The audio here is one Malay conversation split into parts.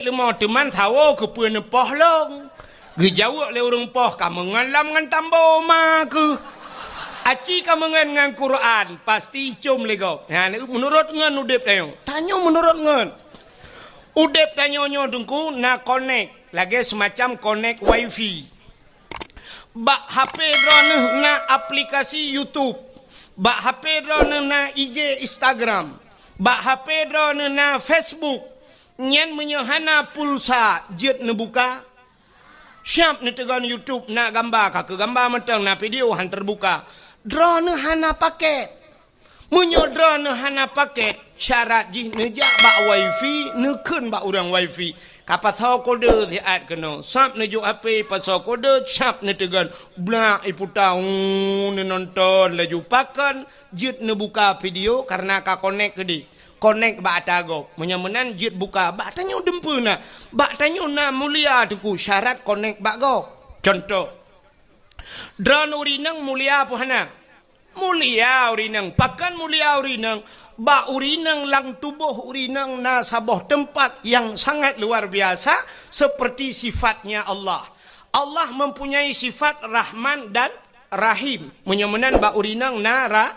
Lemah teman sawo ke pun poh long. Gejawak le urang poh kamu ngalam ngan tambo maku. Aci kamu ngan Quran pasti cum lego. Ha menurut ngan udep tayo. Tanyo menurut ngan. Udep tanyo nyo dengku na connect. Lagi semacam connect wifi. Bak HP drone na aplikasi YouTube. Bak HP drone na IG Instagram. Bak HP drone na Facebook. Nyen menyahana pulsa jet ne buka. Siap ne tegan YouTube nak gambar ka ke gambar mentang na video han terbuka. Drone hana paket. Munyo drone hana paket syarat jih ne jak bak wifi ne keun bak urang wifi. Kapasal kode siat kena. Sap ne juk HP pasal kode siap ne tegan blak iputau ne nonton laju pakan jet ne buka video karena ka connect ke di. Connect bak atago. Menyamenan jit buka. Bak tanyo dempuna. Bak tanyo na mulia tuku. Syarat connect bak go. Contoh. Drone urinang mulia apa hana? Mulia urinang. Pakan mulia urinang. Bak urinang lang tubuh urinang na sabuh tempat yang sangat luar biasa. Seperti sifatnya Allah. Allah mempunyai sifat Rahman dan Rahim. Menyamenan bak urinang na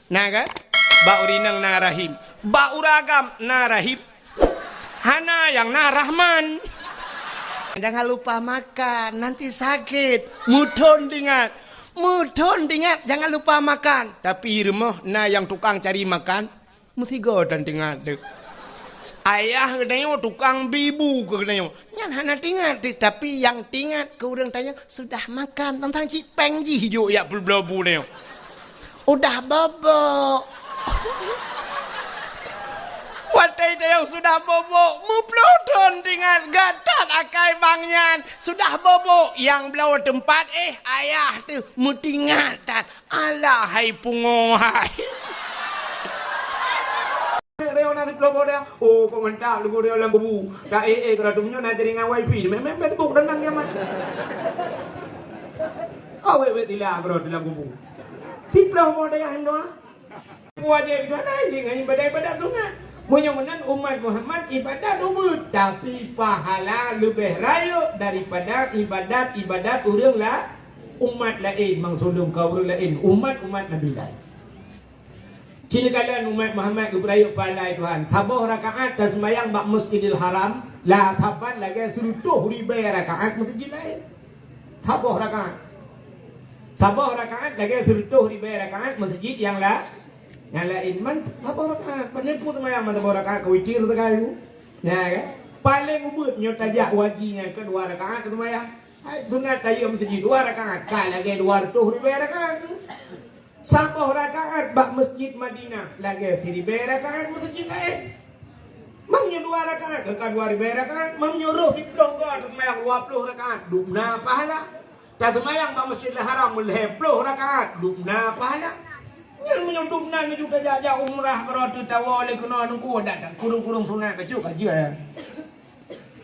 kan? Ba urinang na rahim. Ba uragam na rahim. Hana yang na rahman. Jangan lupa makan. Nanti sakit. Mudon dingat. Mudon dingat. Jangan lupa makan. Tapi rumah na yang tukang cari makan. Mesti godan dingat. Ayah katanya tukang bibu katanya. Yang hana tingat. Tapi yang tingat ke orang tanya. Sudah makan. Tentang cipeng ji hijau ya berbelabu nih. Udah bobok. Watai yang sudah bobok muplodon dengan gatat akai bangnya sudah bobok yang belau tempat ayah tu mutingatan alah hai pungohai dia nanti pelopor dia oh komentar lu dia lang bubu dah keradungnya nak jaringan wifi memang Facebook dan nang kiamat awe tilah kerad lang bubu si pelopor dia hendak wajib kan anjing ibadah-ibadah sunat. Menyamakan umat Muhammad ibadah double tapi pahala lebih raya daripada ibadat orang lah umat lain mangsulung kau orang lain umat Nabi lain. Cina kalian umat Muhammad beraya pahala Tuhan. Sabah rakaat dan sembahyang bak Masjidil Haram lah tabat lagi serutuh ribu rakaat masjid lain. Sabah rakaat lagi serutuh ribu rakaat masjid yang lain man sabah rakaat penipu semayang man sabah rakaat kewitir terkayu ya kan paling ubud nyota jak wajinya kedua rakaat semayang sunat tayo masjid dua rakaat kal lagi 200 ribu rakaat sabah rakaat bak masjid Madinah lagi 1000 rakaat masjid lain mamnya 2 rakaat ke 2000 rakaat mamnya 10 gad semayang 20 rakaat dumna pahala tak semayang bak Masjidil Haram 10 rakaat dumna pahala. Yang menyudup nan juga jajah umrah kalau tu tahu oleh kena nunggu datang kurung sunat kecil kaji ya.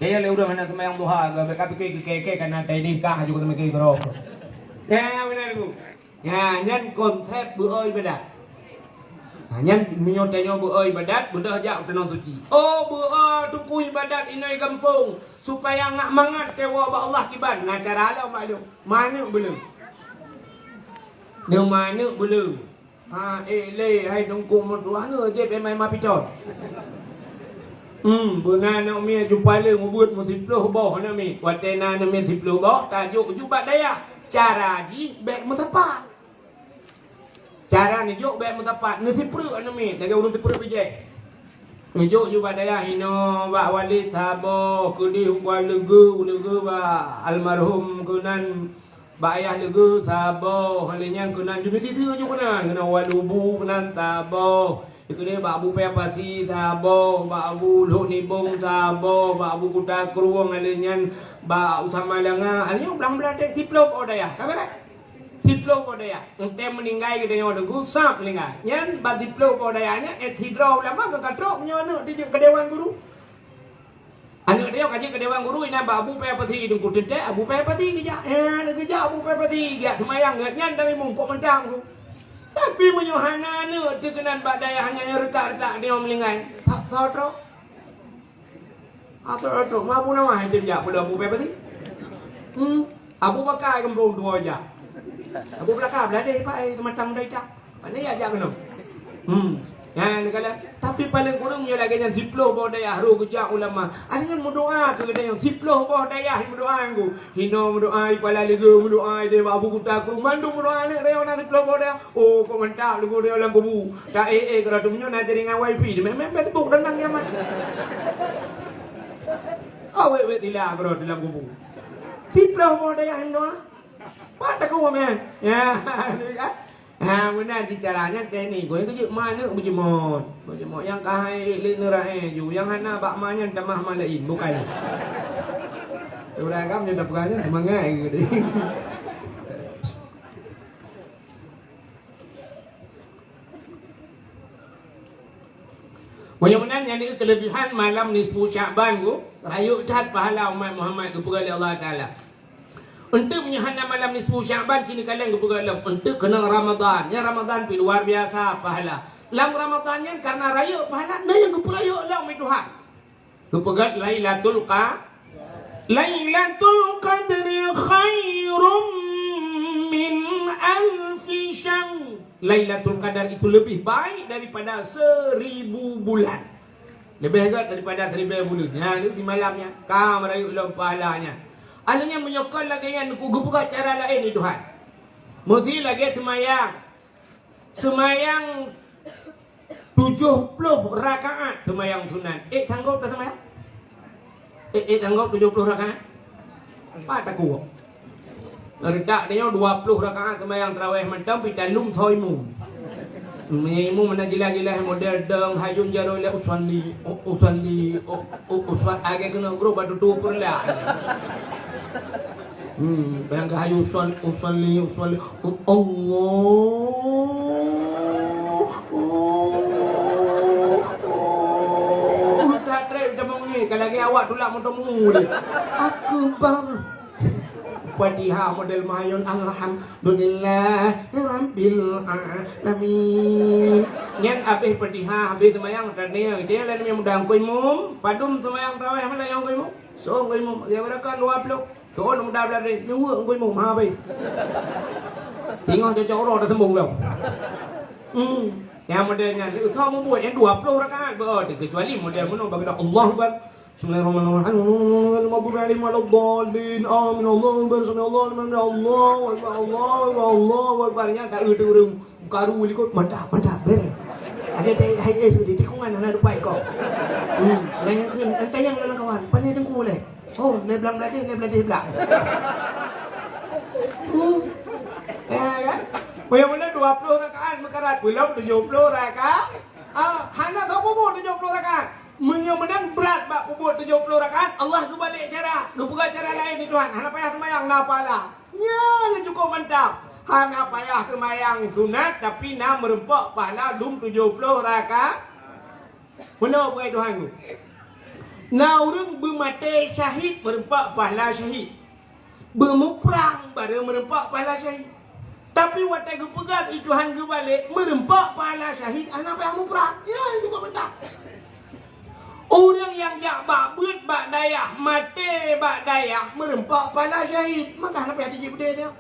Dia le udah mana semayang duha ke keke karena tadi nikah juga temen keke kerok. Ya benar tu. Ya nyan konsep beoi bedat. Nyan menyotanya beoi bedat budak jak tenang suci. Oh beoi tuku ibadat inai kampung supaya ngak mangat tewa Allah kiban. Nah cara ala maklum. Mana belum? Dia mana belum? Le hai nunggu mertua ke je mai mapicot. Benar nak mi jumpa le ngubut mu 10 boh na mi. Watena na mi 10 boh tajuk jubat daya. Cara ji bek mu tepat. Cara ni juk bek mu tepat. Ni 10 na mi. Lagi urus 10 bije. Ni juk jubat daya hino bak wali tabo kudi hukuan legu ba almarhum kunan ba ayah lega sabar halnya kenan juniti tu je kenan kena walubu kenan sabar ikune ba abu pepasi sabar ba abu lho nibong sabar ba abu kuta kruang halnya ba utama langa halnya belang-belang dek tiplok odaya kabar tiplok odaya ente meninggal kita nyo dengku sap lenga nyen ba tiplok odayanya hidro lama ke katrok nyo anu di kedewan guru anak dia kaji ke dewan guru ina abu pepati dengku tete abu pepati dia nak kerja abu pepati dia semayang nyan dari mungkuk mentang tu tapi menyuhana ne tekenan badai hanya retak dia melingai tak tahu Atuk mampu nama tim jak pada Abu Bakar sih. Abu Bakar kembung dua aja. Abu Bakar berada pak tematang dah tak. Mana ya jak kena. Ya kala tapi paling kurangnya lagi yang 10 bawa daya ru kejak ulama. Ada kan berdoa tu ada yang 10 bawa daya berdoa aku. Hino berdoa kepala lega berdoa dia abu kutaku mandu berdoa ni dia nak 10 bawa daya. Oh kau mantap lu dia dalam kubu. Tak kalau dunia nak jaringan wifi dia memang Facebook tenang nyaman. Awet tilah kalau dalam kubu. 10 bawa daya hino. Patah kau men. Ya. Benar caranya teknik. Kau itu je mana berjemot. Berjemot yang kahai linerai ju, yang hana bak manya tamah malain bukan. Udah kamu jadi pegangan semangat gitu. Bagaimana yang ini kelebihan malam nisfu Sya'ban ku, rayuk cat pahala umat Muhammad kepada Allah Taala. Untuk menyahana malam nisfu Sya'ban sini kalian kepegalam untuk kena Ramadan. Ya Ramadan pi luar biasa pahala. Lam Ramadan yang karena raya pahala nah yang keperayuk lah mai Tuhan. Kepegat Lailatul Qadri khairum min alfi syahr. Lailatul Qadar itu lebih baik daripada 1000 bulan. Lebih hebat daripada 1000 bulan. Ya ni di malamnya kau merayuk lah pahalanya. Alanya menyokol lagi yang kugupuka cara lain ni Tuhan. Mesti lagi semayang 70 rakaat semayang sunan. Sanggup tak semayang? Sanggup 70 rakaat? Apa tak kuat? Redak dia 20 rakaat semayang tarawih macam pitalum thoimu. Mu mana gila-gila model deng hayun jaro le usalli agak kena grup batu tu perlah. Barang hayu usalli Allah tak trek demong ni kalau lagi awak tulak motomu dia akbar Fatihah model mahayun alhamdulillah rabbil alamin nyen habis Fatihah habis semayang tadi dia lain yang mudah koi mum padum semayang tarawih mana yang koi mum so koi mum dia berakan 20 tu orang mudah belajar nyuwa koi mum ha bai tengok dia coro dah sembung dah yang modelnya itu mau buat yang 20 rakaat kecuali model mana bagi Allah Akbar Bismillahirrahmanirrahim. Maghdubi alaihim waladdallin. Amin. Allahu akbar. Subhanallah. Allahu akbar. Allahu akbar. Yang tak urung karu likut mantap bere. Ada hai sudah tikungan anak dupai kau. Lain kan entah yang lain kawan. Pandai dengku leh. Oh, le belang belang. Ya kan? Bagaimana 20 rakaat mekarat belum 70 rakaat. Hana kau mau 70 rakaat. Menang berat bak kubur 70 rakaat Allah ke balik cara buka cara lain ni Tuhan hana payah semayang napalah ya cukup mantap hana payah semayang sunat tapi nak merempak pahala dum 70 rakaat benar bukan Tuhan tu na urang bermati syahid merempak pahala syahid bermuprang baru merempak pahala syahid tapi watak pegang Tuhan ke balik merempak pahala syahid hana payah muprang ya cukup mantap. Orang yang jak bak beut bak dayah mati bak dayah merempak pala syahid maka nak payah tinggi bude dia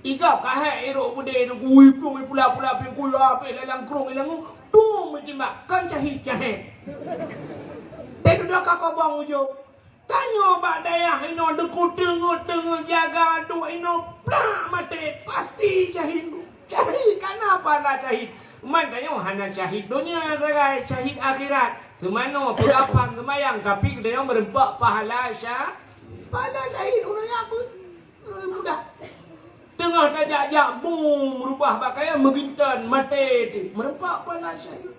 igap kahai erok bude tu kui pula pi kui apa dalam krong dalam tu macam kan syahid tu dah kakak bang ujung tanya bak dayah ino deku tengok jaga duk ino plak mati pasti syahid kenapa lah syahid man tanya hanya syahid dunia sebagai syahid akhirat semana pegapang semayang tapi dia merempak pahala syahid orangnya apa mudah tengah tajak boom merubah pakaian membintan mati merempak pahala syahid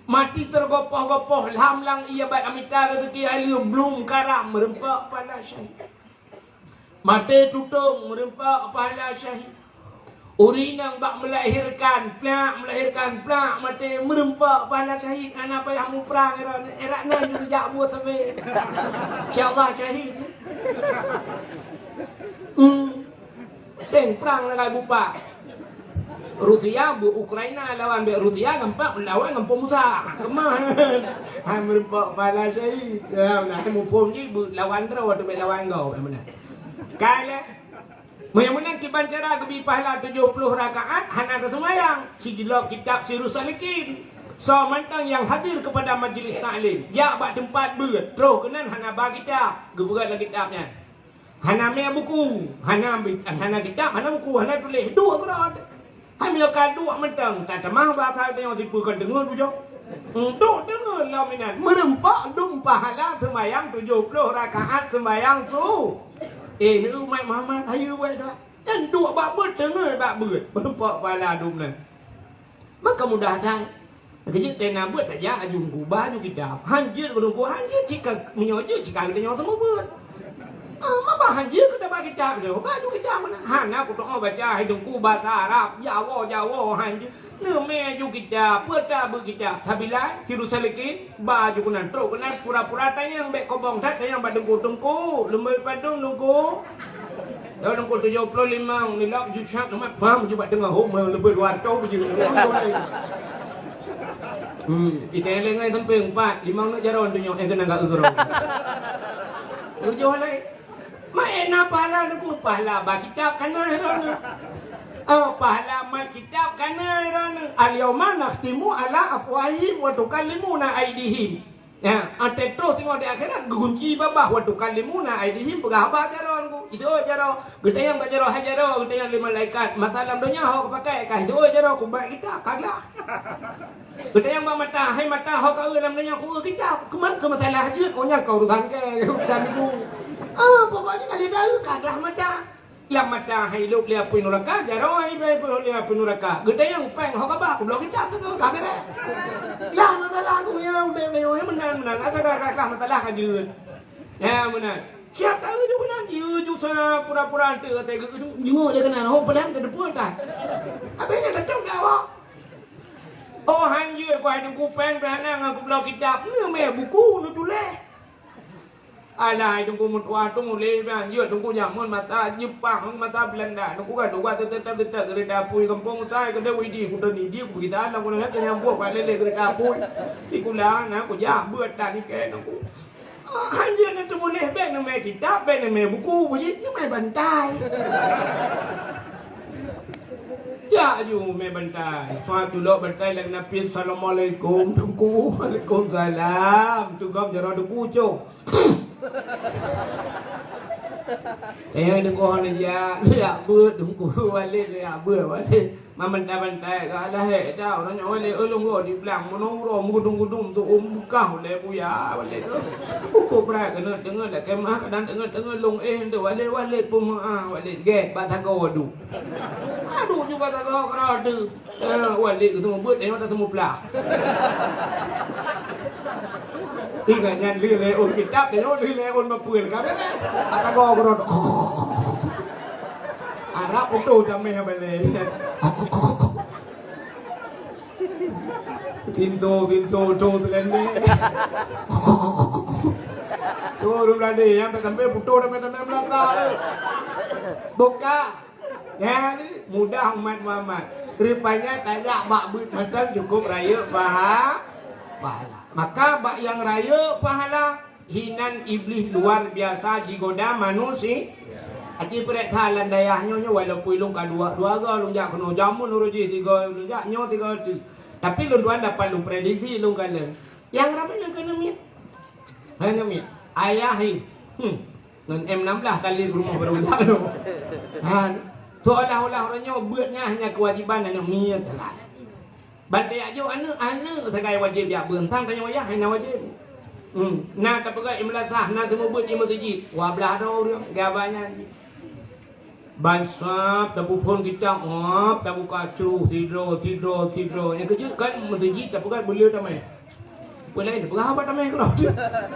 mati tergopoh-gopoh lamlang ia baik amita rezeki alia belum karam merempak pahala syahid mati tutung merempak pahala syahid urinang bak melahirkan plak mati merempak pahala syahid anak payah mu perang erak nan juga buat tapi insyaallah syahid perang dengan bupa Rusia bu Ukraina lawan be Rusia gampang lawan gampang Musa kemana hai merempak pala syahid nah mu pom ni bu lawan draw tu be lawan kau mana kala Memunang kiban cara kebi pahala 70 rakaat hana tersemayang sigilok kitab Sirus Salikin so mantang yang hadir kepada majlis taklim ya bak tempat ber terus kenan hana bagi kitab geberat lagi kitabnya hana me buku hana kitab hana buku hana tulis dua kerod hai kan dua mentang tak mah bahasa tengok tipukan dengar bujok duk dengar lah minan merempak dum pahala sembahyang 70 rakaat sembahyang su ni umat Muhammad ayu buat dah dan dua bak ber dengar bak ber merempak pahala dum nan maka mudah dah kerja tena buat tak ja ajung ku baju kitab hanjir ku hanjir jika menyoje jika kita nyawa semua buat mama hanjir kita bagi kitab dia baju kitab mana hana aku doa baca hidung ku bahasa Arab Jawa hanjir ne me ju kitab peta bu kitab sabila Sirus Salikin baju ku nan tro ku nan pura-pura tayang bek kobong tat tayang badengku lembai padung nunggu Tahu nunggu 75 ni lak ju chat mak faham ju bak dengar hom lebih 200 baju ite lengai samping 4 5 nak jaron tu yang kena gak urang ujo lai mai na pahala ku pahala ba kitab kana ron pahala ma kitab kana ron al yauma nakhtimu ala afwahihim wa tukallimuna aydihim ya ate terus tengok di akhirat gunci babah wa tukallimuna aydihim pegaba jaron ku itu jaro gede yang gak jaro hajaro gede yang 5 malaikat masalah dunia ho pakai kah itu jaro ku ba kitab kagak gede yang mata hai mata ho ka dalam dunia ku kitab keman ke masalah hajut ohnya kau urusan ke dan ku pokoknya kali dah kagak mata hai luk lia pun neraka jaro hai bai pun lia pun neraka gede yang peng ho ka ba ku blok kitab tu kagak dah lah masalah ku ya udah yo menang kagak masalah hajut ya menang siap tahu tu menang you sa pura-pura ante te you dia kena ho pelan te depan tak abang dah tahu dah oh hanjir ku hai ku peng behana aku blok kitab ni me buku nu tulis alai tunggu mutwa tunggu le bang yo tunggu jamun mata Jepang mata Belanda tunggu ka dua tetap kereta pui kampung saya ke dewi di ku ni dia ku kita nak nak kena buat lele kereta pui ikula na ku ja buat tak ni ke tunggu hanjir ni tunggu le bang me kitab bang me buku biji ni me bantai ya you me bantai suatu lo bantai lang Nabi assalamualaikum tunggu waalaikumsalam tunggu jaro duku cok Tengok ni kau ni ya ber dengku balik ya ber balik bantai kalah dah orang nyawa le elong go di belang monong gudung tu buka le buya balik tu buku berat kena dengar dak kemah dan dengar long tu balik pemaah balik ge batago adu aduh juga tak kau kerada balik tu semua buat tengok tak semua pelah Ingat nyan leon kitab tengok leon mapul kan batago kerada Arab itu jamai balik Tinto telende Turun berada yang sampai putu sampai belakang Buka ya ni mudah umat Muhammad rupanya tanya bak buit macam cukup raya pahala maka bak yang raya pahala hinan iblis luar biasa digoda manusia Aci perek thalan dayahnya walaupun lu dua ga lu jak kena jamun uruji 3 lu jak nyo 3 tu. Tapi lu tuan dapat lu prediksi lu kala. Yang ramai kena mit. Hanya mit. Ayah hi. Ngan M16 kali rumah berulang tu. Seolah-olah orangnya buatnya hanya kewajiban dan mit salah. Badai aja ana segai wajib ya beun sang tanya wayah hanya wajib. Nah tapi kan imlasah nah semua buat di masjid. Wah belah orang gabanya. Bansap tabu pun kita tabu kacu tidro yang kerja kan masjid tapi kan beliau tamai boleh itu apa tamai kalau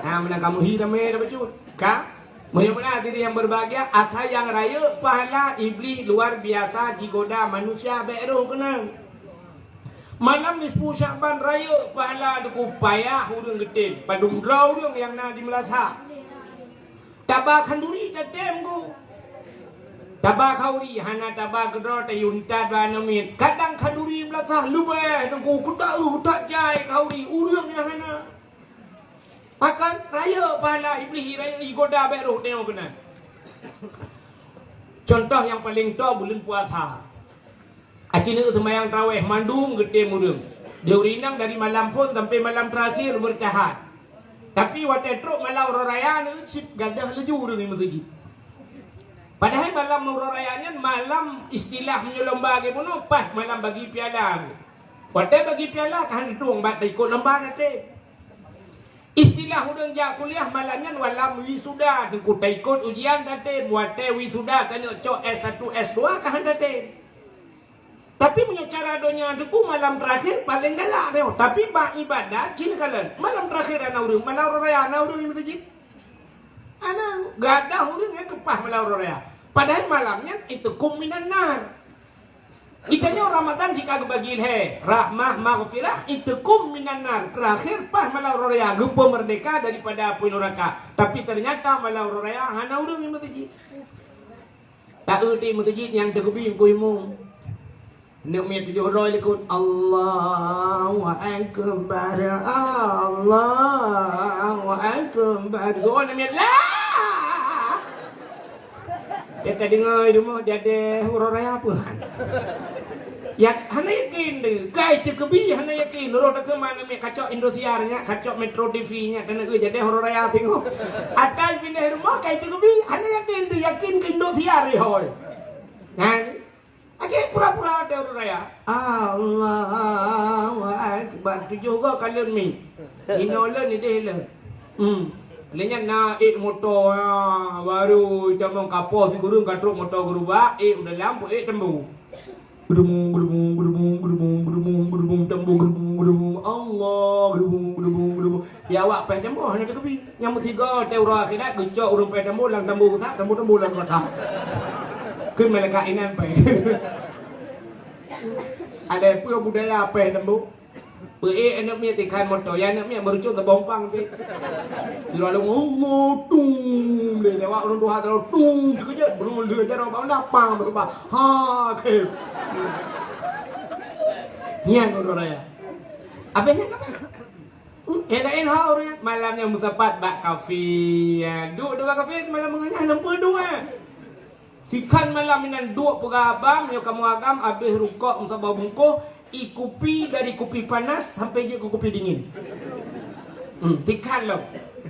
mana kamu hi tamai dapat cut ka mana diri yang berbahagia asa yang raya pahala iblis luar biasa digoda manusia beru kena malam nisfu Syaban raya pahala deku payah urang gede padung draw urang yang na di Melaka tabak kanduri tatem ku Tabak kauri hana tabak kedor te yunta banamit. Kadang kaduri melasah lubeh tengku ku tak jai kauri urang yang hana. Pakan raya pala iblis raya igoda beru tengok kena. Contoh yang paling tua bulan puasa. Acina sembahyang tarawih mandung gede murung. Dia urinang dari malam pun sampai malam terakhir bertahan. Tapi waktu truk malam raya ni sip gadah laju urang ni masjid. Padahal malam rayanya malam istilah menyelomba ke pun pas malam bagi piala. Waktu bagi piala kan tuang bat ikut lomba nanti. Istilah udang jak kuliah malamnya malam wisuda ikut ujian nanti buat wisuda tanya cok S1 S2 kan nanti. Tapi punya cara donya itu malam terakhir paling galak dia. Tapi bak ibadah cil kalian malam terakhir ana urang malam raya ana urang di masjid. Ana gadah urang kepah malam raya. Padahal malamnya itu kuminan nar. Itanya Ramadan jika kebagian rahmah maghfirah itu kuminan nar. Terakhir pas malam raya gempa merdeka daripada api neraka. Tapi ternyata malam raya hana urang di masjid. Tak erti masjid yang terkebing kuimu. Nak mai 700 ikut Allahu akbar Allahu akbar. Oh nak lah. Dia tak dengar itu mah dia ada huruf raya apa? Ya, hana yakin deh. Kai terkebi hana yakin. Loro tak ke mana mek kacau Indosiar nya, kacau Metro TV nya kena ke jadi huruf raya tengok. Atai pindah rumah kai terkebi hana yakin deh, yakin ke Indosiar dia hoi. Kan? Okey pura-pura ada huruf raya. Allahu akbar. Tu juga kalian mi. Inolan ni deh lah. Lenya naik motor baru jamong kapal si guru katruk motor guru ba udah lampu tembu. Gedung tembu Allah gedung. Ya awak pai tembu hanya tepi. Yang tiga teura akhirat gecok urang pai tembu lang tembu tak tembu lang kata. Keun malaikat inan pai. Ada pula budaya pai tembu. Anak mia tikan motor, ya anak mia merucut ke bompang tu. Dia Allah tung, dia lewat orang dua terus tung, dia kerja, belum dia kerja orang lapang berubah. Ha, ke. Nian orang raya. Apa yang apa? Enak orang malamnya musapat bak kafe, duduk dua kafe malam menganyah nampak dua. Tikan malam ini duduk pegabam, yo kamu agam, habis rukuk musabah bungkuh. Kopi dari kopi panas sampai je ke kopi dingin. Tikan lo.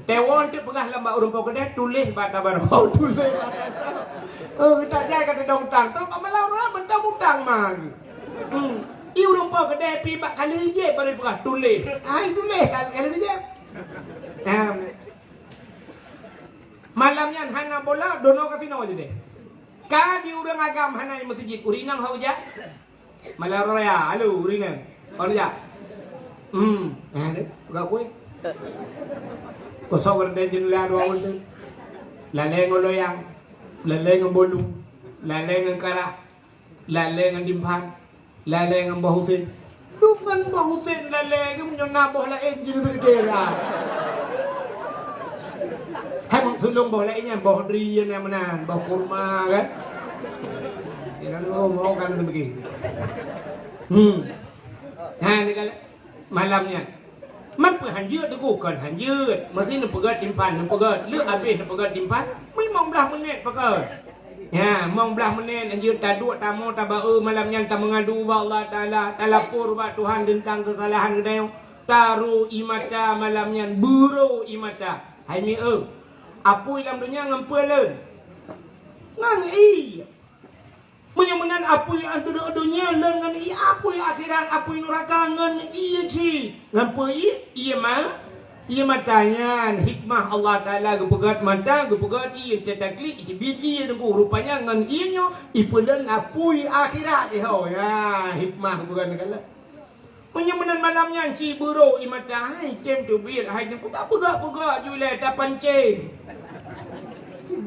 Tewon tu pegah lambak urang pau kedai tulis bata baru. Tulis. Tak jai kata dong tang. Terus malah orang mentang utang mah. I urang pau kedai pi bak kali je baru pegah tulis. Ai tulis kali je. Malamnya hana bola dono kasino je deh. Kadi urang agam hana masjid urinang hauja. Malam raya, halo, ringan. Orang ya, ada, buka kue. Kosong kerja jenela dua orang. Lalai ngoloyang, lalai ngebolu, lalai ngengkara, lalai ngendimpan, lalai ngembahusin. Bukan bahusin lalai, kamu nyona boh lain jadi terkira. Hai mau tolong boh lainnya, boh drian yang mana, boh kurma kan? Jangan mau kan begini. Ni kalau malamnya, man hanjut tu kan hanjut. Mesti nak pegat timpan, nak pegat. Lek habis nak pegat timpan, memang belah menit pegat. Ya, memang belah menit hanjut taduk tamu tabau malamnya tak mengadu ba Allah Taala, talapur ba Tuhan tentang kesalahan kedai. Taru imata malamnya buru imata. Hai mi apui dalam dunia ngampeleun. Ngan Menyemenan apa yang ada dunia dengan apa yang akhirat apa yang neraka dengan iya ci ngapa iya mah iya matanya hikmah Allah Taala gepegat mata gepegat iya tetakli itu biji dengan rupanya dengan ianya ipulan apa yang akhirat ya hikmah bukan kala menyemenan malamnya ci buru imata hai cem tu bir hai aku tak pegak julai tak pancing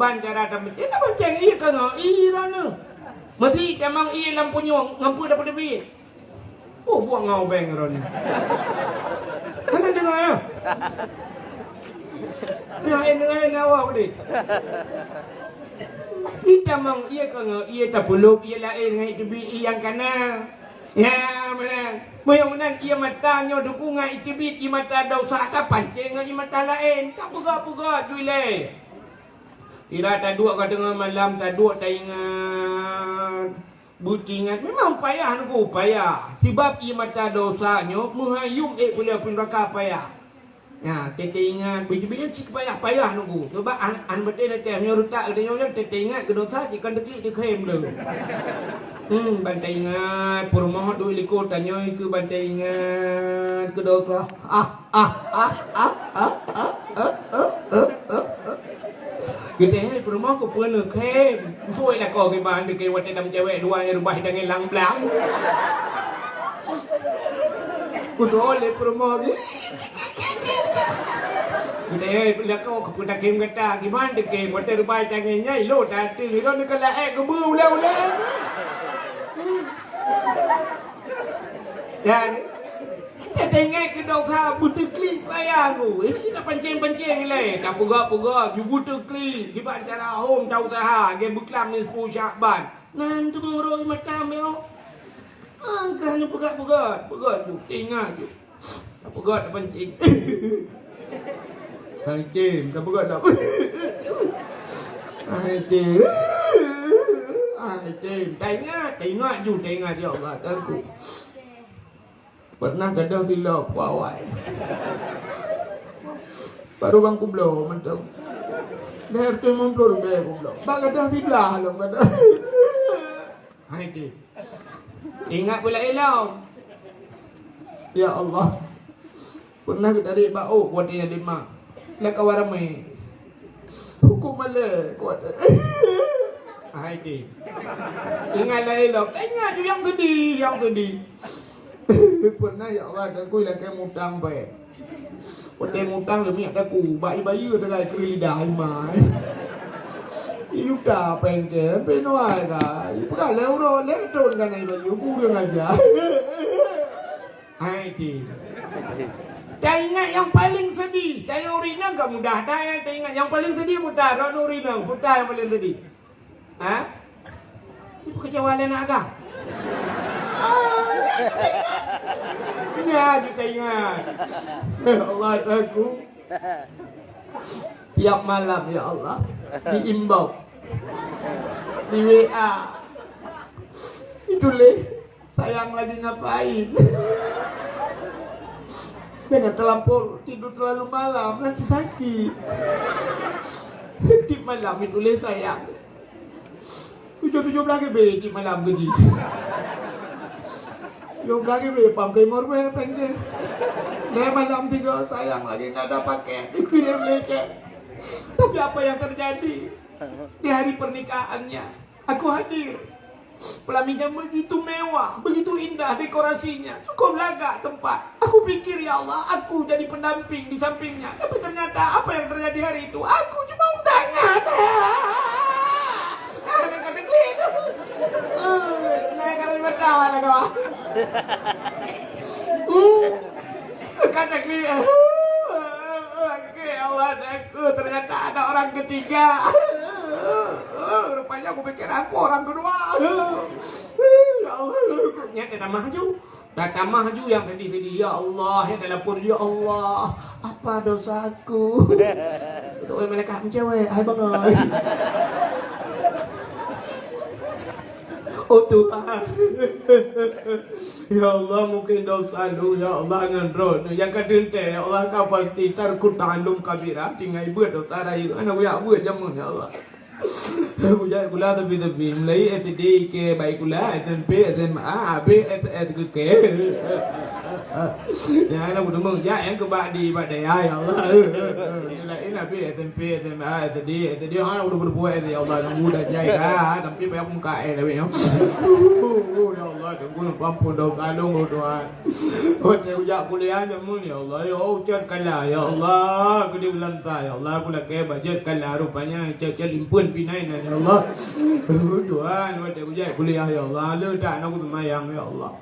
ban cara tak pancing iya kan iya na mesti memang ia lampu nyong ngampu dapat lebih. Oh buang ngau beng ron. Mana dengar ya? Ya ini dengar awak ni. Kita mang ia kang ia tak peluk ia lain ngai tebi yang kana. Ya mana. Moyong ia mata nyo dukungan itibit i mata dosa ta pancing i mata lain. Tak puga-puga juile. Ira ta dua ka tengah malam ta dua ta ingat. Butingan memang payah aku payah. Sebab i mata dosanya menghayum boleh pun raka payah. Ya, tete ingat biji-biji cik payah nunggu. Coba an betul tete nyorutak dia nyonya tete ingat ke dosa cikan deklik dikem lu. Bantai ingat purmoh du liko tanyo itu bantai ingat ke dosa. Kita ni purmoh ko pun kem. Suai lah kau ke ban ke wat dam cewek dua yang rubah dengan lang-lang. Ku tu oleh purmoh ni. Kita bila kau keputar game kata gimana game water rubai tangannya lo tadi kau nak laek ke bu ulang-ulang. Dan kita ingat ke dosa butuh klik payah aku. Ini nak pancing-pancing ni. Tak pegak-pegak you butuh klik. Kibat cara home tahu taha game buklam ni 10 Syakban. Nanti mengurus mata meo. Angkanya pegak-pegak tu. Ingat tu. Tak pegak tak pancing. Hancing, tak pegak tak. Hancing. Tak ingat ya Allah aku. Pernah gadah silap awal. Baru bang kublo macam. Leher tu mumpul be kublo. Bang gadah silap lo gadah. Hancing. Ingat pula elau. Ya Allah. Pernah kita dari bau buat dia lima. Lek awarame. Hukum male kuat. Hai di. Ingatlah elok. Ingat yang sedih. Pernah ya Allah dan kui lek mutang bae. Kote mutang demi ada ku bayi-bayi tegai kerida mai. Iu dah pengke penoi ka. Ibu dah euro le ton kan ai bayi ku dia aja. Hai di. Tak ingat yang paling sedih. Saya urina enggak mudah. Tak ingat yang paling sedih mudah. Ron urina. Putar yang paling sedih. Ha? Ibu kecewalan nak agak? Ya, kita ingat. Ya Allah, aku. Tiap malam, ya Allah. Diimbau. Di WA. Itu leh. Sayang lagi ngapain. Jangan terlampau tidur terlalu malam, nanti sakit. Di malam itu le sayang. 17 lagi be di malam gaji. Yo lagi be pampai morbe pengen. Le malam 3 sayang lagi enggak ada pakai. Dikirim leke. Tapi apa yang terjadi? Di hari pernikahannya, aku hadir. Pelaminya begitu mewah, begitu indah dekorasinya, cukup laga tempat. Aku pikir ya Allah, aku jadi pendamping di sampingnya. Tapi ternyata apa yang terjadi hari itu? Aku cuma undangan. Kata gitu. Saya kata berkawan lah kata gitu. Allah aku ternyata ada orang ketiga. Rupanya aku pikir aku orang kedua. Ya Allah, nyata dah maju. Dah maju yang tadi ya Allah, yang dalam pur ya Allah, apa dosaku? Itu mereka cewek, hai bang ơi. Oh Tuhan. Ya Allah mungkin dosa lu ya Allah ngan yang kadente ya Allah kau pasti tarku ta'allum kabira tinggal buat dosa rayu anak ya buat jamun ya Allah. Aku jadi kula tapi mulai SD ke baik kula SMP SMA AB ke ya anak udah mau ya yang kebadi pada ya Allah. Ini AB SMP SMA SD anak udah berbuat ya Allah yang mudah jaya tapi banyak muka tapi ya. Ya Allah tunggu ampun dosa lu Tuhan. Oh dia ujak kuliah jamun ya Allah ya ucap kalah ya Allah aku diulantar ya Allah aku nak ke budget kalah rupanya cecel limpun pinai ya Allah. Tuhan, wajah kuliah ya Allah. Lu tak nak semayang ya Allah.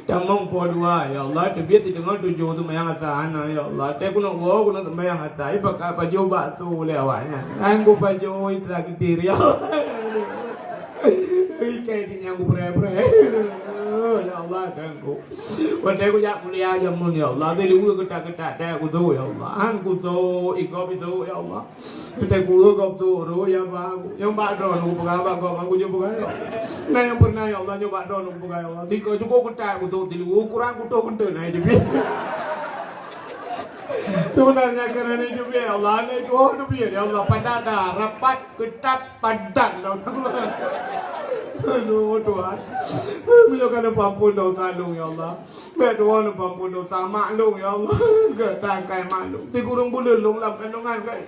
Tak mampu dua ya Allah. Allah, dia tidak tujuh tu mayang atas ya Allah. Tapi aku nak bawa, aku nak mayang atas. Pakai baju batu boleh awaknya. Aku baju itra ketir ya Allah. Kayak sini aku berai-berai. Ya Allah, aku. Wadai aku jak kuliah jamun ya Allah. Tapi lu ketak-ketak dah aku tu ya Allah. Aku tu ikop itu ya Allah. Kita guru kau tu ru ya bagus. Yang badron aku pegang kau aku juga pegang. Nah yang pernah ya Allah nyoba badron aku pegang ya Allah. Tiga cukup ketak aku tu. Tilu ukuran aku tu kentut naik je. Sebenarnya kerana itu biar Allah ni itu biar ya Allah pada dah rapat ketat padat dah. Aduh Tuhan, beliau kena pampun dosa dong ya Allah. Biar Tuhan pampun dosa maklum ya Allah. Ketangkai maklum. Si kurung bulan long lam kandungan kai.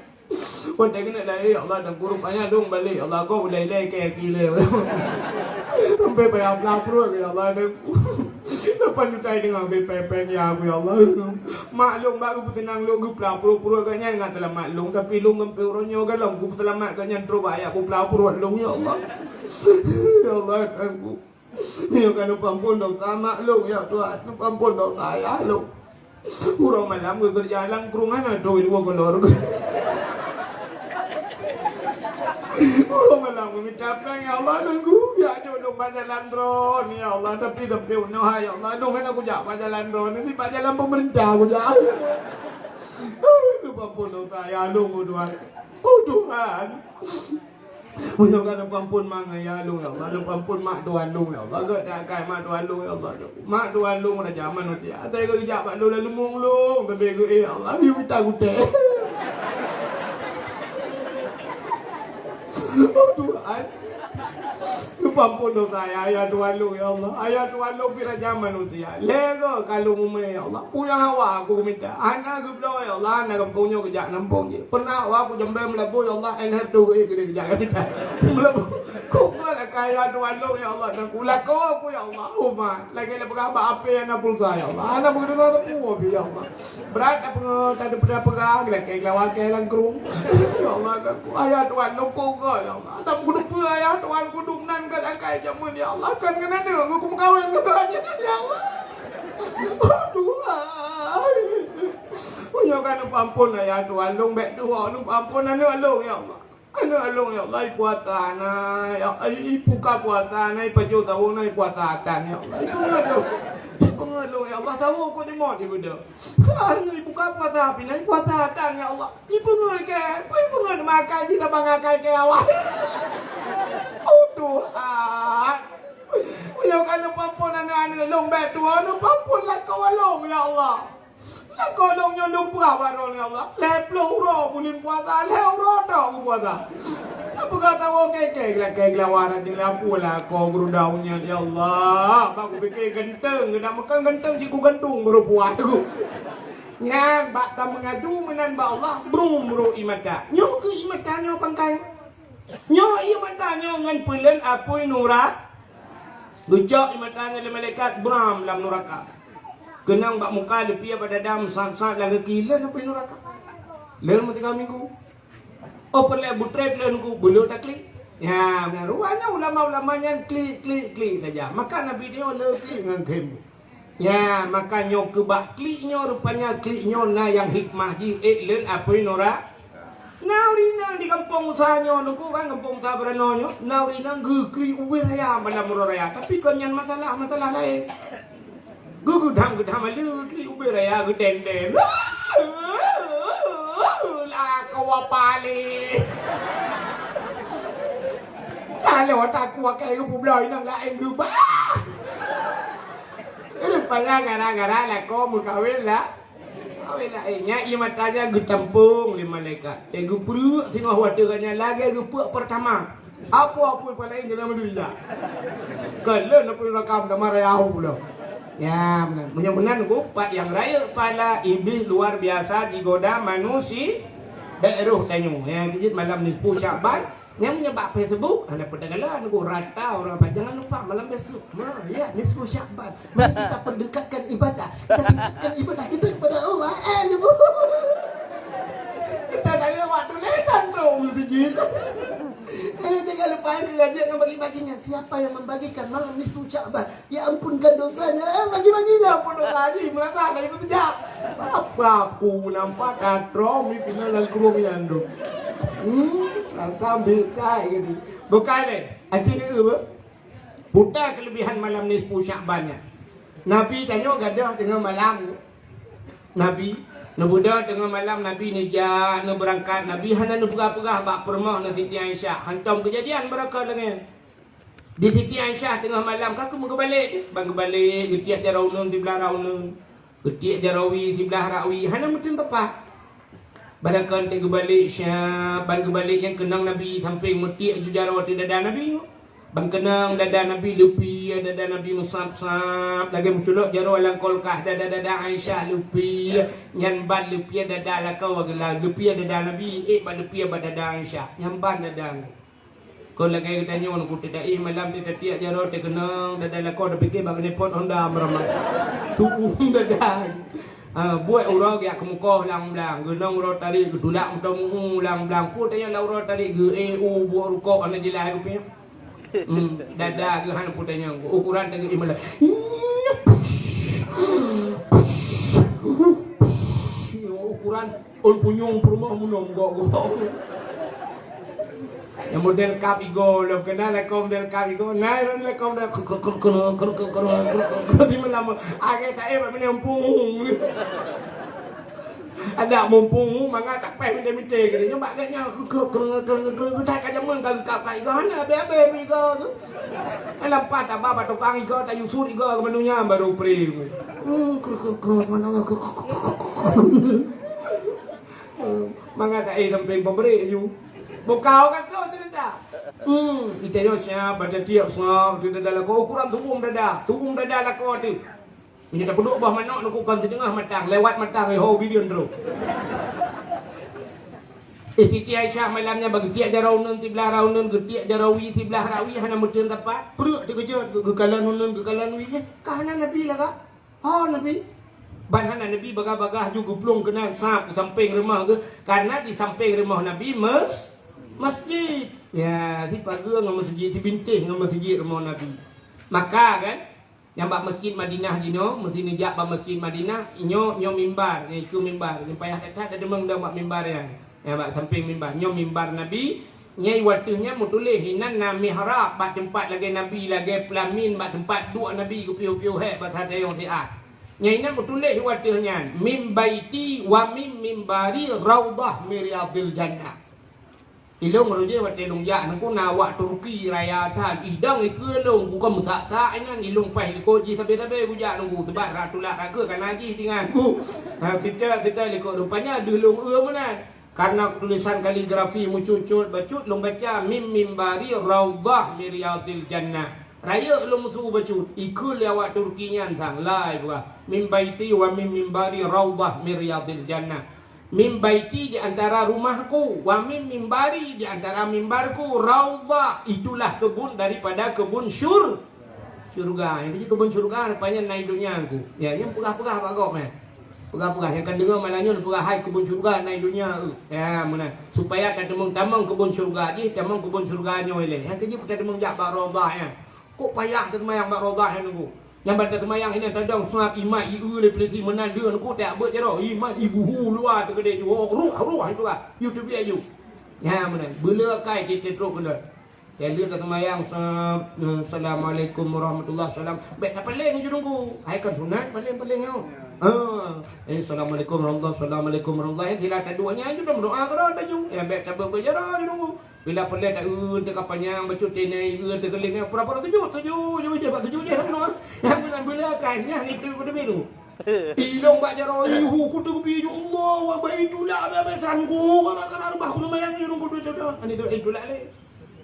Wadai kena lari ya Allah dan kurung banyak dong balik ya Allah kau boleh lari kayak gila. Sampai bayar pelapur ya Allah dan lepas tu saya dengar bepeng ya aku ya Allah. Maklum baru tenang lu gu pelapur kanyan ngan telah maklum tapi lu ngempe ronyo galau gu selamat kanyan terus bayar aku pelapur lu ya Allah. Ya Allah aku. Ya kan pampun dosa maklum ya Tuhan pampun dosa ya lu. Urang malam gue berjalan kerungan ada dua kolor. Urang malam gue minta peng ya Allah nunggu ya jodoh jalan drone ya Allah tapi unoh ya Allah dong kan aku jak jalan drone nanti jalan pemerintah aku jak. Aduh pampun dosa ya lu Tuhan. Oh Tuhan. Punya kan pampun manga ya lu ya Allah pampun mak tuan lu ya Allah gak tak kai mak tuan lu ya Allah mak tuan lu dah zaman manusia saya ke ijak mak lu lalu mung tapi ke Allah you minta gute. Oh Tuhan pampun dosa ayah tuan lu ya Allah ayah tuan lu pira zaman manusia lego kalau mume ya Allah punya hawa aku minta anak ke blo ya Allah anak kampungnya kejak nampung je pernah aku jembe melabu ya Allah elah tu ke kejak kita melabu kau lah kaya tuan lu ya Allah dan kula aku ya Allah umat lagi le berapa apa anak pulsa ya Allah anak berdengar tu ya Allah berat apa tadi pernah pegang lagi lawan ke langkrung ya Allah aku ayah tuan lu kau ya Allah tak kudu ayah tuan kudu nan kai jamun ya Allah kan kena dia aku kawin ke aja ya Allah. Oh Tuhan. Punya kan pampun ya Tuhan long bek dua long pampun anu long ya Allah. Anu long ya Allah puasa na ya ibu ka puasa na paju tahu na puasa tan ya Allah. Ibu ngelong ya Allah tahu aku ni mau di budak. Ibu ka puasa pinai puasa tan ya Allah. Ibu ngel makan kita bangakai ke awak. Oh Tuhan. Punya kan pampun anak-anak long bet tua nu pampun lah kau long ya Allah. Lah kau long nyolong berapa ron ya Allah. Leplo ro bulan puasa ro tau puasa. Apa kata orang kek lawaran jeung pula kau gerudaunya ya Allah. Baku fikir genteng, dah makan genteng siku gantung berupuah aku. Ngan bak ta mengadu menan ba Allah bro imata. Nyo ke imata nyo pangkai. Nyo imata nyo ngan pulen apoi nura. Lucak imata ngan malaikat bram lam neraka. Kenang bak muka depi pada dam sang-sang lagi kila apa neraka. Lel mati minggu. Oh perle butre plen ku bulu takli. Ya benar ruanya ulama-ulamanya klik saja. Maka Nabi dia le klik ngan kem. Ya maka nyo ke bak kliknya rupanya kliknya na yang hikmah ji len apa nora. Naurina di kampung usahanya nuku kan kampung usaha beranonyo. Naurina klik uwe raya mana muraya tapi konyan masalah lain. Gudam alu klik uwe raya geden. Kawapali. Kalau tak kuat kayak gue belai nang lain gue bah. Rupanya gara-gara lah kau mau kawin lah. Kawin lah nya imatanya gue campung lima malaikat. Gue perlu tengok waternya lagi gue pertama. Apa paling dalam dunia. Kalau nak rakam dah marah aku pula. Ya benar. Benar-benar gue pak yang raya pala iblis luar biasa digoda manusia. Daerah tanyo yang kejit malam nisfu Syaban yang menyebab Facebook ada perdagangan aku rata orang apa jangan lupa malam besok ya nisfu Syaban mari kita pendekatkan ibadah kita kepada Allah kita dari waktu lekan tu kejit lupa kerajaan yang bagi-baginya. Siapa yang membagikan malam nisfu Sya'ban? Ya ampunkan dosanya. Bagi-baginya pun dosa haji. Merasa ada itu tidak. Apa aku nampak katrom ni pina lang kurung yang tu. Sambil kai gitu. Bukan ni. Haji ni apa? Buta kelebihan malam nisfu Sya'bannya. Nabi tanya gadah dengan malam. Nabi Nabuda dengan malam Nabi ni jah nak berangkat Nabi hana nak perah-perah bak permah nak Siti Aisyah hantam kejadian beraka dengan di Siti Aisyah tengah malam kaku mau balik bang balik getiak jaraunun di belah raunun getiak jarawi di belah rawi hana mungkin tepat barangkan tengah balik Syah bang balik yang kenang Nabi sampai mutiak jujarawa di dada Nabi bang kenang dada Nabi lupi dada Nabi musab-sab lagi menculuk jaro alang kolkah dada Aisyah lupi nyanban lupi dada lakau agala lupi dada Nabi bang lupi dada Aisyah nyanban dada kau lagi tanya orang ku tidak malam dia tiak jaro dia kenang dada lakau dah fikir bang ni pot Honda meramah tuum dada buat urang ya kemukoh lang-lang genong ro tarik gedulak mutong lang-lang ku tanya laura tarik ge buat rukuk ana jelas rupiah dada ke hana putanya ukuran dengan imalah ukuran ul punyung rumah munong go yang model kapigo lo kenal lekom model kapigo nairon lekom dah di malam agak tak hebat menyambung ada mumpung manga tak pai minta ke dia nyambak katnya tak ka jamun ka kai gana bebe mi go alam pat apa tukang igo tak yusur igo menunya baru pri manga tak samping pemberi you bukau kan tu cerita kita yo siapa pada tiap sah di dalam ukuran tubuh dada lah kau tu ini dah penduk bah manok nak kukan di tengah matang lewat matang ho video terus. Siti Aisyah malamnya bagi tiak jaraunun ti belah raunun getiak jarawi ti belah rawi hana mutun tepat perut dikejut ke kalan unun ke kalan wi kahana Nabi lah kak. Oh Nabi. Ban hana Nabi bagah-bagah juga plung kena sap samping rumah ke karena di samping rumah Nabi masjid. Ya, di pagar dengan masjid di bintih dengan masjid rumah Nabi. Maka kan yang bak masjid Madinah dino mesti nejak bak masjid Madinah nyo mimbar iku mimbar ni payah tak ada demang dah bak mimbar yang bak samping mimbar nyo mimbar Nabi nyai watuhnya mutulih hinan na mihrab bak tempat lagi Nabi lagi pelamin bak tempat dua Nabi ku piu-piu he bak ada yang siat nyai nan mutulih watuhnya mim baiti wa mim mimbari raudah miriyadil jannah ilung roje wat ilung ya nangku nawak Turki raya tan idang ikeu long ku kam sak nan ilung pai ko ji sabe-sabe ku ja nunggu tebat ratulak ka kan haji dengan ku kita liko rupanya dulung menan karena tulisan kaligrafi mucucut bacut long baca mim mimbari raudah miriyadil jannah raya long su bacut ikul lewat Turki nyan sang lai buka mim baiti wa mim mimbari raudah miriyadil jannah mim baiti di antara rumahku wa mim mimbari di antara mimbarku raudhah itulah kebun daripada kebun surga yang jadi kebun surga rupanya naik dunia aku ya yang pegah-pegah Pak Gop pegah-pegah yang kan dengar malahnya pegah hai kebun surga naik dunia ya mana supaya tak temung-temung kebun surga je temung kebun surganya oleh yang kerja kita temung jak bak raudhah ya kok payah kita mayang bak raudhah yang nunggu yang pada temayang ini tadang suap imat iu le pelisi menan dia aku tak ber jero imat ibu hu luar tu gede ju ruah itu ah YouTube dia ju ya menan bela kai kita teruk kena ya dia temayang assalamualaikum warahmatullahi wabarakatuh bet tak paling ju nunggu hai kan sunat paling yo assalamualaikum warahmatullahi tidak ada duanya ju dong doa karo ta ju ya bet tak ber jero ju nunggu bila pelai tak tak panjang baca tenai tak keling pura-pura tujuh je bak tujuh je semua yang bila kan ya ni pada biru ilong bak jaro yuhu ku tu bi Allah wa baitullah ba sanku kana arbah ku mayang ni nunggu tu ani tu itulah le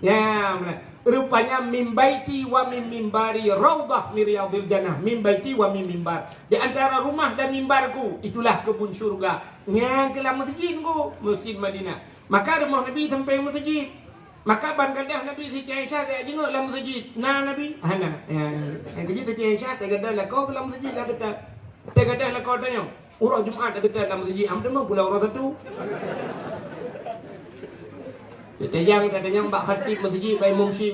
ya rupanya mim baiti wa mim mimbari raudhah miriyadil jannah mim baiti wa mim mimbar di antara rumah dan mimbarku itulah kebun surga yang kelam masjid Madinah maka rumah Nabi sampai masjid maka ban gadah Nabi Siti Aisyah tak jenguk dalam masjid Nabi hana yang kerja Siti Aisyah tak gadah lah kau dalam masjid lah kita tak gadah lah kau tanya urang Jumaat tak gadah dalam masjid am demang pula urang satu Tayang bak khatib masjid bai mumsi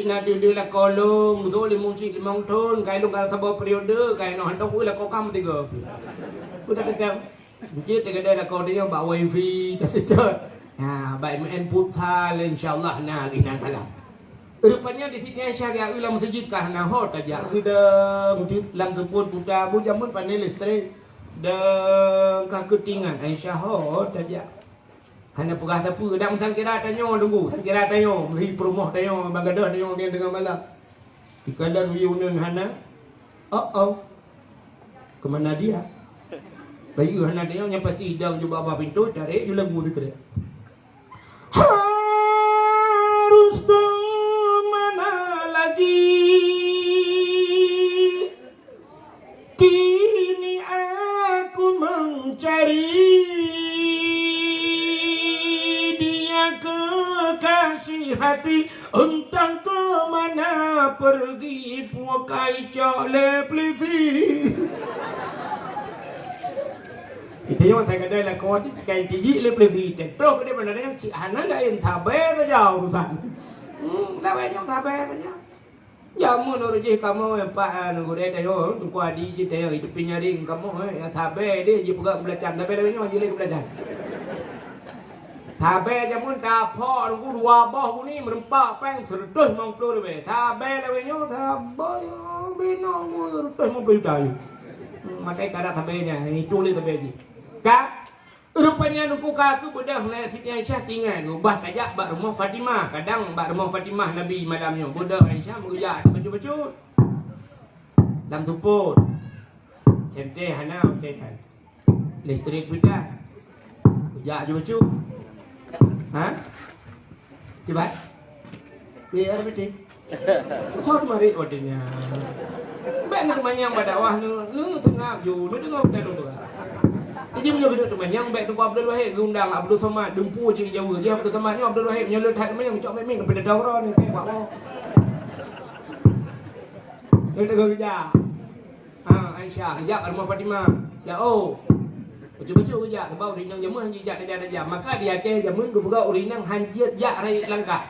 na dia la kolong tu le mumsi limong ton kai long kala sabo periode kai no hantok ula ko kam tiga. Ku tak kata masjid dia la ko dia bak wifi tak. Ha bai men putra le insyaallah na ginan malam. Rupanya di sini Aisyah ga ulam masjid kah na ho taja udah masjid lam tempun putra bu jamun panel listrik dan kah ketingan Aisyah ho taja. Hanya pegah tapu dak sang kira tanyo tunggu sang kira tanyo mesti perumah tanyo bagadah tanyo dia dengan malam ikadan wiunun hana kemana dia bayu hana dia nya pasti hidang juga apa pintu cari ju lagu tu kira harus kemana lagi kini aku mencari kekasih hati entah ke mana pergi puakai cole plivi. Itu yang saya kata lah kau tu kai tiji le plivi. Terus dia benar yang cik Hana dah yang tabe tu jauh urusan. Dah banyak tabe tu jauh. Jamu nurut je kamu yang pak nurut dia yo, tu kuat di cik dia hidup penyaring kamu yang tabe dia je pegak belajar tabe dah banyak je le belajar. Tabe jamun taพ่อกูdua bohกูni merempak peng terus mong plur be tabe la wenyo tabe bino terus mong bidai makai kada tabe nya itu le tabe ni ka rupanya nuku ka ku bedah le Siti Aisyah tinggal ku bah tajak bak rumah Fatimah kadang bak rumah Fatimah Nabi malamnya budak Aisyah mengujar baju-baju lam tuput cente hana kan listrik kita ujar baju ha? Coba. Dia ada betul. Thot mari odenya. Ba nak manyang badawah nu tengah ju nu dengar dah tu. Jadi punya benda tu manyang baik tu Abdul Wahid undang Abdul Somad dempu je Jawa dia Abdul Somad ni Abdul Wahid nyelot hat manyang cok memang pada daurah ni kayak buat mau. Dia tegak kerja. Aisyah, ya rumah Fatimah. Ya Betul-betul kerja sebab urinang jamu hanji jak dah maka dia Aceh jamun ku buka urinang hanji jak rai Langka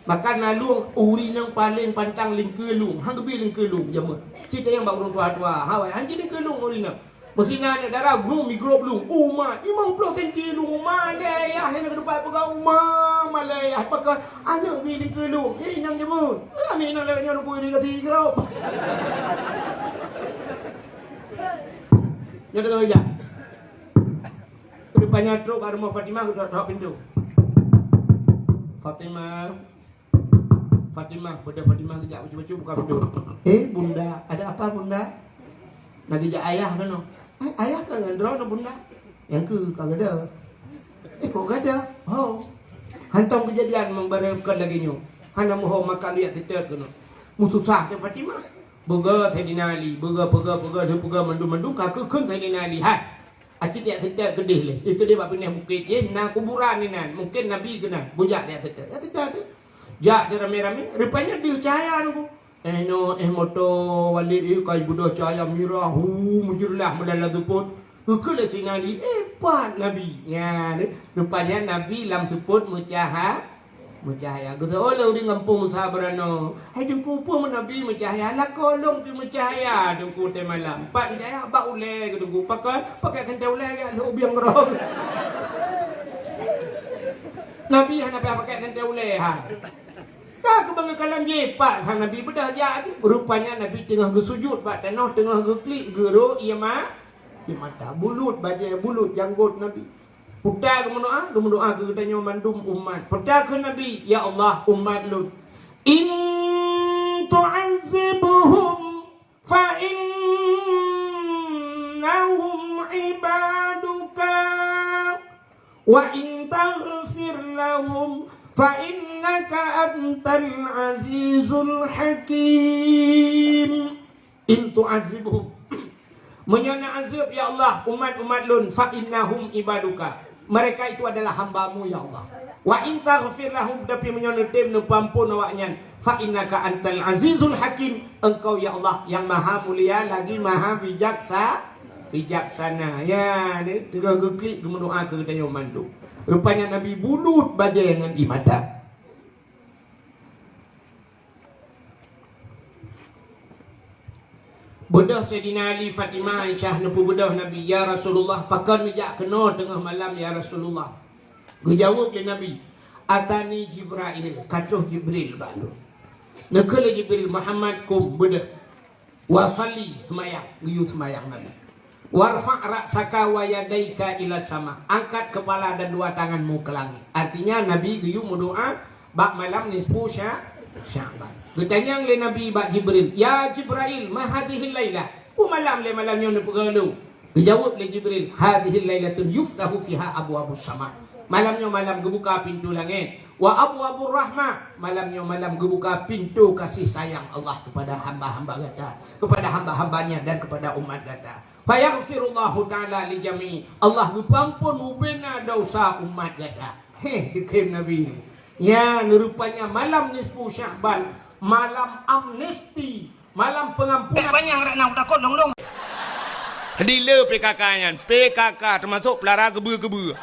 maka nalung urinang paling pantang lingkelung hang gebi lingkelung jamun cerita yang bak urang tua-tua hawai hanji lingkelung urinang mesina ni darah gum mikrob lung umat 50 cm lung malaya hena kedepan pegang umah malaya pakai anak gi lingkelung nang jamun ni nang lagi nang ku iri kati kerop ya dah kerja rupanya truk kat rumah Fatimah aku duduk pintu. Fatimah, bunda Fatimah kejap baju-baju buka pintu. Bunda, ada apa bunda? Nak kejap ayah kan? Ayah kan ngendro bunda. Yang ke kagak ada. Kok gak ada? Hantam kejadian memberepkan lagi nyu. Hana moho makan lihat titik kan. Mususah ke Fatimah. Boga Saidina Ali, boga mendung kakak kun Saidina Ali. Acik dia sedar gedih le. Itu dia bab pindah bukit je na kuburan ni nan. Mungkin Nabi kena bujak dia sedar. Ya sedar tu. Jak dia rame-rame. Rupanya dia cahaya aku. Moto walid kai budak cahaya mirah. Mujurlah melala tuput. Kekele sinali. Pat Nabi. Ya, rupanya Nabi lam tuput mucahaya. Kata Allah di ngampung sabarano. Hai dengku pun Nabi mencahaya. Lah kolong pi mencahaya dengku te malam. Pak mencahaya bak ule ke dengku. Pakai kental ule ke lu biang gerong. Nabi hana pakai kental ule ha. Tak kebanggakan je pak hang Nabi bedah ja rupanya Nabi tengah bersujud pak tanah tengah geklik gero ia mata bulut baje bulut janggut Nabi. Putar berdoa ke tanya mandum umat. Putar ke Nabi, ya Allah umat Lut. In tu'azibhum fa innahum ibaduka wa in taghfir lahum fa innaka antal azizul hakim. In tu'azibhum menyana azab ya Allah umat-umat Lut fa innahum ibaduka. Mereka itu adalah hamba-Mu ya Allah. Wa in taghfir lahum tapi menyana tim nu pampun awaknya fa innaka antal azizul hakim. Engkau ya Allah yang maha mulia lagi maha bijaksana. Ya, dia tengah geklik berdoa ke tanya mandu. Rupanya Nabi bulut baja dengan di mata. Bedah Sayyidina Ali, Fatimah, Aisyah nupu bedah Nabi. Ya Rasulullah, pakan mijak kena tengah malam ya Rasulullah. Gejawab dia Nabi. Atani Jibril, katuh Jibril balu. Nakala Jibril Muhammad kum bedah. Wasalli semayang, giyu semayang Nabi. Warfa' ra'saka wa yadaika ila sama. Angkat kepala dan dua tanganmu ke langit. Artinya Nabi giyu berdoa bak malam nisfu Sya'ban. Ketanya oleh Nabi bak Jibril, ya Jibril, ma hadhihi lailah? Ku malam le malamnya ni pegalu. Dijawab oleh Jibril, hadhihi lailatun yuftahu fiha abwabus sama. Malamnya malam gebuka pintu langit. Wa abwabur rahmah, malamnya malam gebuka pintu kasih sayang Allah kepada hamba-hamba kata, kepada hamba-hambanya dan kepada umat kata. Fayaghfirullahu ta'ala li jami'. Allah ngampun ubena dosa umat kata. Dikim Nabi. Ya, rupanya malam nisfu Sya'ban, malam amnesti, malam pengampunan. Banyak nak nak takut dong. Dila PKK nya. PKK termasuk pelara gebu-gebu.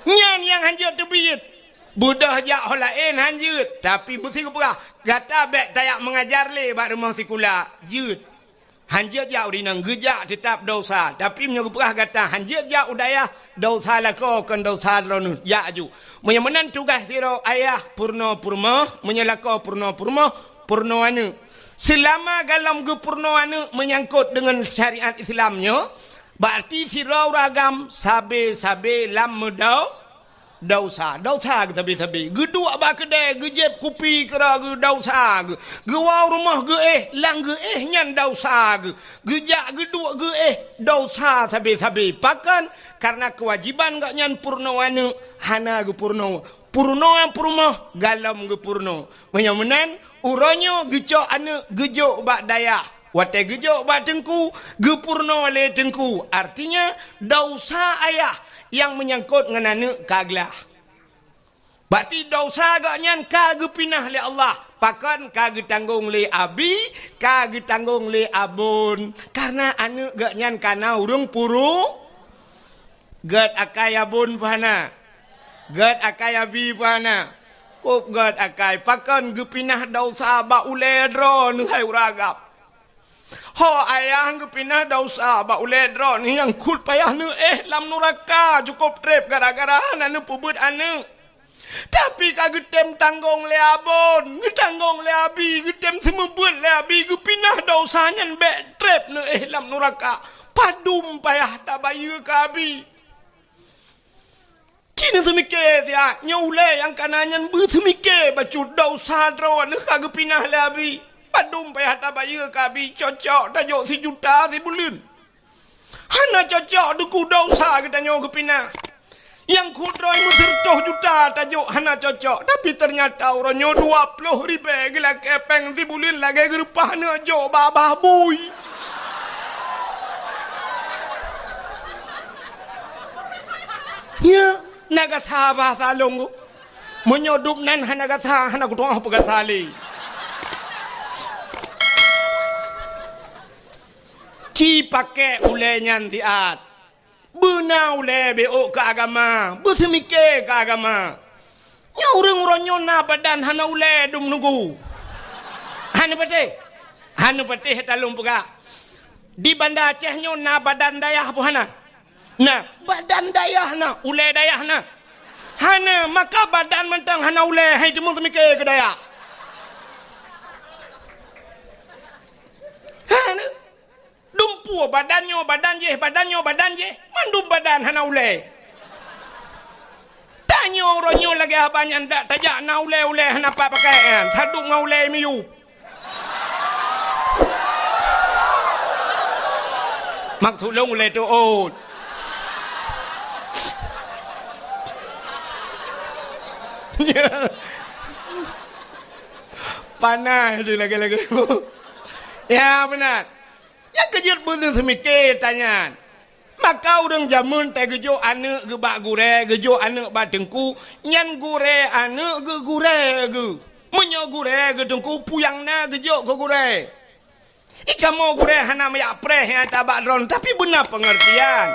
Nyan yang hanjut terbit. Budah jak holain hanjut. Tapi mesti keperah. Gata bek tayak mengajar le bak rumah sekolah. Jut. Hanjut jak udinang gejak tetap dosa. Tapi menyogu perah kata hanjut jak udaya dosa lako kan dosa ronun. Ya ju. Menyamanan tugas siro ayah purno purma. Menyalako purno purma. Purno anu. Selama dalam ge purno anu menyangkut dengan syariat Islamnya. Berarti siro ragam sabe-sabe lam medau. Dosa ke tabi-tabi. Gedua ba kedai, gejep kupi kera ge dosa ge. Gewau rumah ge lang ge nyan dosa ge. Gejak gedua ge dosa tabi-tabi. Pakan karena kewajiban gak nyan purno anu hana ge purno. Purno yang purmo galam ge purno. Menyamanan uronyo gecok anu gejok bak daya. Wate gejok bak tengku, ge purno le tengku. Artinya dosa ayah yang menyangkut dengan anak kaglah. Berarti dosa agaknya kagak pinah le Allah. Pakan kagak tanggung le abi, kagak tanggung le abun. Karena anak agaknya kana urung puru. Gad akai abun pana. Gad akai abi pana. Kop gad akai. Pakan gepinah dosa ba ule dro nuhai uragap. Ho ayah kepinah dosa ba uledro ni yang kul payah nu lam nuraka cukup trip gara-gara anu pubut anu. Tapi kagetem tanggung le abon, tanggung le abi, getem semebut le abi kepinah dosanya be trip nu lam nuraka. Padum payah tabayu ka abi. Kini semike dia nyaule yang kananyan bu semike bacu dosa dro nu kagepinah le abi. Padum payah tak bayar kabi cocok tajuk si juta si bulan. Hana cocok duku dosa kita nyawa kepina. Yang kudroi musertoh juta tajuk hana cocok. Tapi ternyata orangnya 20,000 gila kepeng si bulan lagi gerupah na jo babah bui. Ya, naga sabah salong. Menyoduk nan hana gasa hana kutuang apa gasali. Ki pakai ulenya tiat. Bena ule beo ke agama. Bersemike ke agama. Nya urang-urangnya na badan hana ule dum nunggu. Hana pate. Hana pate talung pega. Di Banda Aceh nyo na badan dayah buhana. Nah, badan dayah na, ule dayah na. Hana maka badan mentang hana ule hai temu semike ke dayah. Hana dumpu badannya badan je mandum badan hana ule. Tanya orangnya lagi abang ndak tajak na ule hana apa pakai sadung ngau ule miu. Maksud long ule tu ot. Panah dia lagi. Ya benar. Yang kejut bener semike tanya. Maka orang jamun teh gejo ane ge bak gure, gejo ane bak tengku, nyan gure ane ge gure ge. Menyo gure ge tengku puyang na gejo ge gure. Ikamu gure hana mayak preh yang tabak dron tapi benar pengertian.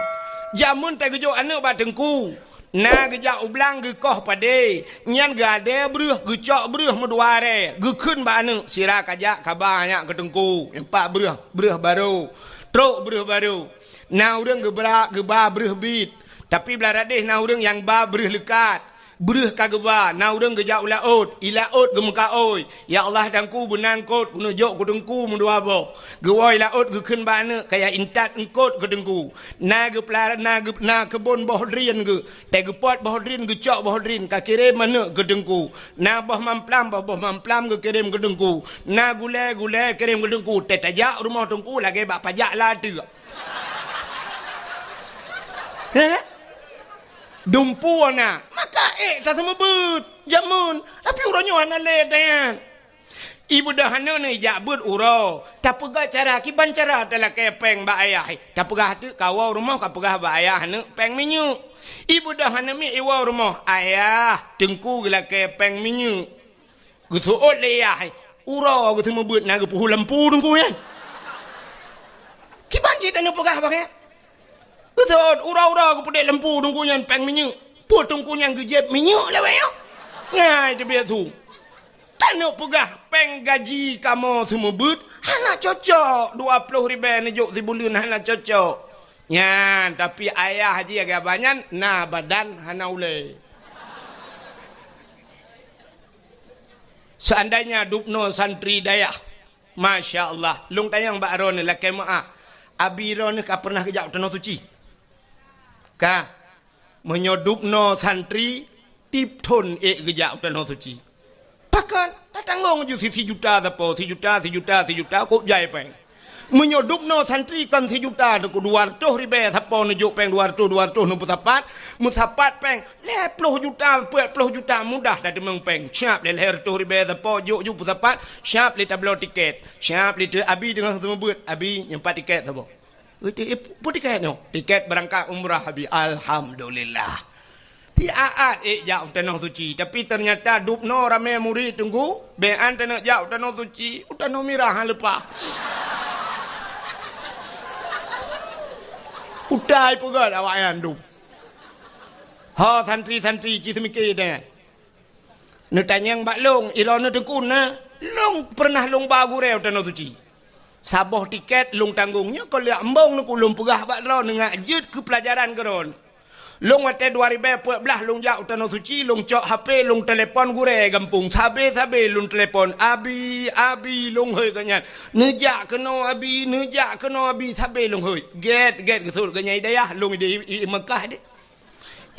Jamun tak gejo anak batengku. Na gejak ublang gekoh pade. Nyan gade beruh gecok beruh meduare. Gekun ba anak sira kajak kabarnya ketengku. Empat beruh baru. Truk beruh baru. Na urang geba beruh bit. Tapi beladeh na urang yang ba beruh lekat. Beruh kageba, na urang gejak ulaut, ilaut gemuka oi. Ya Allah dangku benang kot, punujok kudengku mendua bo. Gewoi laut gekun bana kaya intat engkot kedengku. Na geplara na kebun bohdrin ge. Te gepot bohdrin gecok bohdrin ka kirim mana kedengku. Na boh mamplam ge kirim kedengku. Na gule kirim kedengku. Te tajak rumah tengku lagi bak pajak lah tu. Dumpu na maka tak sama but jamun tapi uronyo ana le dan ibu dah hana ni jak but uro tak pegah cara kiban cara telah kepeng ba ayah tak pegah tu kawau rumah ka pegah ba ayah hana peng minyu ibu dah hana mi iwa rumah ayah tengku gela kepeng minyu gusuot le ayah uro gu sama but na gu puhu lampu tengku ya kiban cita ni pegah ba betul, ura-ura aku pedek lempu tungkunya peng minyak. Put tungkunya gejep minyak lah weh. Ngai dia biar tu. Tak nak pegah peng gaji kamu semua but. Hana cocok 20 ribu ni jok si bulan hana cocok. Nyan, tapi ayah haji agak banyak na badan hana ule. Seandainya dupno santri dayah. Masya Allah. Lung tayang Mbak Ron ni laki maaf. Abi Ron ni kah pernah kejap tanah suci? Ka menyodupno santri tip ton gejak tanah suci. Pakan tak tanggung je 3 juta tapo 3 juta kok jai peng. Menyodupno santri kan 3 juta ku 200 ribu tapo nujuk peng 200 nu musapat peng 10 juta 40 juta mudah dah demeng peng. Siap le 100 ribu tapo juk musapat siap le tablo tiket. Siap le abi dengan semua buat abi nyempat tiket tapo. Tiket no. Tiket berangkat umrah habis. Alhamdulillah. Tiaat jauh tanah suci. Tapi ternyata dupno ramai murid tunggu. Bean tanah jauh tanah suci. Tanah mirah lepas. Utai pun awak yang dup. Ha santri-santri cisemikir dah. Nak tanya yang Mbak Long. Ilona tengku na. Long pernah long bagu reu tanah suci. Saboh tiket long tanggungnya kalau lihat embong nak ulung pegah bak ron dengan jut ke pelajaran keron. Long wate 2014 long jauh tanah suci long cok HP long telefon gure gampung sabe long telefon abi long hoi kanyan nejak keno abi sabe long hoi get kesur kanyan dayah long di Mekah de.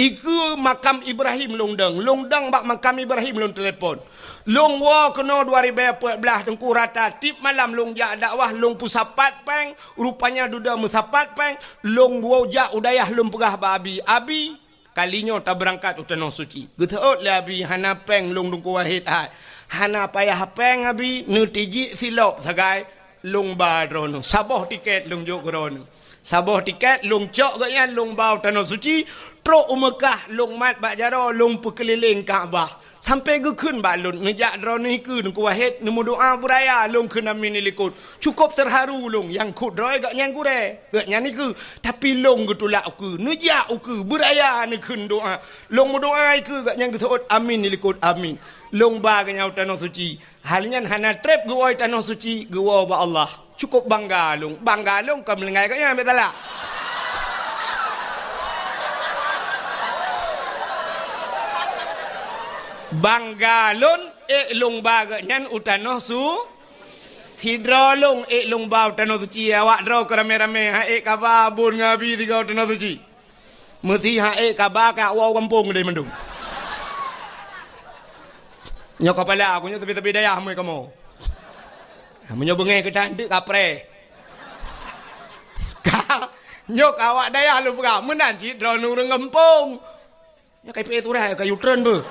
Iku makam Ibrahim longdang bak makam Ibrahim long telefon. Long wa kena 2014 tengku rata tip malam long jak dakwah long pusapat peng rupanya duda musapat peng long wa jak udayah long pegah ba abi kalinya tak berangkat tanah suci. Getot le abi hana peng long dungku wahid hai. Hana payah peng abi nu tiji silop sagai long ba drono. Saboh tiket long jok drono. Saboh tiket long cok ganyan long bau tanah suci. Truk Mekah long mat bak jaro long perkeliling Kaabah sampai gekun balun ngejak drone ni ke ku wahid nemu doa buraya long ke namin likut cukup terharu long yang kut droi gak nyang gure gak nyang ni ke tapi long getulak ke ngejak ke buraya ni kun doa long doa ke gak nyang gesot amin likut amin long ba gak nyau tanah suci halnya hana trip goi tanah suci gua ba Allah cukup bangga long kam lengai gak nyang betala. Banggalon long baga nyan utanoh su hidrolong long bau utanoh suci awak dro ke rame-rame ha kababun ngabi tiga utanoh suci mesti ha kabaka wow kampung deh mendung nyok kepala aku nyok tepi-tepi dayah mu kamu menyo bengai ke tandik kapre nyok awak dayah lu pegah menan hidro nurung kampung nyok kai pe turah kayu tren bu.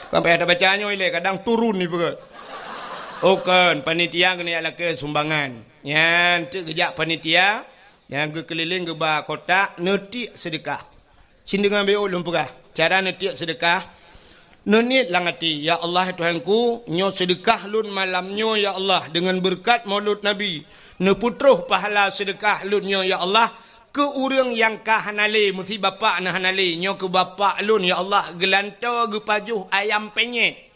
Sampai ada bacanya ile kadang turun ni begat. Okan panitia kena ala ke sumbangan. Yang tu kejak panitia yang ke keliling ke bah kotak netik sedekah. Sin dengan BO lum pegah. Cara netik sedekah Nunit lang hati, ya Allah Tuhanku, nyo sedekah lun malamnyo ya Allah dengan berkat Maulud Nabi. Ne putruh pahala sedekah lun nyo ya Allah ke urang yang ka hanale mesti bapa na hanale nyo ke bapa lun ya Allah gelanto ge pajuh ayam penyet.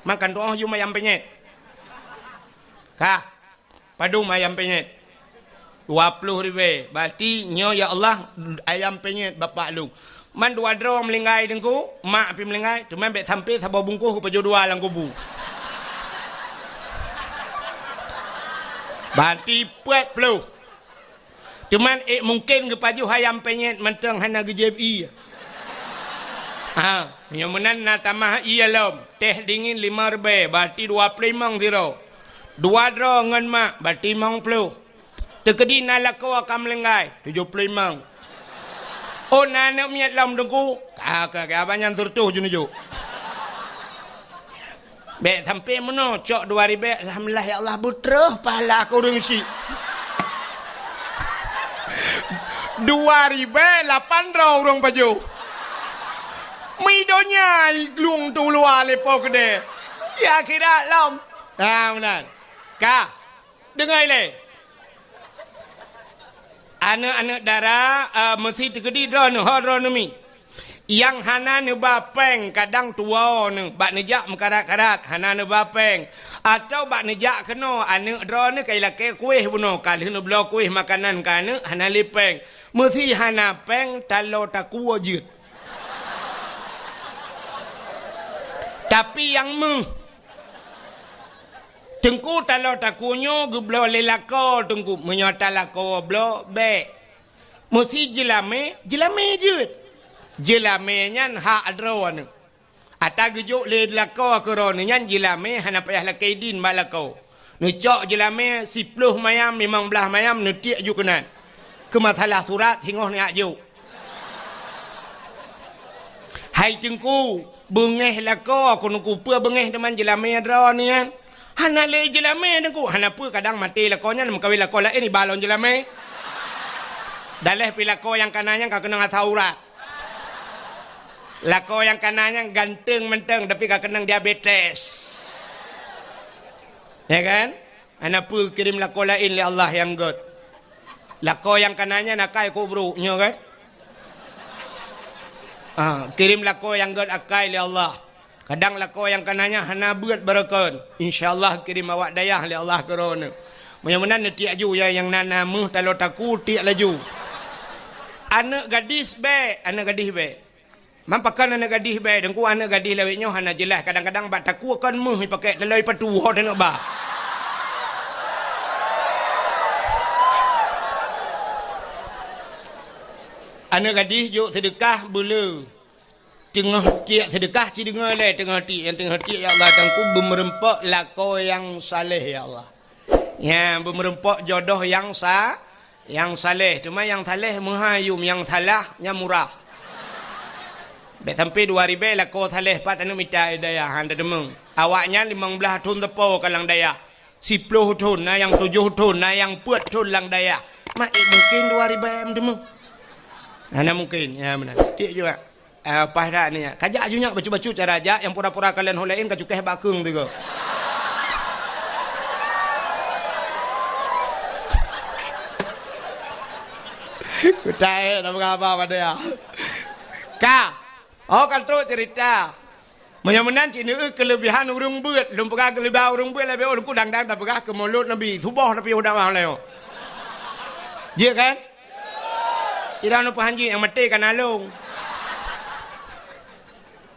Makan doa you ayam penyet. Kah, padum ayam penyet. 20 ribu. Berarti nyo ya Allah ayam penyet bapa lu. Man dua dro melingai dengku, mak api melingai, tu man bet sampai sabau bungkuh ku pajo dua lang kubu. Berarti puat pelu. Tu man mungkin ke pajo ayam penyet mentang hana ke JFE. Yang menan na tamah iya lom. Teh dingin 5 ribu, berarti 25 zero. Dua dro ngan mak, berarti 50. Tekedi na lako akan melingai, 75. Oh nana miat lam dengku. Kakak abanyan turtuh junuju. Bek sampai mana cok 2000 alhamdulillah ya Allah butrah pahala aku urang si. 2000 800 urang paju. Midonya glung tu luar lepo kede. Ya kira lam. Benar. Ka. Dengar le. Anak-anak darah mesti tergedi drone horonomi. Yang hana ne bapeng kadang tua ne bak nejak mekarat-karat hana ne bapeng atau bak nejak kena anak drone kai lake kuih buno kali ne belo kuih makanan kana hana lipeng mesti hana peng talo taku wajud. Tapi yang tengku talo takunyo gublo lelako tengku menyota lako blo be mesti jelame jut jelame nyan ha adron ata gejuk le lako akron nyan jelame hana payah lakaidin malako nu cok jelame 10 mayam 15 mayam nu tiak ju kenan ke masalah surat hingoh ni aju hai tengku bengeh lako aku nuku pe bengeh teman jelame adron ni kan hana le jelame dengku hana pu kadang mati lakonya nak kawin lako lain ni balon jelame daleh pi lako yang kananya kau kena ngasaurat lako yang kananya ganteng menteng tapi kau kena diabetes ya kan hana pu kirim lako lain li Allah yang god lako yang kananya nakai kubru nyo kan kirim lako yang god akai li Allah. Kadang lako yang kananya hana buat berakon. InsyaAllah kirim awak dayah li Allah kerana. Mudah-mudahan tiak ju ya yang nana muh talo taku tiak laju. Anak gadis be, anak gadis be. Mampakan anak gadis be, dengku anak gadis lawiknya hana jelas. Kadang-kadang bak taku akan muh pakai telai patu ho dan ba. Anak gadis juk sedekah bulu. Tengah tiak sedekah ci dengar le tengah tiak ya Allah tangku bermerempak lako yang saleh ya Allah. Ya bermerempak jodoh yang saleh. Cuma yang saleh menghayum, yang salah yang murah. Bet sampai 2000 lako saleh pat anu minta daya handa demeng. Awaknya 15 tahun tepo kalang daya. 10 tahun na yang 7 tahun na yang 4 tahun lang daya. Mak mungkin 2000 demeng. Ana mungkin ya benar. Tiak juga. Apa dah ni? Kajak ajunya bacu-bacu cara aja yang pura-pura kalian holein kacukeh bakung tu ke. Kutai nak apa pada ya? Ka, kan terus cerita. Menyamanan cina kelebihan urung buat, lum pegah kelebihan urung buat lebih orang kudang-dang tak pegah ke mulut Nabi, subah tapi udah mahleo. Dia kan? Ira nu pahanji yang mati kan alung.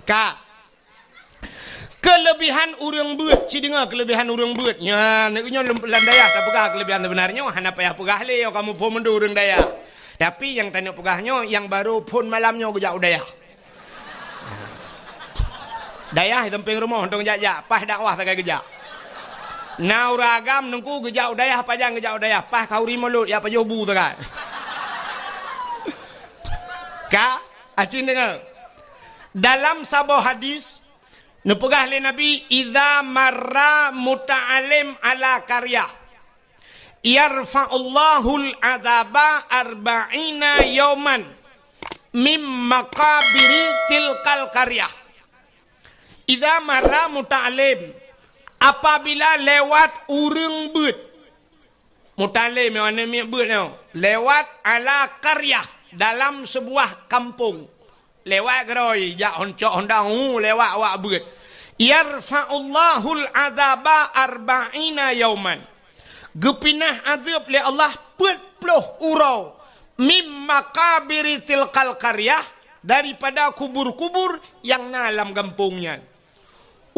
Ka kelebihan urang buat ci dengar kelebihan urang buat nya neknya landaya tak pegah kelebihan sebenarnya hana payah pegah le kamu pun mendu urang daya tapi yang tanya pegahnya yang baru pun malamnya gejak daya daya temping rumah untung jajak pas dakwah tak gejak nauragam nungku gejak daya pajang gejak daya pas kauri mulut ya pajobu tak ka acin dengar dalam sebuah hadis nepegah oleh Nabi idza marra muta'alim ala karya yarfa'ullahul adzaba 40 yawman mim maqabiri tilkal karya Idza marra muta'alim, apabila lewat urang beut. Muta'alim yang mana beut tu? Lewat ala qaryah, dalam sebuah kampung. Lewat geroi, jak honcok hondang lewat awak beut. Yarfa'ullahul adzaba arba'ina yauman. Gepinah azab li Allah 40 urau mim makabiri tilkal qaryah, daripada kubur-kubur yang dalam kampungnya.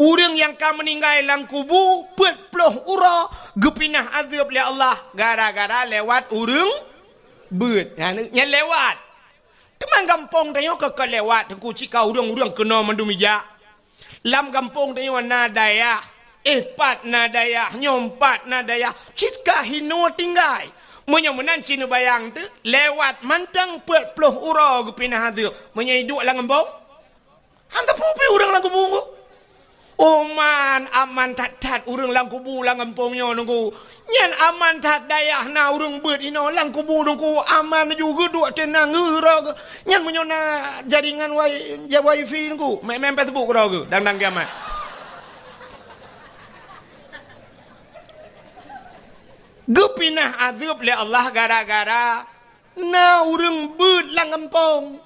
Orang yang akan meninggal dalam kubur 40 urau gepinah azab li Allah gara-gara lewat urang beut. Nya lewat. Teman kampung tanya ke lewat tengku cika urang-urang kena mendumija. Lam kampung tanya nadaya. Pat nadaya, nyompat nadaya. Cika hino tinggal. Menyemenan Cina bayang tu lewat mantang 40 urau gepinah azab. Menyiduk dalam kampung. Hantar pupi urang dalam kubur. Oman aman tat urang lang kubu lang kampungnya nunggu. Nyan aman tat dayah na urang beut ino lang kubu nunggu aman juga duk tenang ngeura. Nyan menyona jaringan wifi nunggu. Main Facebook ro ke dang kiamat. Gepinah azab li Allah gara-gara na urang beut lang kampung.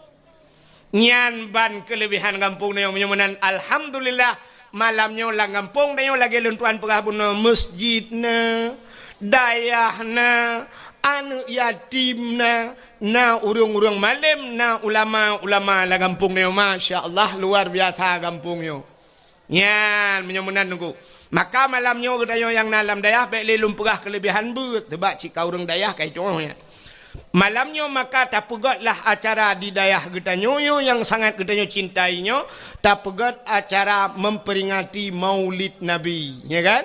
Nyan ban kelebihan kampung ni menyemenan alhamdulillah. Malamnya lang kampung dayo lagi luntuan perabun masjid na, dayah na, anak yatim na urang-urang malam na ulama-ulama lang kampung dayo. Masya Allah luar biasa kampungnya. Yan menyemenan nunggu. Maka malamnya dayo yang dalam dayah baik lumpurah kelebihan beut. Sebab cika urang dayah kayak contohnya. Malamnya maka tak pegotlah acara di dayah getanyo yang sangat getanyo cintainya, tak pegot acara memperingati Maulid Nabi, ya kan?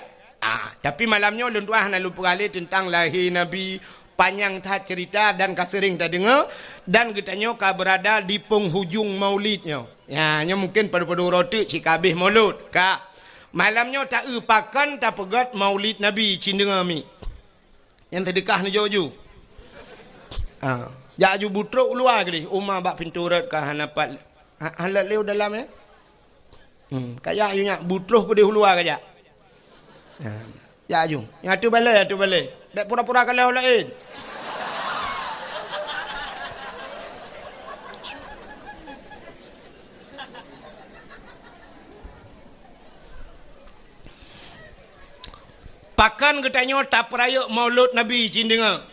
Tapi malamnya luntuah nak lupa kali tentang lahir Nabi, panjang tak cerita dan kasering tak dengar, dan getanyo ka berada di penghujung Maulidnya. Ya, nya mungkin pada roti cik habis Maulud, kak. Malamnya tak pakan tak pegot Maulid Nabi cindengar mi. Yang terdekat ni jojo. Ya ju butruk luar ke ni. Umar bak pintu rat ke hanapat. Halat leu dalam ya. Kayak you nyak butruk ke di luar ke jak. Ya ju. Yang tu balik. Dak pura-pura kalau lain. Pakan getanyo tak perayuk Maulud Nabi cindengar.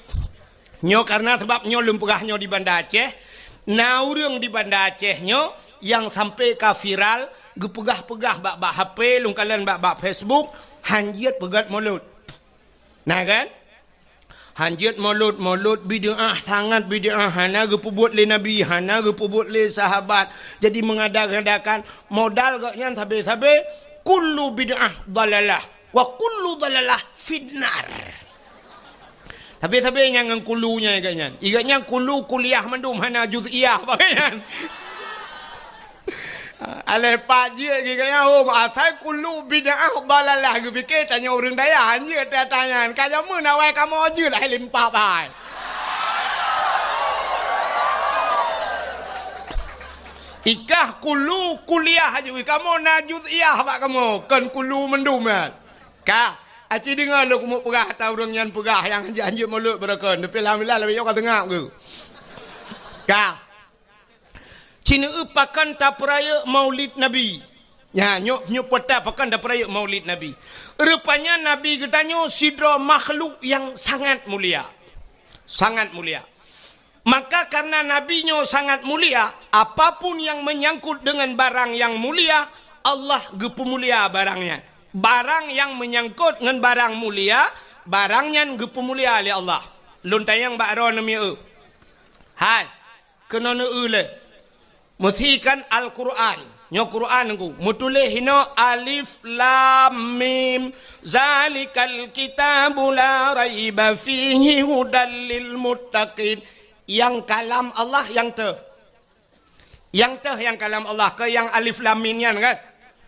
Nyo karena sebab nyo lumpurahnya di Banda Aceh, na urang di Banda Aceh nyo yang sampai ka viral, gepegah-pegah bak HP, lungkalan bak Facebook, hanjit pegat Maulud. Nah kan? Hanjit Maulud bid'ah, sangat bid'ah. Hana gepubuat le Nabi, hana gepubuat le sahabat. Jadi mengadakan modal gaknya sabe-sabe kullu bid'ah dalalah wa kullu dalalah finnar. Habis-habis yang kulunya igaknya. Igaknya kulu kuliah mendum hana juz'iyah bagaian. Ale pak je igaknya asal kulu bid'ah dalalah gu fikir tanya orang daya je tanya kaya mun awai kamu je lah limpah bai. Ikah kulu kuliah je kamu na juz'iyah bak kamu kan kulu mendum kan. Ka Aci dengar lu kumuk perah atau orang yang perah yang hanjit mulut berakon. Tapi alhamdulillah lebih orang tengah ke. Kak. Cina pakan tak peraya Maulid Nabi. Ya, nyok petak pakan tak peraya Maulid Nabi. Rupanya Nabi katanya sidra makhluk yang sangat mulia. Sangat mulia. Maka karena Nabi-nya sangat mulia, apapun yang menyangkut dengan barang yang mulia, Allah gepemulia barangnya. Barang yang menyangkut dengan barang mulia, barangnya gepemulia oleh Allah. Luntayang bakro nami Hai, kena le. Muthikan Al-Quran. Nyo Quran ku. Mutulih hino alif lam mim. Zalikal kitabu la raiba fihi hudal lil muttaqin. Yang kalam Allah yang te. Yang kalam Allah ke yang alif lam mim kan?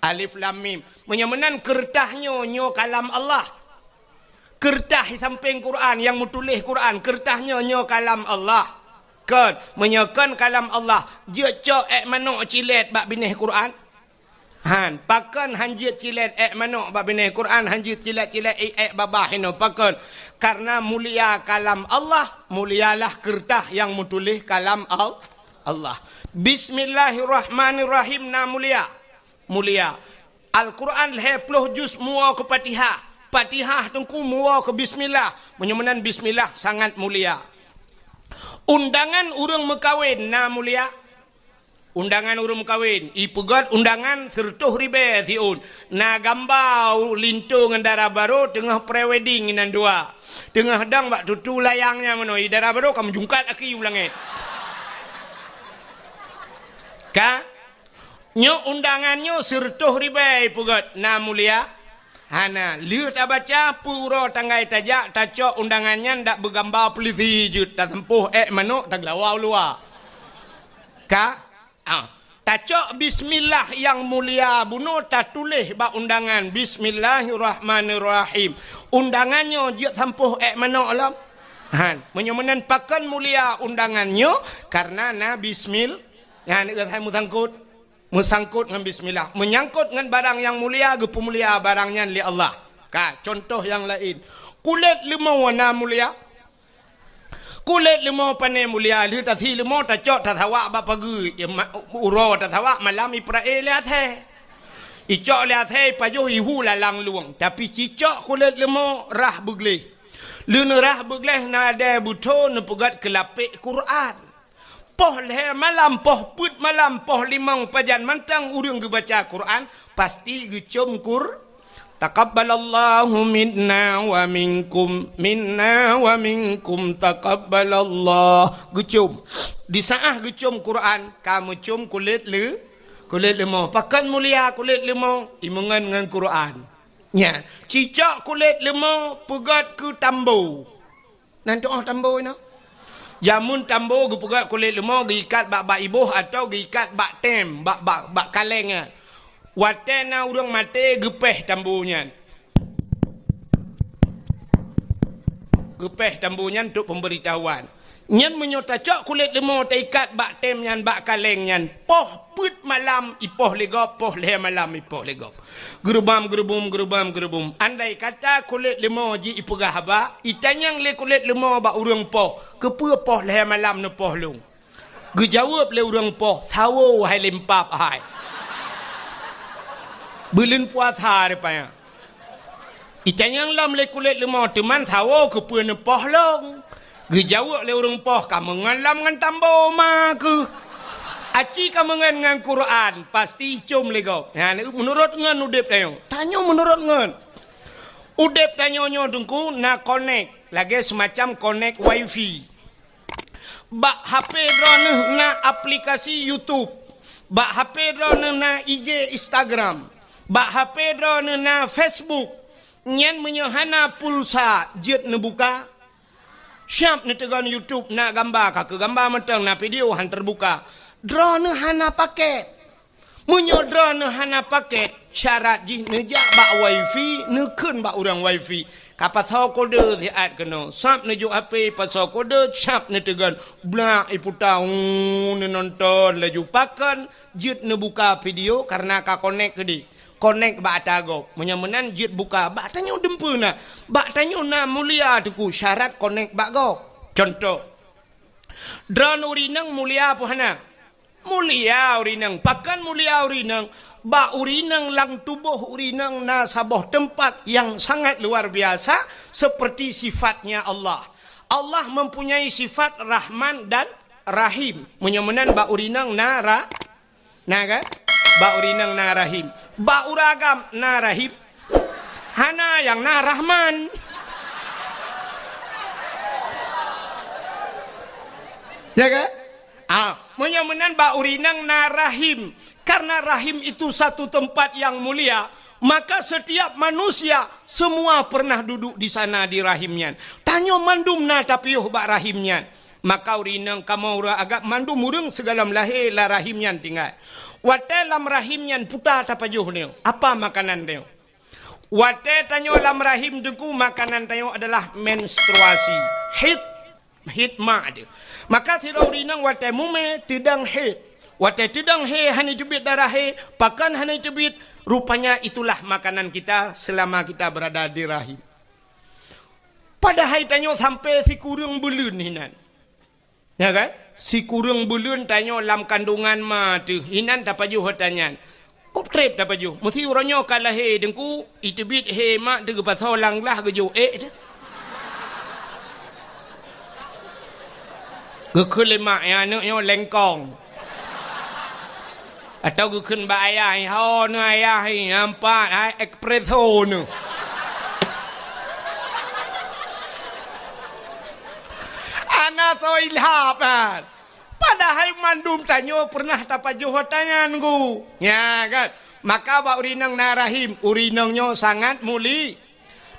Alif lam mim. Menyemenan kertahnya nyo kalam Allah. Kertah samping Quran yang mutulih Quran, kertahnya nyo kalam Allah. Kan menyekan kalam Allah. Dia cok manok cilet bak binih Quran. Han pakan hanjit cilet manok babine Quran hanjit cilet babah hino pakan karena mulia kalam Allah, mulialah kertas yang menulis kalam Allah. Bismillahirrahmanirrahim na mulia. Mulia. Al-Quran 20 juz mua ke Fatihah. Fatihah tengku mua ke bismillah. Menyemenan bismillah sangat mulia. Undangan urang mekawin na mulia. Undangan urang kawin, ipegat undangan sertuh ribe siun. Na gambau lintu ngendara baru tengah prewedding inan dua. Tengah dang bak tutu layangnya menoi dara baru kamu jungkat aki ulangit. Ka nyo undangannya sertuh ribe ipegat na mulia. Hana liu ta baca puro tanggai tajak tacok undangannya ndak bergambar polisi jut tak sempuh manuk tak lawau luar. Ka tacok bismillah yang mulia bunuh tak tulis bak undangan bismillahirrahmanirrahim. Undangannya dia sampuh manok alam. Han menyemenan pakan mulia undangannya karena na bismillah. Han saya musangkut dengan bismillah. Menyangkut dengan barang yang mulia gepu mulia barangnya li Allah. Ka contoh yang lain. Kulit limau warna mulia. Kulit limau panai mulia li ta thi limau ta cok ta thawak ba pagi uro ta thawak malam Israel lihat he. Icok lihat he pajuh ihu lalang luang tapi cicok kulit limau rah begleh. Luna rah begleh na ada buto na pegat kelapik Quran. Poh le malam poh put malam poh limang pajan mantang urang ge baca Quran pasti ge cum Taqabbalallahu minna wa minkum taqabbalallah. Gecum. Di saat gecum Quran, kamu cum kulit lemau. Pakan mulia kulit lemau, imungan dengan Quran. Ya, cicak kulit lemau pegat ke tambo. Nanti tambo ini. Jamun tambo ge pegat kulit lemau giikat bak ibuh atau giikat bak tem, bak kalengnya. Watena urang mate gepeh tambunya. Gepeh tambunya untuk pemberitahuan. Nyan menyota cok kulit lemau taikat bak tem nyan bak kaleng nyan. Poh put malam ipoh legop, poh le malam ipoh legop. Gerubam. Andai kata kulit lemau ji ipegah haba, itanyang le kulit lemau bak urang poh. Kepu poh le malam ne poh lung. Gejawab le urang poh, sawo hai lempap hai. Belin puasa rupanya. Itanyang lam le kulit lemau teman sawo kepuan poh long. Gejawab le urang poh kamu ngalam ngan tambo maku. Aci kamu ngan Quran pasti cum lego. Ha menurut ngan udep tayo. Tanyo menurut ngan. Udep tanyo nyo dengku na connect lagi semacam connect wifi. Bak HP drone na aplikasi YouTube. Bak HP drone na IG Instagram. Bak HP drone na Facebook. Nyen menyahana pulsa jet nebuka. Siap ni tegan YouTube na gambar ka ke gambar matang na video han terbuka. Drone hana paket. Munyo drone hana paket syarat ji nejak bak wifi nekeun bak urang wifi. Kapasau kode di ad kena. Sap nejuk HP pasau kode siap ni tegan blak iputa ni nonton laju pakan jet nebuka video karena ka connect ke di. Connect bak atagop. Menyemenan jit buka. Bak tanyo dempu na. Bak tanyo na mulia tuku. Syarat connect bak gop. Contoh. Drone urinang mulia apa hana? Mulia urinang. Pakan mulia urinang. Bak urinang lang tubuh urinang na sabuh tempat yang sangat luar biasa. Seperti sifatnya Allah. Allah mempunyai sifat Rahman dan Rahim. Menyemenan bak urinang na kan? Bak urinang na Rahim. Bak uragam na Rahim. Hana yang na Rahman. Ya kan? Menyemenan bak urinang na Rahim. Karena Rahim itu satu tempat yang mulia. Maka setiap manusia semua pernah duduk di sana di rahimnya. Tanyo mandum na tapiyuh bak rahimnya. Maka urinang kamu ura agak mandum urang segala lahir la rahimnya tinggal. Wate lam rahim yang putar tapajuh ni. Apa makanan dia? Wate tanyo lam rahim dengku makanan tanyo adalah menstruasi. Hit ma dia. Maka tidak urinang wate mume tidang hit. Watai tudang he hani tubit darah he, pakan hani tubit, rupanya itulah makanan kita selama kita berada di rahim. Padahal tanya sampai si kurang bulan hinan. Ya kan? Si kurang bulan tanya dalam kandungan mah tu. Hinan tak paju hotanyan. Kop trip tak paju. Mesti orangnya kalah he dengku. Itu bit he mak tu pasal lang lah keju. Tu. Gekul mak yang anaknya lengkong. Atau gekun ba ayah ho nu ayah nampak ai espresso nu. Anak so ilhapan. Padahal mandum tanyo pernah tapajuh tanganku. Ya kan? Maka ba urinang narahim, urinangnya sangat muli.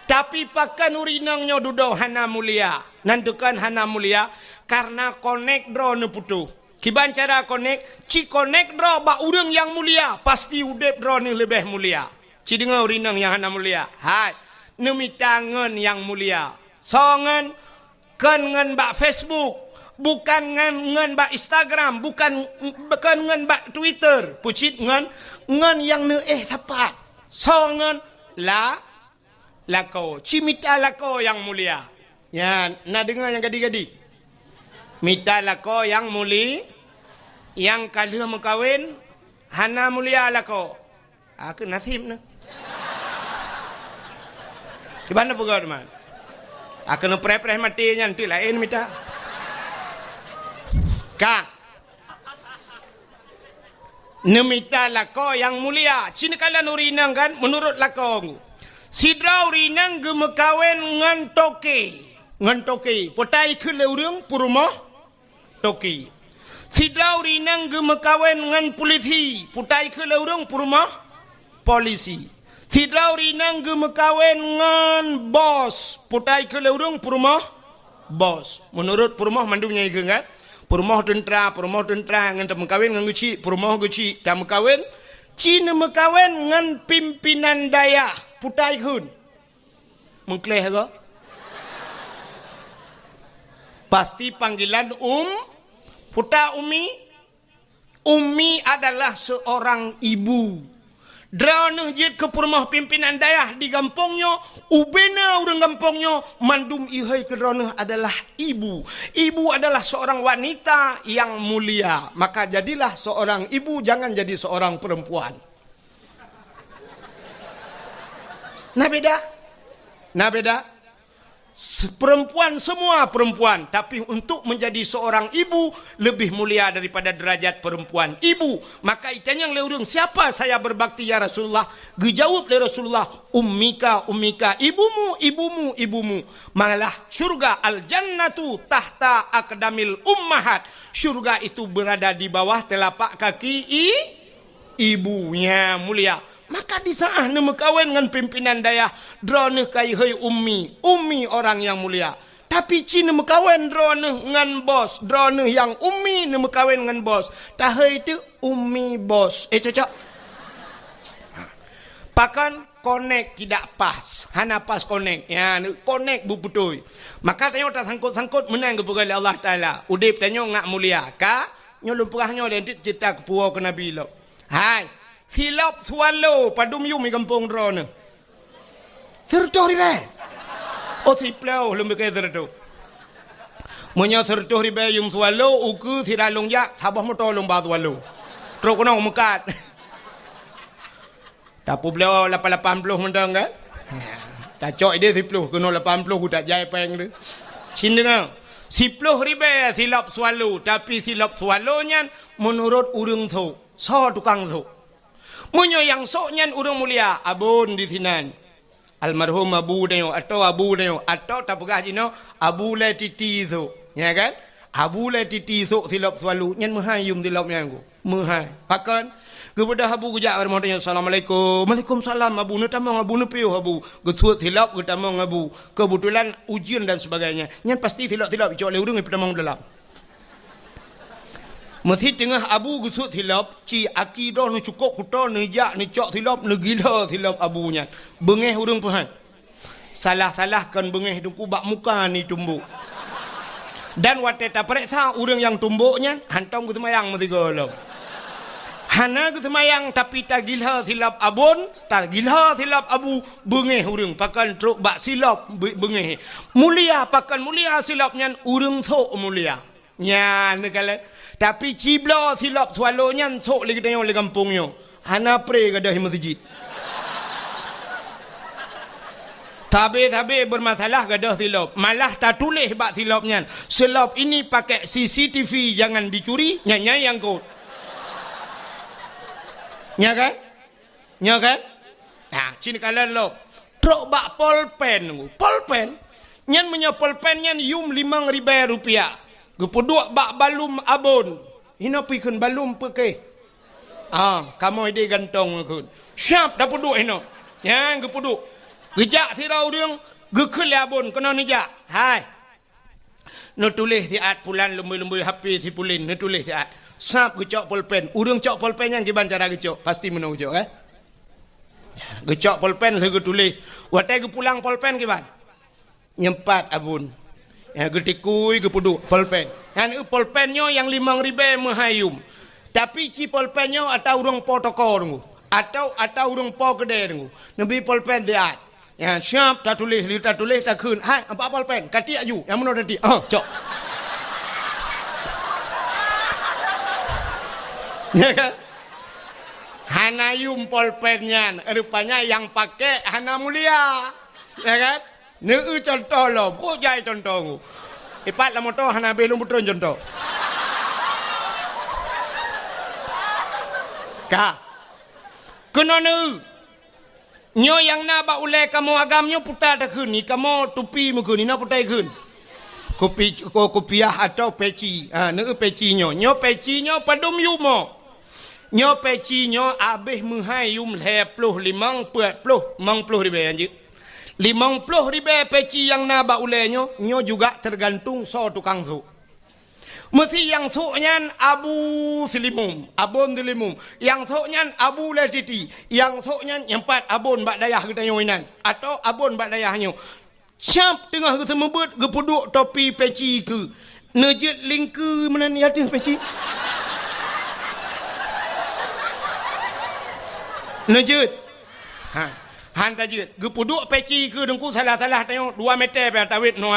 Tapi pakan urinangnya dudo hana mulia. Nantukan hana mulia karena connect draw ne putu. Kiban cara connect, ci connect draw ba urang yang mulia, pasti udep draw ni lebih mulia. Ci dengar urinang yang hana mulia. Hai, nemi tangan yang mulia. Songan kan ngan ba Facebook. Bukan ngan ba Instagram, bukan ngan ba Twitter, pucit ngan yang tepat. So ngan lako, cimita lako yang mulia. Ya, nak dengar yang gadi-gadi. Mita lako yang muli, yang kalau mengkawin, hana mulia lako. Aku nasib na. Gimana pegawai teman? Aku nak pre-pre mati nanti lain mita. Kang, nemita lako yang mulia. Cina kalian urinang kan? Menurut lako, sidra urinang gemekawen ngan toke, potai ke leurang purumah toke. Sidra urinang gemekawen ngan polisi, potai ke leurang purumah polisi. Sidra urinang gemekawen ngan bos, potai ke leurang purumah bos. Menurut purumah mandumnya itu kan? Perumah tentera ngan tak mengkawin ngan guci, perumah guci tak mengkawin, Cina mengkawin ngan pimpinan daya, putai kun. Mengkleh ke? Pasti panggilan puta umi. Umi adalah seorang ibu. Drana jid ke perumah pimpinan daya di kampungnya, ubena orang kampungnya, mandum ihai ke drana adalah ibu. Ibu adalah seorang wanita yang mulia. Maka jadilah seorang ibu, jangan jadi seorang perempuan. Nah beda? Perempuan semua perempuan, tapi untuk menjadi seorang ibu lebih mulia daripada derajat perempuan ibu. Maka itanya yang leurung, siapa saya berbakti ya Rasulullah? Dijawab oleh Rasulullah, ummika ibumu. Malah syurga al-jannatu tahta aqdamil ummahat. Syurga itu berada di bawah telapak kaki ibunya mulia. Maka di saat nama kawin dengan pimpinan daya, drone kai hai ummi orang yang mulia. Tapi Cina mekawin drone dengan bos, drone yang ummi nama kawin dengan bos. Tahai itu ummi bos. Cocok. Pakan connect tidak pas, hana pas connect. Ya, connect bu betul. Maka tanya tak sangkut menang kepada Allah Taala. Udip tanya ngak mulia, ka? Nyolong perahnya dan cerita kepuau ke Nabi lo. Hai. Silap swallow padum yum di kampung drone. Sertoh ribe. Oh siplau lembe ke sertoh. Munya sertoh ribe yum swallow uku siralong ya sabah motor long ba swallow. Terus kena mekat. Tapu beliau 80 mendang kan? Tak cok dia 10 kena 80 ku tak jai peng tu. Sin dengar. 10 ribe silap swallow, tapi silap swallownya menurut urang tu. So tukang tu. Munyo yang soknya urang mulia abun di sinan. Almarhum abu deo atau tak pegah jino abu le titi tu. Ya kan? Abu le titi sok silap selalu nyan mahayum dilap yang ku. Mahai. Pakan kepada abu gejak bermodanya assalamualaikum. Waalaikumsalam abu nu tamang abu nu piu abu. Gesuat silap ke tamang abu. Kebetulan ujian dan sebagainya. Nyan pasti silap-silap cok le urang pertamang dalam. Mesti tengah abu gusut silap, ci akidah ni cukup kuta ni jak ni cok silap ni gila silap abunya. Bengeh urang Tuhan. Salah-salahkan bengeh dengku bak muka ni tumbuk. Dan waktu tak periksa urang yang tumbuknya, hantam ke semayang mesti golong. Hana ke semayang tapi tak gila silap abun, tak gila silap abu bengeh urang pakan truk bak silap bengeh. Mulia pakan mulia silapnya urang sok mulia. Nya negala. Tapi cibla silap swalonya sok lagi tengok di kampungnya. Hana pray ke dah masjid. Tabe bermasalah gadah silap. Malah tak tulis bak silapnya. Silap ini pakai CCTV jangan dicuri, nyanya yang kot. Nya kan? Nya kan? Nah, cini kalian lo. Trok bak polpen. Polpen. Nyan punya polpen nyan yum Rp5.000. Gepuduk bak balum abon. Ina pikun balum pakai. Kamu ide gantong kun. Siap dah puduk ino. Yang gepuduk. Gejak sirau dia, gekul abon kena nejak. Hai. No tulis siat pulan lembu-lembu HP si pulin, no tulis siat. Sap gecok pulpen. Urang cok pulpen yang kiban cara gecok, pasti menau gecok kan? Gecok pulpen lagi tulis. Watai ge pulang pulpen kiban. Nyempat abon. Ya getikui gepuduk pulpen. Yang pulpennya yang Rp5.000 mahayum. Tapi ci pulpennya atau urang protokol atau urang po gede nabi pulpen diat. Ya siap tak tulis tak kun. Hai apa pulpen? Kati aju. Yang mana tadi? Cok. Ya kan? Hana yum pulpennya rupanya yang pakai hana mulia. Ya kan? Neu contoh lo, kok jai contoh. Ipat lah motor hana belum betul contoh. Ka. Kena neu. Nyo yang na ba ulai kamu agamnya putar dah kun ni kamu tupi muka ni na putar kun. Kopiah atau peci. Neu peci nyo padum yumo. Nyo peci nyo abih menghai yum 25 Rp50 anjir. Rp50 peci yang na ba ulai nyo juga tergantung so tukang so. Mesti yang soknya Abu Selimum, Abon Selimum. Yang soknya Abu Latiti. Yang soknya empat Abon bak dayah kita nyoinan. Atau Abon bak dayahnya. Siap tengah ke semebut gepuduk topi peci ke. Nejit link ke mana ni hati peci. Nejit. Han tajit. Gepuduk peci ke dengku salah-salah tengok 2 meter pada tawit no.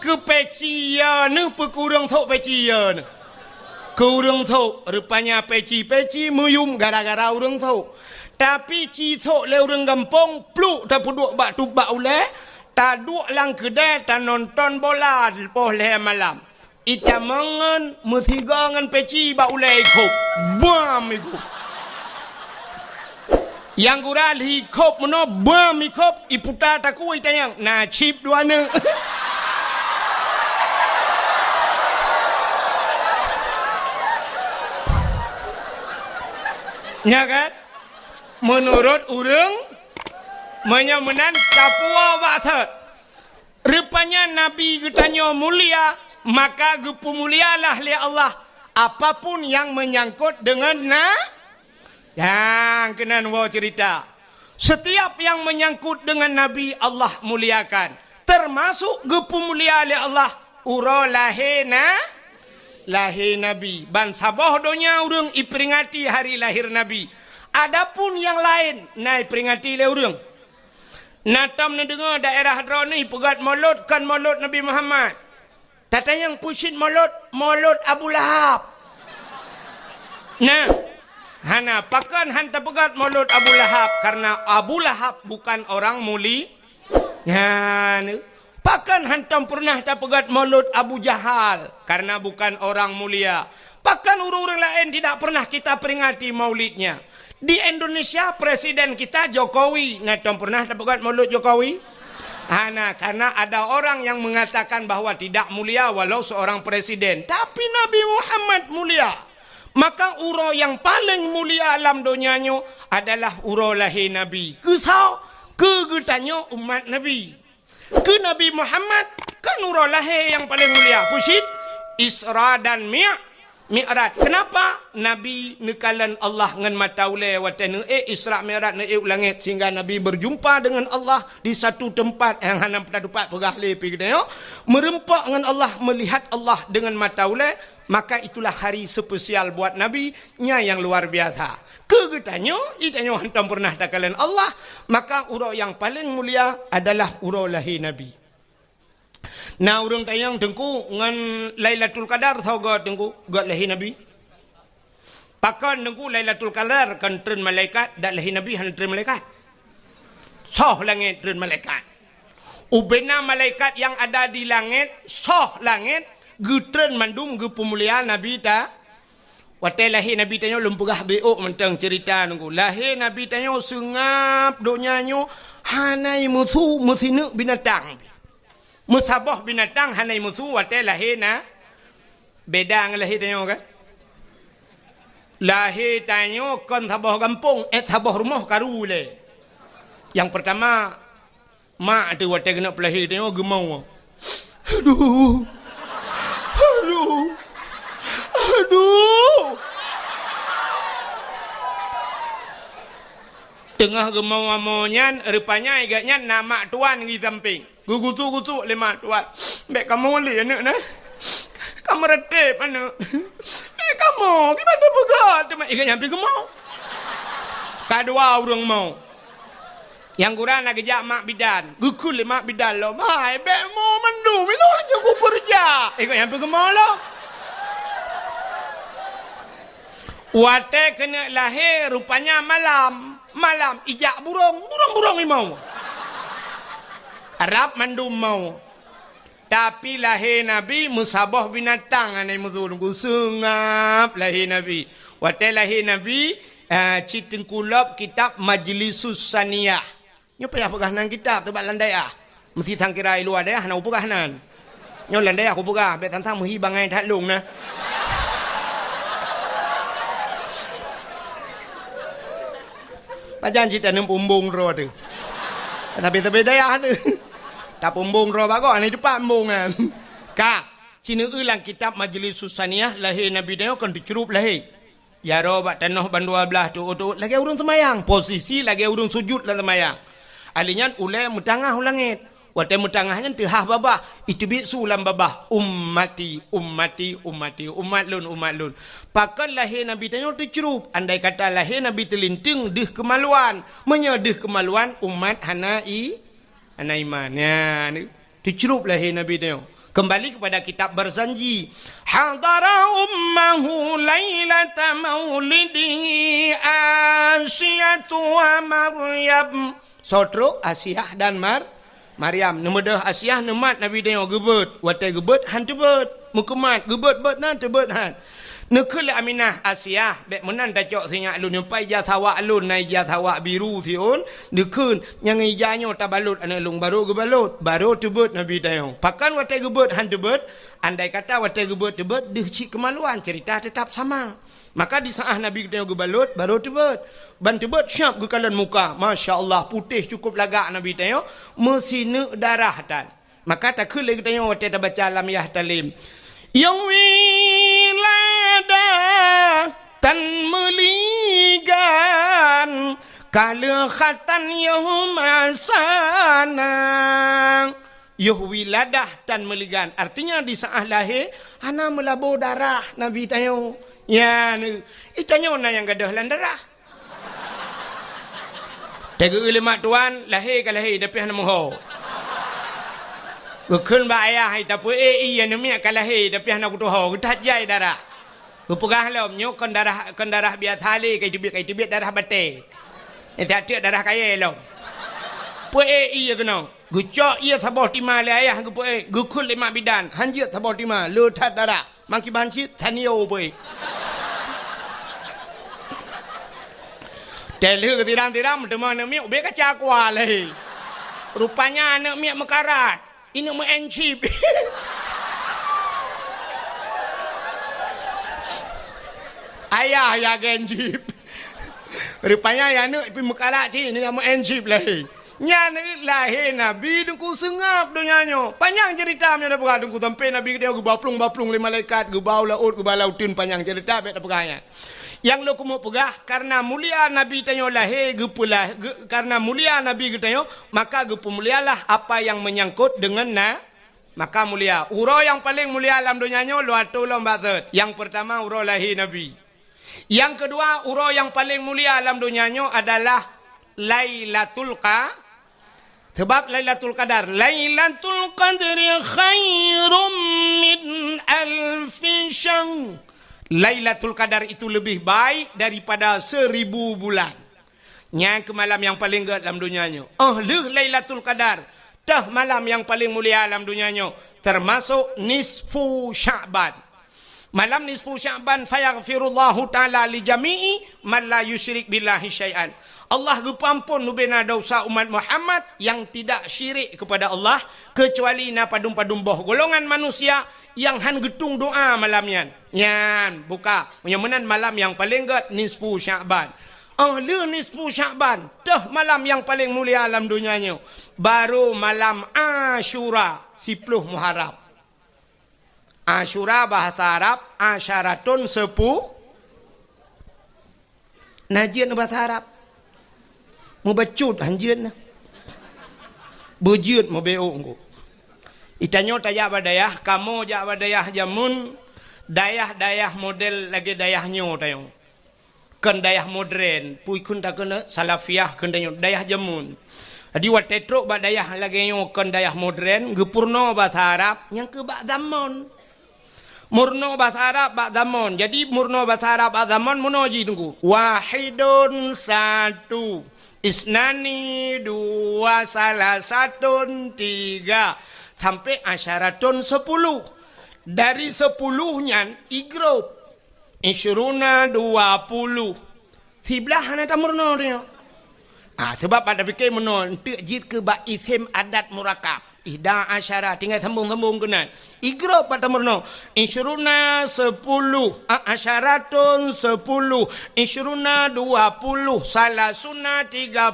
Ke peci ya ni kurang sok peci ya ni. Kurang sok rupanya peci muyum gara-gara urang sok. Tapi ci sok le urang gampong pluk tak puduk bak tu bak ule, tak duk lang kedai tak nonton bola lepas le malam. Ita mangan mesti gangan peci bak ule ikut. Bam ikut. Yang gural ikut meno bam ikut iputa taku ita yang na chip dua ne. Ya kan? Menurut urang menyamanan kapua waktu. Rupanya Nabi getanya mulia, maka gepu mulialah li Allah. Apapun yang menyangkut dengan yang kenan wa cerita. Setiap yang menyangkut dengan Nabi Allah muliakan. Termasuk gepu mulia li Allah. Ura lahir Nabi. Ban sabah donya urang iperingati hari lahir Nabi. Adapun yang lain nai peringati le urang. Natam na dengar daerah Hadron ni pegat maulud kan maulud Nabi Muhammad. Tata yang pusit maulud Abu Lahab. Nah, hana pakan hanta pegat maulud Abu Lahab karena Abu Lahab bukan orang muli. Ya, pakan hantam pernah tak pegat maulud Abu Jahal karena bukan orang mulia. Pakan orang-orang lain tidak pernah kita peringati maulidnya. Di Indonesia presiden kita Jokowi, natam pernah tak pegat maulud Jokowi? Karena ada orang yang mengatakan bahwa tidak mulia walau seorang presiden. Tapi Nabi Muhammad mulia. Maka uro yang paling mulia alam dunianya adalah uro lahir Nabi. Kesau kegetanya umat Nabi. Ke Nabi Muhammad kan uro lahir yang paling mulia. Pusit Isra dan Mi'raj. Mi'raj. Kenapa? Nabi nekalan Allah dengan mata ulai watan Isra Mi'raj na langit sehingga Nabi berjumpa dengan Allah di satu tempat yang hanam tempat pegah lepi kita yo. Merempak dengan Allah, melihat Allah dengan mata ulai, maka itulah hari spesial buat Nabi nya yang luar biasa. Kegetanyo itanyo hantam pernah takalan Allah, maka urau yang paling mulia adalah urau lahir Nabi. Nah urang tayang tengku ngan Lailatul Qadar tahu gak tengku gak lahir Nabi. Pakan tengku Lailatul Qadar kan tren malaikat dak lahir Nabi han tren malaikat. Soh langit tren malaikat. Ubena malaikat yang ada di langit soh langit getren mandum ge pemuliaan Nabi ta. Watai lahir Nabi tanyo lempugah beok mentang cerita tengku. Lahir Nabi tanyo sengap donyanyo hanai musuh musinu binatang. Musabah binatang hanai musuh watai lahir na beda dengan lahir tanyo kan. Lahir tanyo kon sabah kampung sabah rumah karu le. Yang pertama mak tu watai kena pelahir tanyo gemau. Aduh. Aduh. Aduh. Tengah gemau amonyan rupanya agaknya nama tuan di samping. Gugutu-gutu lima tuan. Mek kamu li anak nah. Kamu retep anak. Mek kamu gimana begat mek ikan nyampi gemau. Kadua urang mau. Yang kurang nak kejak mak bidan. Gukul mak bidan lo. Mai bek mau mandu milo aja ku kerja. Ikan nyampi gemau lo. Wate kena lahir rupanya malam. Malam ijak burung. Burung-burung ni mau. Arab mandum mau. Tapi lahir Nabi musabah binatang anai muzurungku sengap lahir Nabi. Wate lahir Nabi citin kulab kitab Majlisus Saniyah. Nyo payah pegahanan kitab tu bak landai ah. Mesti sangkira luar dah nak pegahanan. Nyo landai aku pegah bet tantang muhi bangai tak lung nah. Pajan cerita nem pumbung ro tu. Tapi daya tu. Tak pumbung ro bago ni depan pumbung kan. Ka, cina ulang kitab Majlisus Saniyah lahir Nabi dia kan dicerup lahir. Ya ro bak tanah bandua belah tu lagi urang semayang. Posisi lagi urang sujud lah semayang. Alinyan ulai mutangah ulangit. Watai mutangahnya tehah babah. Itu bisu ulam babah. Ummati, ummati, ummati. Umat lun. Pakan lahir Nabi tanya tercerup. Andai kata lahir Nabi terlinting dih kemaluan. Menyedih kemaluan umat hanai. Hanai iman. Ya, tercerup lahir Nabi tanya. Kembali kepada kitab Barzanji. Hadara ummahu laylata maulidihi Asyatu wa Maryam. Sotro Asyah dan Maryam. Nemedah Asyah nemat Nabi dia gebet. Watai gebet han tebet. Mukemat gebet bet nan tebet han. Nekul Aminah Asyah bek menan tacok sinyak alun nyampai jasawa alun nai jasawa biru siun. Nekun yang ijanyo tabalut ana lung baru gebalut. Baru tebet Nabi dia. Pakan watai gebet han tebet. Andai kata watai gebet tebet deh cik kemaluan cerita tetap sama. Maka di saat Nabi kita gebalut baru tebet. Ban tebet syap gekalan muka. Masya Allah putih cukup lagak Nabi kita mesine darah tan. Maka tak kele kita watai ta baca lamiyah talim. Yang wilada tan meligan kala khatan yahum asana. Yuh wiladah tan meligan. Artinya di saat lahir ana melabur darah Nabi tayo. Ya, itanyo na yang gadah landarah. Tega ulama tuan lahir ke lahir tapi hana moho. Gukun ba ayah tapi iya ni miak ke lahir tapi hana kutuho kutat jai darah. Gupegah lom nyuk kon darah biasa le kai tibit darah bate. Tiap darah kaya lom. Pue iya kena. Gucok iya sabah tima le ayah gupue gukun lima bidan hanjit sabah tima lutat darah. Mangki bancit tanio boy. Telu ke tiram-tiram teman miak be kaca kuah leh. Rupanya anak miak mekarat. Ini mau encip. Ayah ya encip. Rupanya ya anak pi mekarat ci ini mau encip leh. Nyana lahir Nabi dengku sengap donyanya. Panjang cerita nya dah perah dengku sampai Nabi dia baplung-baplung le malaikat ge bau laut ge balautin panjang cerita bet perahnya. Yang lo kumu pegah karena mulia Nabi tanyo lahir ge pula karena mulia Nabi ge tanyo maka ge pemulialah apa yang menyangkut dengan maka mulia. Uro yang paling mulia alam donyanya lo atulom bazat. Yang pertama uro lahir Nabi. Yang kedua uro yang paling mulia alam donyanya adalah Lailatul Qadar. Sebab Lailatul Qadar, Lailatul Qadri khairum min alfi syahr. Lailatul Qadar itu lebih baik daripada 1000 bulan. Nya ke malam yang paling gede dalam dunianya. Lailatul Qadar, tah malam yang paling mulia dalam dunianya, termasuk nisfu Sya'ban. Malam nisfu Sya'ban fayaghfirullahu ta'ala li jami'i man la yusyrik billahi syai'an. Allah gepampun nubena dosa umat Muhammad yang tidak syirik kepada Allah kecuali na padum-padum boh golongan manusia yang han getung doa malamnya. Nyan buka menan malam yang paling gede nisfu Sya'ban. Nisfu Sya'ban dah malam yang paling mulia alam dunianya. Baru malam Asyura 10 Muharram. Asyura bahasa Arab asyaratun 10. Najian bahasa Arab. Mau bacut hanjian lah. Bujut mau beong. Itanyo taya badayah, kamu jak badayah jamun, dayah model lagi dayahnya tayo. Kan dayah modern, pui kun tak kena salafiah kan dayah jamun. Jadi watetro badayah lagi nyo kan dayah modern, gepurno bahasa Arab yang ke bak zaman. Murno bahasa Arab bak zaman. Jadi murno bahasa Arab bak zaman munoji tunggu. Wahidun satu. Isnani 2 salah 1 3 sampai asyaratun 10. Dari 10-nya igrup Isyruna 20. Fiblah hana tamurno dia. Sebab pada fikir menon tek jid ke ba isim adat murakab. Ida asyara tinggal sambung-sambung kena. Igro pada murno. Isyruna 10. Asyaratun 10. Isyruna 20. Salasuna 30.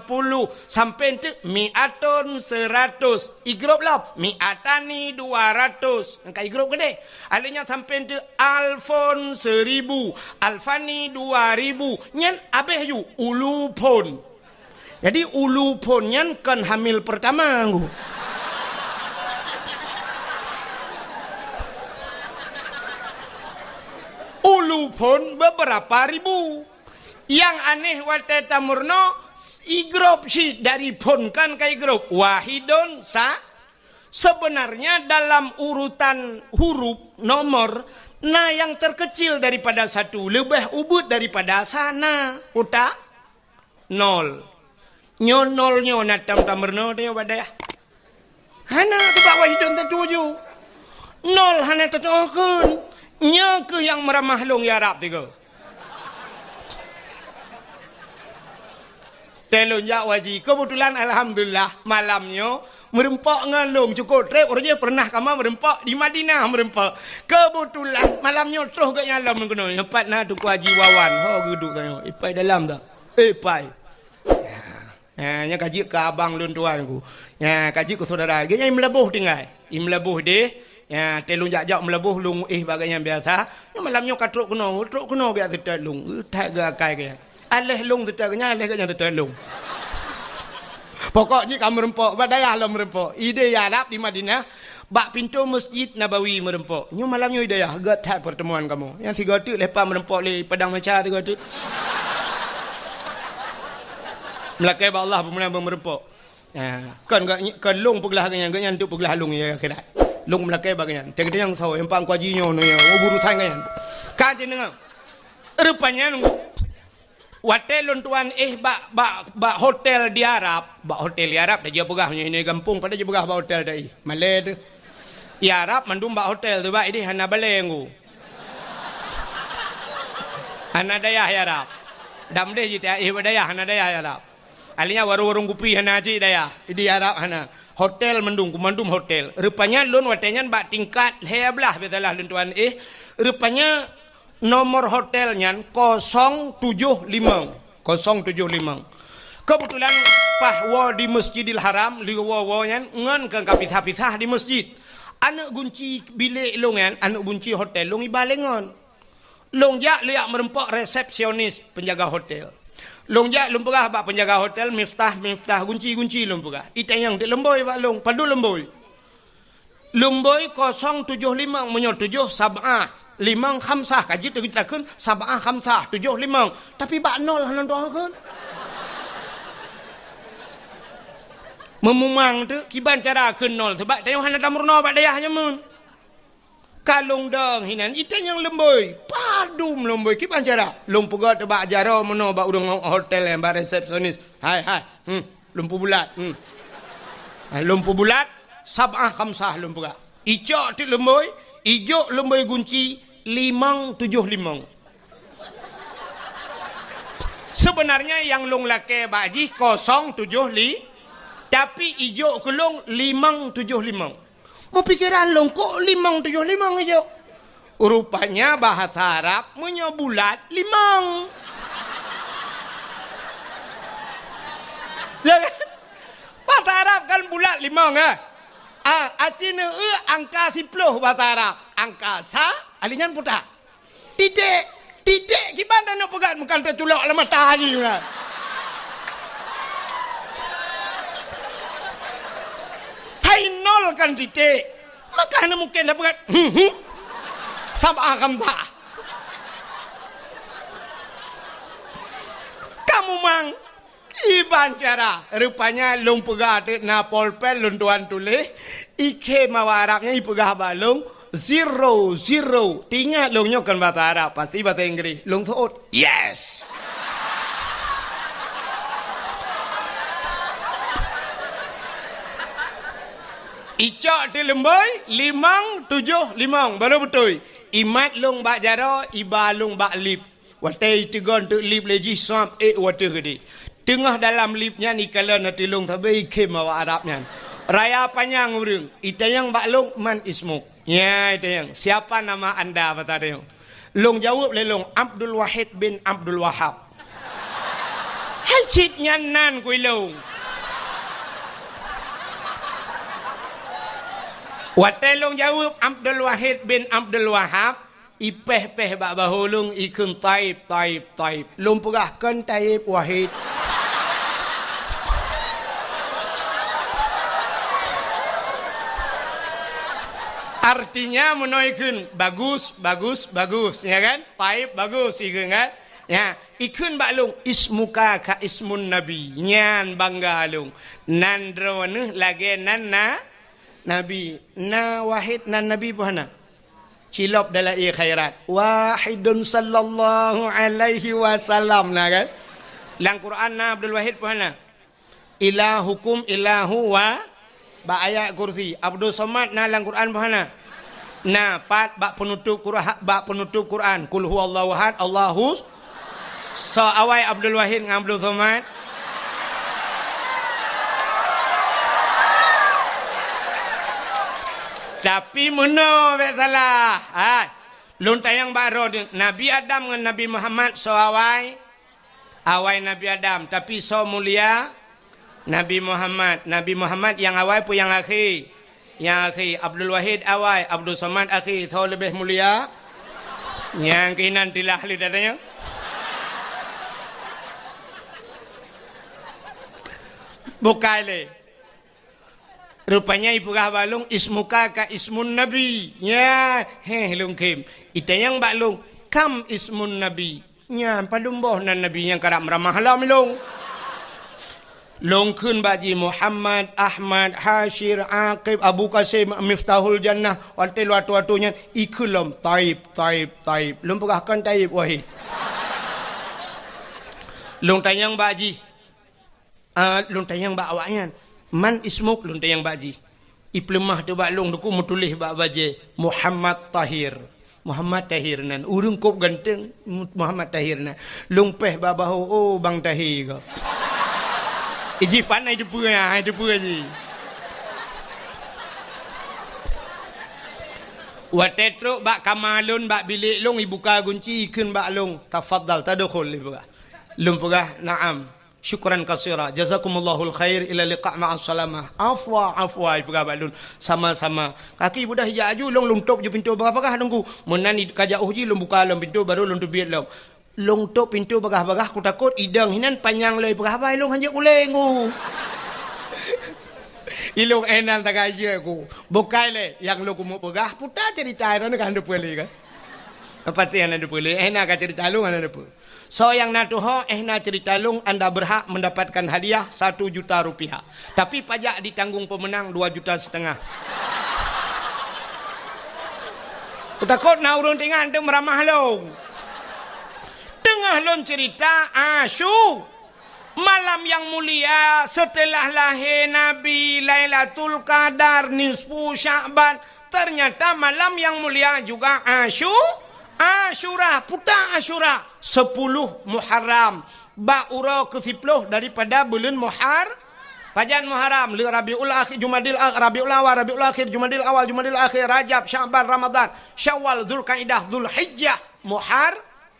Sampai tu mi'atun 100. Igro lah. Mi'atani 200. Angka igro gede. Alanya sampai tu alfon 1000. Alfani 2000. Nyan abeh yu ulu pon. Jadi ulu pon nyan kan hamil pertama aku. Ulu pun beberapa ribu. Yang aneh wate tamurno igrop si dari pun kan ke igrop wahidun sebenarnya dalam urutan huruf nomor yang terkecil daripada 1 lebih ubud daripada sana uta 0 nyo natam tamurno dia badaya hana tebak wahidun tertuju 0 hana tertuju nya ke yang meramah long ya Arab tiga. Telon jak waji. Kebetulan alhamdulillah malamnya merempak ngalung cukup trip orangnya pernah kama merempak di Madinah merempak. Kebetulan malamnya terus ke nyalam kena. Empat nah tu waji wawan. Ho duduk tanya. Ipai dalam tak? Ipai. Nya kaji ke abang lun tuan ku. Ya kaji ke saudara. Dia melebuh tinggal. Melebuh deh. Ya, telung jak-jak melebuh lung bagainya biasa. Yang malamnya katruk kena biar tetap lung. Tak gakai ke. Aleh lung tetap kena, aleh kena tetap lung. Pokoknya kamu merempok, badayah lah merempok. Ide Arab di Madinah, bak pintu Masjid Nabawi merempok. Yang malamnya idayah, agak tak pertemuan kamu. Yang 3 tu lepas merempok le padang macam 3 tu. Melakai ba Allah pemenang merempok. Kan lung pegelah kanya, kanya untuk pegelah lung ya kira. Lung melakai bagian. Tengok yang saw yang pang kuajinya no ya. Buru tangan. Kaji dengar. Rupanya nunggu. Hotel tuan bak hotel di Arab. Bak hotel di Arab dah dia pegah ini kampung pada dia pegah bak hotel dah. Malay tu. Di Arab mandum bak hotel tu bak ini hana balenggu. Hana dayah ya Arab. Dam deh jita dayah hana dayah ya Arab. Alinya warung kupi hana aji dayah. Di Arab hana. Hotel mandum hotel. Rupanya lun watenya bak tingkat heblah betalah lun tuan rupanya nomor hotelnya 075. Kebetulan pahwa di Masjidil Haram li wo yan ngan ke kapisah-pisah di masjid. Anak gunci bilik long yan, anak gunci hotel long ibalengon. Long jak liak merempak resepsionis penjaga hotel. Long jak lom pegah bak penjaga hotel miftah gunci lom pegah. Itayang di lemboi bak long padu lemboi. Lemboi 075 menyo 7 sab'ah 5 khamsah kaji tu kita kun sab'ah khamsah 7 5 tapi bak nol hanan doakeun. Memumang tu kiban cara keun nol sebab tayong hanan tamurno bak dayahnya mun. Kalung dong hinan ite yang lemboi padum lemboi kiban cara lom pegah tu bak jaro meno bak urang hotel yang bak resepsionis hai lumpu bulat lumpu bulat sab'ah khamsah lom pegah ijo tu lemboi ijo lemboi gunci 575 sebenarnya yang long lake baji 075 tapi ijo kelong 575 mau pikiran long kok 575 aja. Rupanya bahasa Arab punya bulat 5. Ya kan? Bahasa Arab kan bulat 5 kan? Acina angka 10 bahasa Arab. Angka sa alinyan putar. Titik gimana nak pegang bukan tertulak lah matahari kan? Hai nol kan titik makanya mungkin dapat sab'ah khamsah kamu mang iban cara rupanya long pegah na polpen lun tuan tulis ike mawa Arabnya ipegah balung 0 tinggal longnya kan bahasa Arab pasti bahasa Inggris long thot yes. Icak ti lemboi 575 baru betul. Imat long bak jaro iba long bak lip. Watai tegon tu lip leji sam water gede. Tengah dalam lipnya ni kalau nanti long tabai kem awak Arabnya. Raya panjang urang. Itayang bak long man ismuk. Ya itayang. Siapa nama anda kata dia? Long jawab le long Abdul Wahid bin Abdul Wahab. Hai cit nyanan kui long. Watelong jawab Abdul Wahid bin Abdul Wahab ipeh-peh bak bahulung ikun taib. Lum pegahkan taib Wahid. Artinya menoikun bagus ya kan? Taib bagus ikun kan? Ya, ikun baklung ismuka ka ismun nabi. Nyan bangga lung. Nandro lagi nanna Nabi na wahid nan Nabi puhana cilop dalam ia khairat wahidun sallallahu alaihi wasallam na kan lang Quran na Abdul Wahid puhana ilahukum ilahu wa ba ayat kursi Abdul Somad na lang Quran puhana na pat bak penutup Quran kul huwallahu ahad Allahu so awai Abdul Wahid dengan Abdul Somad tapi mana tak salah. Luntayang baru Nabi Adam dengan Nabi Muhammad so awai Nabi Adam tapi so mulia Nabi Muhammad yang awai pun yang akhir Abdul Wahid awai Abdul Somad akhir so lebih mulia yang kinan tilah li datanya bukai le. Rupanya ibu kah balung ismuka ka ismun nabi. Ya, lung kim. Itayang balung kam ismun nabi. Ya, padumboh nan nabi yang karam ramah lam long. Long kun baji Muhammad, Ahmad, Hashir, Aqib, Abu Qasim, Miftahul Jannah. Wantil watu-watunya ikulom taib. Lung pegahkan taib wahid. Long tayang baji. Long tayang ba awaknya. Man ismuk lun yang baji. Iplemah tu bak long duku mutulih bak baje Muhammad Tahir nan urung kop ganteng Muhammad Tahir nan. Long peh bak bahu bang Tahir ko. Iji panai depu ji. Watetro bak kamalun bak bilik long ibuka gunci ikun bak long tafadhal tadkhul ibuka. Lum pegah na'am. Syukran kasira. Jazakumallahul khair. Ila liqa' ma'as salamah. Afwa pegabalun. Sama-sama. Kaki budak hijak aju long luntup je pintu bagah-bagah nunggu. Menani kajak uji long buka long pintu baru long tubiat long. Long tok pintu bagah-bagah ku takut idang hinan panjang lei bagah-bagah long hanjak uleng ku. Ilong enan tak aja ku. Bukai le yang lo ku mau bagah putar cerita ro kan ada boleh kan. Pasti anda boleh. Nak cerita long anda boleh. So yang natuho nak cerita long anda berhak mendapatkan hadiah 1 juta rupiah. Tapi pajak ditanggung pemenang 2,5 juta. Takut nak urun tengah tu meramah long. Tengah long cerita asyuk. Malam yang mulia setelah lahir Nabi, Lailatul Qadar, nisfu Sya'ban. Ternyata malam yang mulia juga Asyura, putar Asyura 10 Muharram. Ba'ura ke-10 daripada bulan Pajan Muharram, Rabiul Akhir, Jumadil Rabiul Awal, Rabiul Akhir, Jumadil Awal, Jumadil Akhir, Rajab, Sya'ban, Ramadan, Syawal, Dzulqa'dah, Dzulhijjah,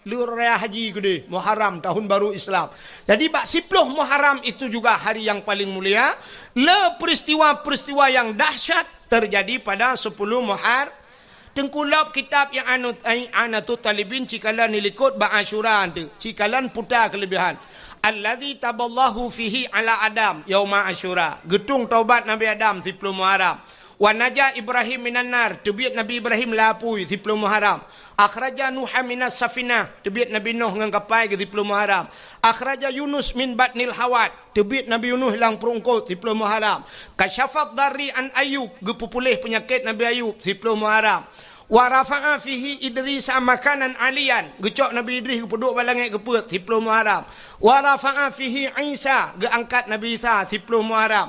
Raya Haji gede, Muharram, tahun baru Islam. Jadi bak 10 Muharram itu juga hari yang paling mulia. Peristiwa-peristiwa yang dahsyat terjadi pada 10 Muharram. Tengkulap kitab yang anatu talibin cikalan nilikut bak Asyura tu. Cikalan putar kelebihan. Allazi taballahu fihi ala Adam yauma Asyura. Getung taubat Nabi Adam 10 Muharram. Wa naja Ibrahim minan nar, tebiat Nabi Ibrahim lapui 10 Muharram. Akhraja Nuh minas safinah, tebiat Nabi Nuh ngan kapal ke 10 Muharram. Akhraja Yunus min batnil hawat, tebiat Nabi Yunus hilang perungkut 10 Muharram. Kasyafat dari an Ayub, gepupulih penyakit Nabi Ayub 10 Muharram. Wa rafa'a fihi Idris makanan alian, gecok Nabi Idris gepuduk balangit geput 10 Muharram. Wa rafa'a fihi Isa, geangkat Nabi Isa 10 Muharram.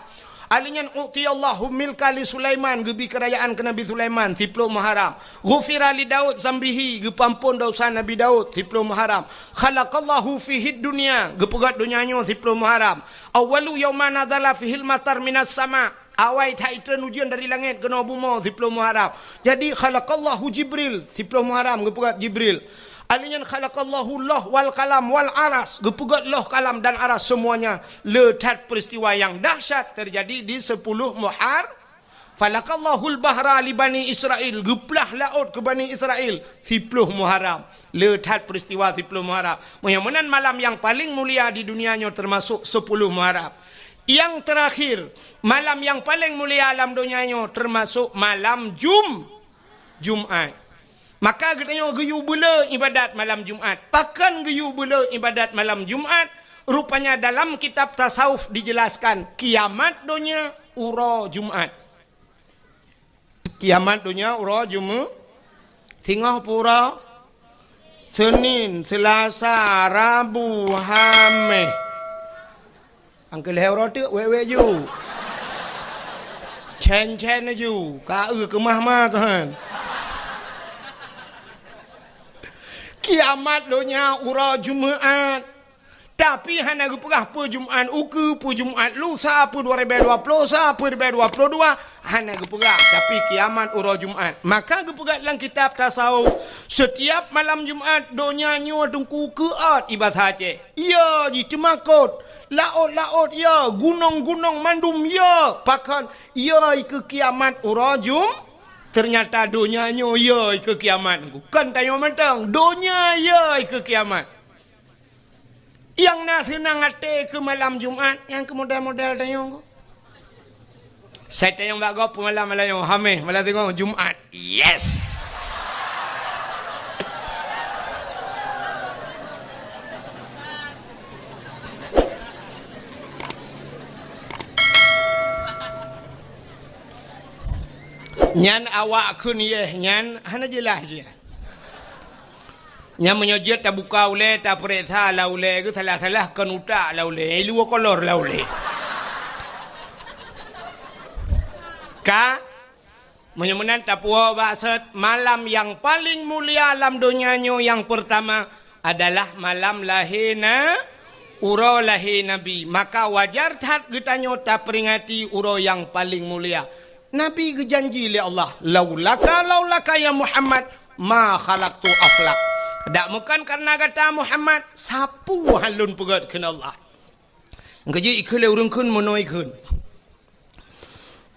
Alinyan u'tiyallahu milka li Sulaiman, gebi kerajaan ke Nabi Sulaiman 10 Muharram. Ghufira li Daud zambihi, gepampun dosa Nabi Daud 10 Muharram. Khalaqallahu fihi dunya, gepegat dunianya 10 Muharram. Awwalu yawma nadzala fihil matar minas sama, awai taitran ujian dari langit kena bumi 10 Muharram. Jadi khalaqallahu Jibril 10 Muharram, gepegat Jibril. Alinyan khalaqallahu Allah wal kalam wal aras, gepegat loh kalam dan aras semuanya. Letat peristiwa yang dahsyat terjadi di 10 Muharram. Falaqallahu al-bahra li Bani Israel, geplah laut ke Bani Israel 10 Muharram. Letat peristiwa 10 Muharram. Mudah-mudahan malam yang paling mulia di dunianya termasuk 10 Muharram. Yang terakhir, malam yang paling mulia alam dunianya termasuk malam Jumat. Maka katanya geyu bela ibadat malam Jumat. Pakan geyu bela ibadat malam Jumat. Rupanya dalam kitab tasawuf dijelaskan kiamat dunia ura Jumat. Kiamat dunia ura Jumat. Tengah pura Senin, Selasa, Rabu, Khamis. Angkel hero tu we ju. Chen ju. Ka ke mah kan. Kiamat dunia ura Jumaat. Tapi hana gepegah pu Jumaat uku pu Jumaat lusa pu 2020 sa pu 2022 hana gepegah. Tapi kiamat ura Jumaat. Maka gepegah dalam kitab tasawuf setiap malam Jumaat dunia nyo tungku keat ibadah Aceh. Ya jitemakut. Laut ya, gunung mandum ya. Pakan ya ke kiamat ura Jumaat. Ternyata dunianya ya ke kiamat. Bukan tanya matang. Dunia ya ke kiamat. Yang nak senang hati ke malam Jumat. Yang ke model-model tanya. Saya tanya mbak kau malam yang hamil. Malam tengok Jumat. Yes. Nyan awak kun ye nyan hana jelah je. Nyan menyojit tak buka ule tak perintah la ule ke salah-salah kan utak la ule. Lu kolor la ule. Ka menyamanan tak puas maksud malam yang paling mulia alam dunianya yang pertama adalah malam lahirna ura lahir Nabi. Maka wajar tak kita nyota peringati ura yang paling mulia. Nabi berjanji oleh Allah, laulaka ya Muhammad ma khalaqtu aflak. Tak bukan karena kata Muhammad sapu halun pegat kena Allah. Gaji ikhle urang kun monoi kun.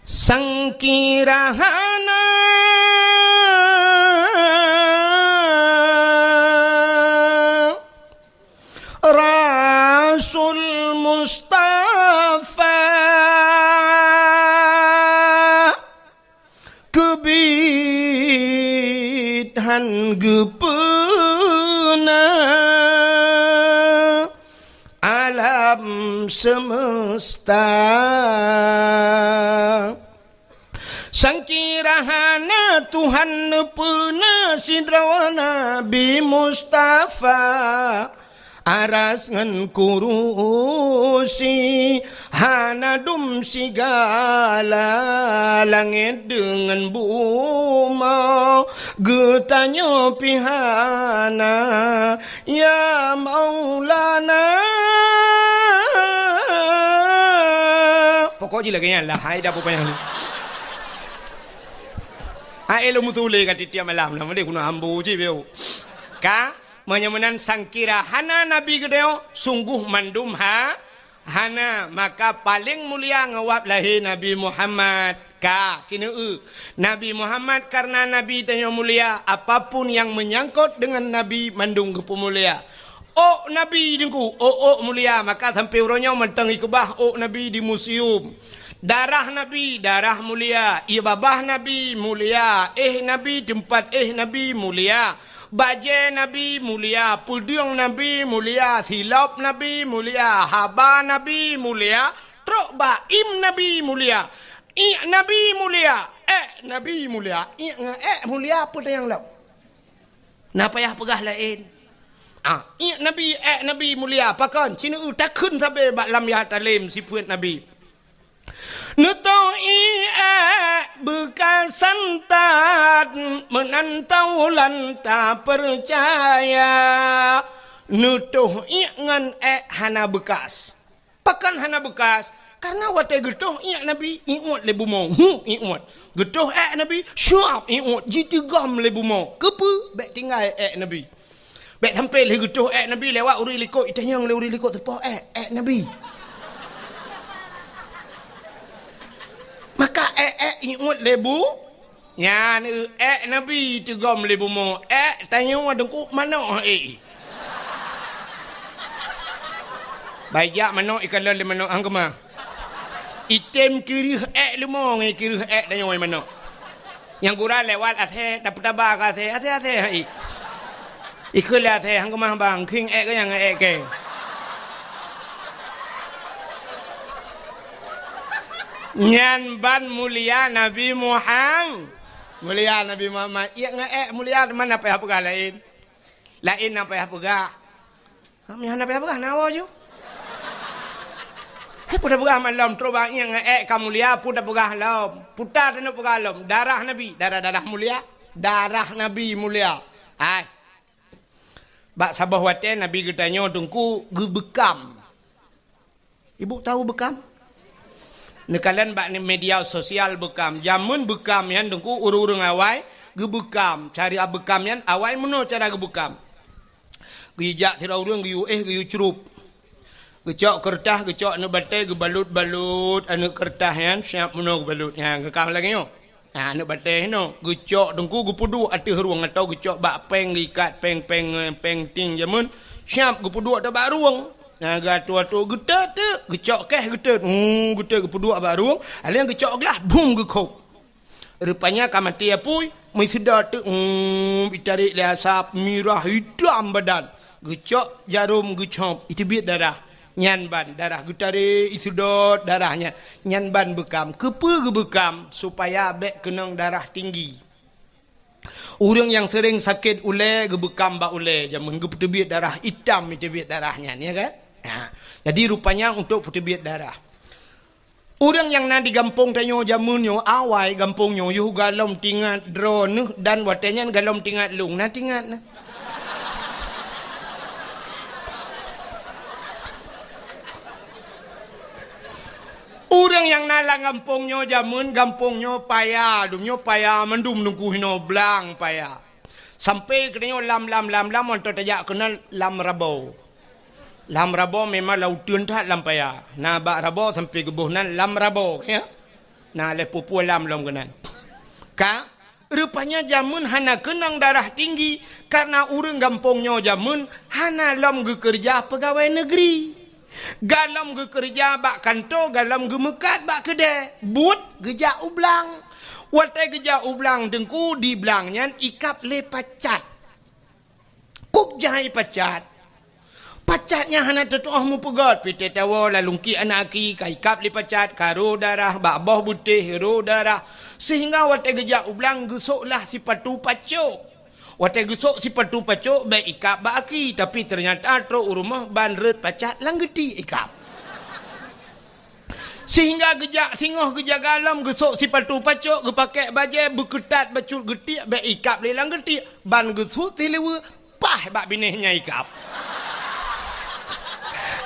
Sangkirahana Rasul Mustafa kebidhan gepena alam semesta Sangkirahana Tuhan nepena sidrawana Nabi Mustafa aras ngan kurusi hanadum sigala langit dengan buma getanya pihana ya maulana pokoknya lagi lah hai dah pokoknya ni elo mutule kat tiap malam lah mesti kuna ambu je beo ka menyemenan sangkira hana nabi gedeo sungguh mandum hana maka paling mulia ngawap lahir Nabi Muhammad ka cina Nabi Muhammad karena nabi tanya mulia apapun yang menyangkut dengan nabi mandung kepu mulia oh nabi dengku oh mulia maka sampai orangnya mentang ikubah oh nabi di museum darah nabi darah mulia ibabah nabi mulia nabi tempat nabi mulia Baje Nabi mulia, pudiong Nabi mulia, silap Nabi mulia, haba Nabi mulia, trok baim Nabi mulia, Nabi mulia, Nabi mulia, mulia apa yang lau? Napa ya pegah lain? Nabi mulia, pakan, sini takun sampai bak lam ya talim sifat Nabi. Nutoi bekas santat menantau lanta percaya nutuh ngan hana bekas pakan hana bekas karena watai getuh nabi iut lebu mau iut getuh nabi syuab iut jitigam lebu mau kepu bek tinggal nabi bek sampai le getuh nabi lewat uri likut itanyang le uri likut tepoh nabi maka ingat lebu ya nabi tegam lebu mo tanya adengku mana baik mana ikan le mana angkema item kiri lemo ngai kiri tanya mana yang gura lewat athe dapat tabak athe ikut athe angkema bang king ke yang ke Nyan ban mulia Nabi Muhammad. Mulia Nabi Muhammad. Iya mulia mana apa pegah lain. Lain apa pegah. Kami apa pegah nawa jo. Puta pegah malam terobang iya kamulia puta pegah lam. Puta tanu pegah lam. Darah Nabi, darah mulia. Darah Nabi mulia. Hai. Bak sabah wate Nabi getanya tungku gebekam. Ibu tahu bekam? Nekalan bak ni media sosial bekam. Jamun bekam yan dengku urung awai gebekam. Cari bekam yan awai meno cara gebekam. Gijak tira urung giu giu curup. Gecok kertas gecok anu batai gebalut-balut anu kertas yan siap meno gebalut. Ya gekam lagi yo. Nah anu batai no gecok dengku gepudu ati ruang atau gecok bak peng gikat peng ting jamun siap gepudu atau bak ruang. Nah, gatua-tua getat tu, gecok keh getat. Getat gepuduk baru. Alian gecok gelah, bung gekop. Rupanya kamati apui, mai sedar tu, ditarik le asap merah hitam badan. Gecok jarum gecop, itu biar darah. Nyan ban darah getarik isudot darahnya. Nyan ban bekam, kepa gebekam supaya bek kenang darah tinggi. Orang yang sering sakit ule gebekam ba ule, jamun geputebit darah hitam itu biar darahnya, ni kan? Jadi rupanya untuk putih darah. Orang yang na di gampung tanyo jamunyo awai gampungnya yu galom tingat drone dan watenya galom tingat lung na tingat na. Orang yang nalang gampungnya jamun gampungnya payah, dumnya payah mendum nungku hino blang payah. Sampai kenyo lam untuk tajak kenal lam rabau. Lam rabo memang lautun tak lampaya. Na bak rabo sampai gebuh nan lam rabo ya. Na le pupu lam lom kenan. Ka rupanya jamun hana kenang darah tinggi karena urang gampongnya jamun hana lom ge kerja pegawai negeri. Galam ge kerja bak kantor, galam ge mekat bak kedai. But geja ublang. Watai geja ublang dengku di belangnya ikap le pacat. Kup jahai pacat. Pacatnya hana tetuah mu pegat. Pite tawa lalungki anak aki. Kaikap li pacat. Karo darah. Bakboh butih. Hero darah. Sehingga watai gejak ublang. Gesoklah si patu pacuk. Watai gesok si patu pacuk. Baik ikap bak aki. Tapi ternyata truk rumah banret pacat. Langgeti ikap. Sehingga gejak singoh gejak galam. Gesok si patu pacuk. Gepakai bajai. Berketat bacut getik. Baik ikap li langgeti. Ban gesok tilewa. Pah bak binihnya ikap.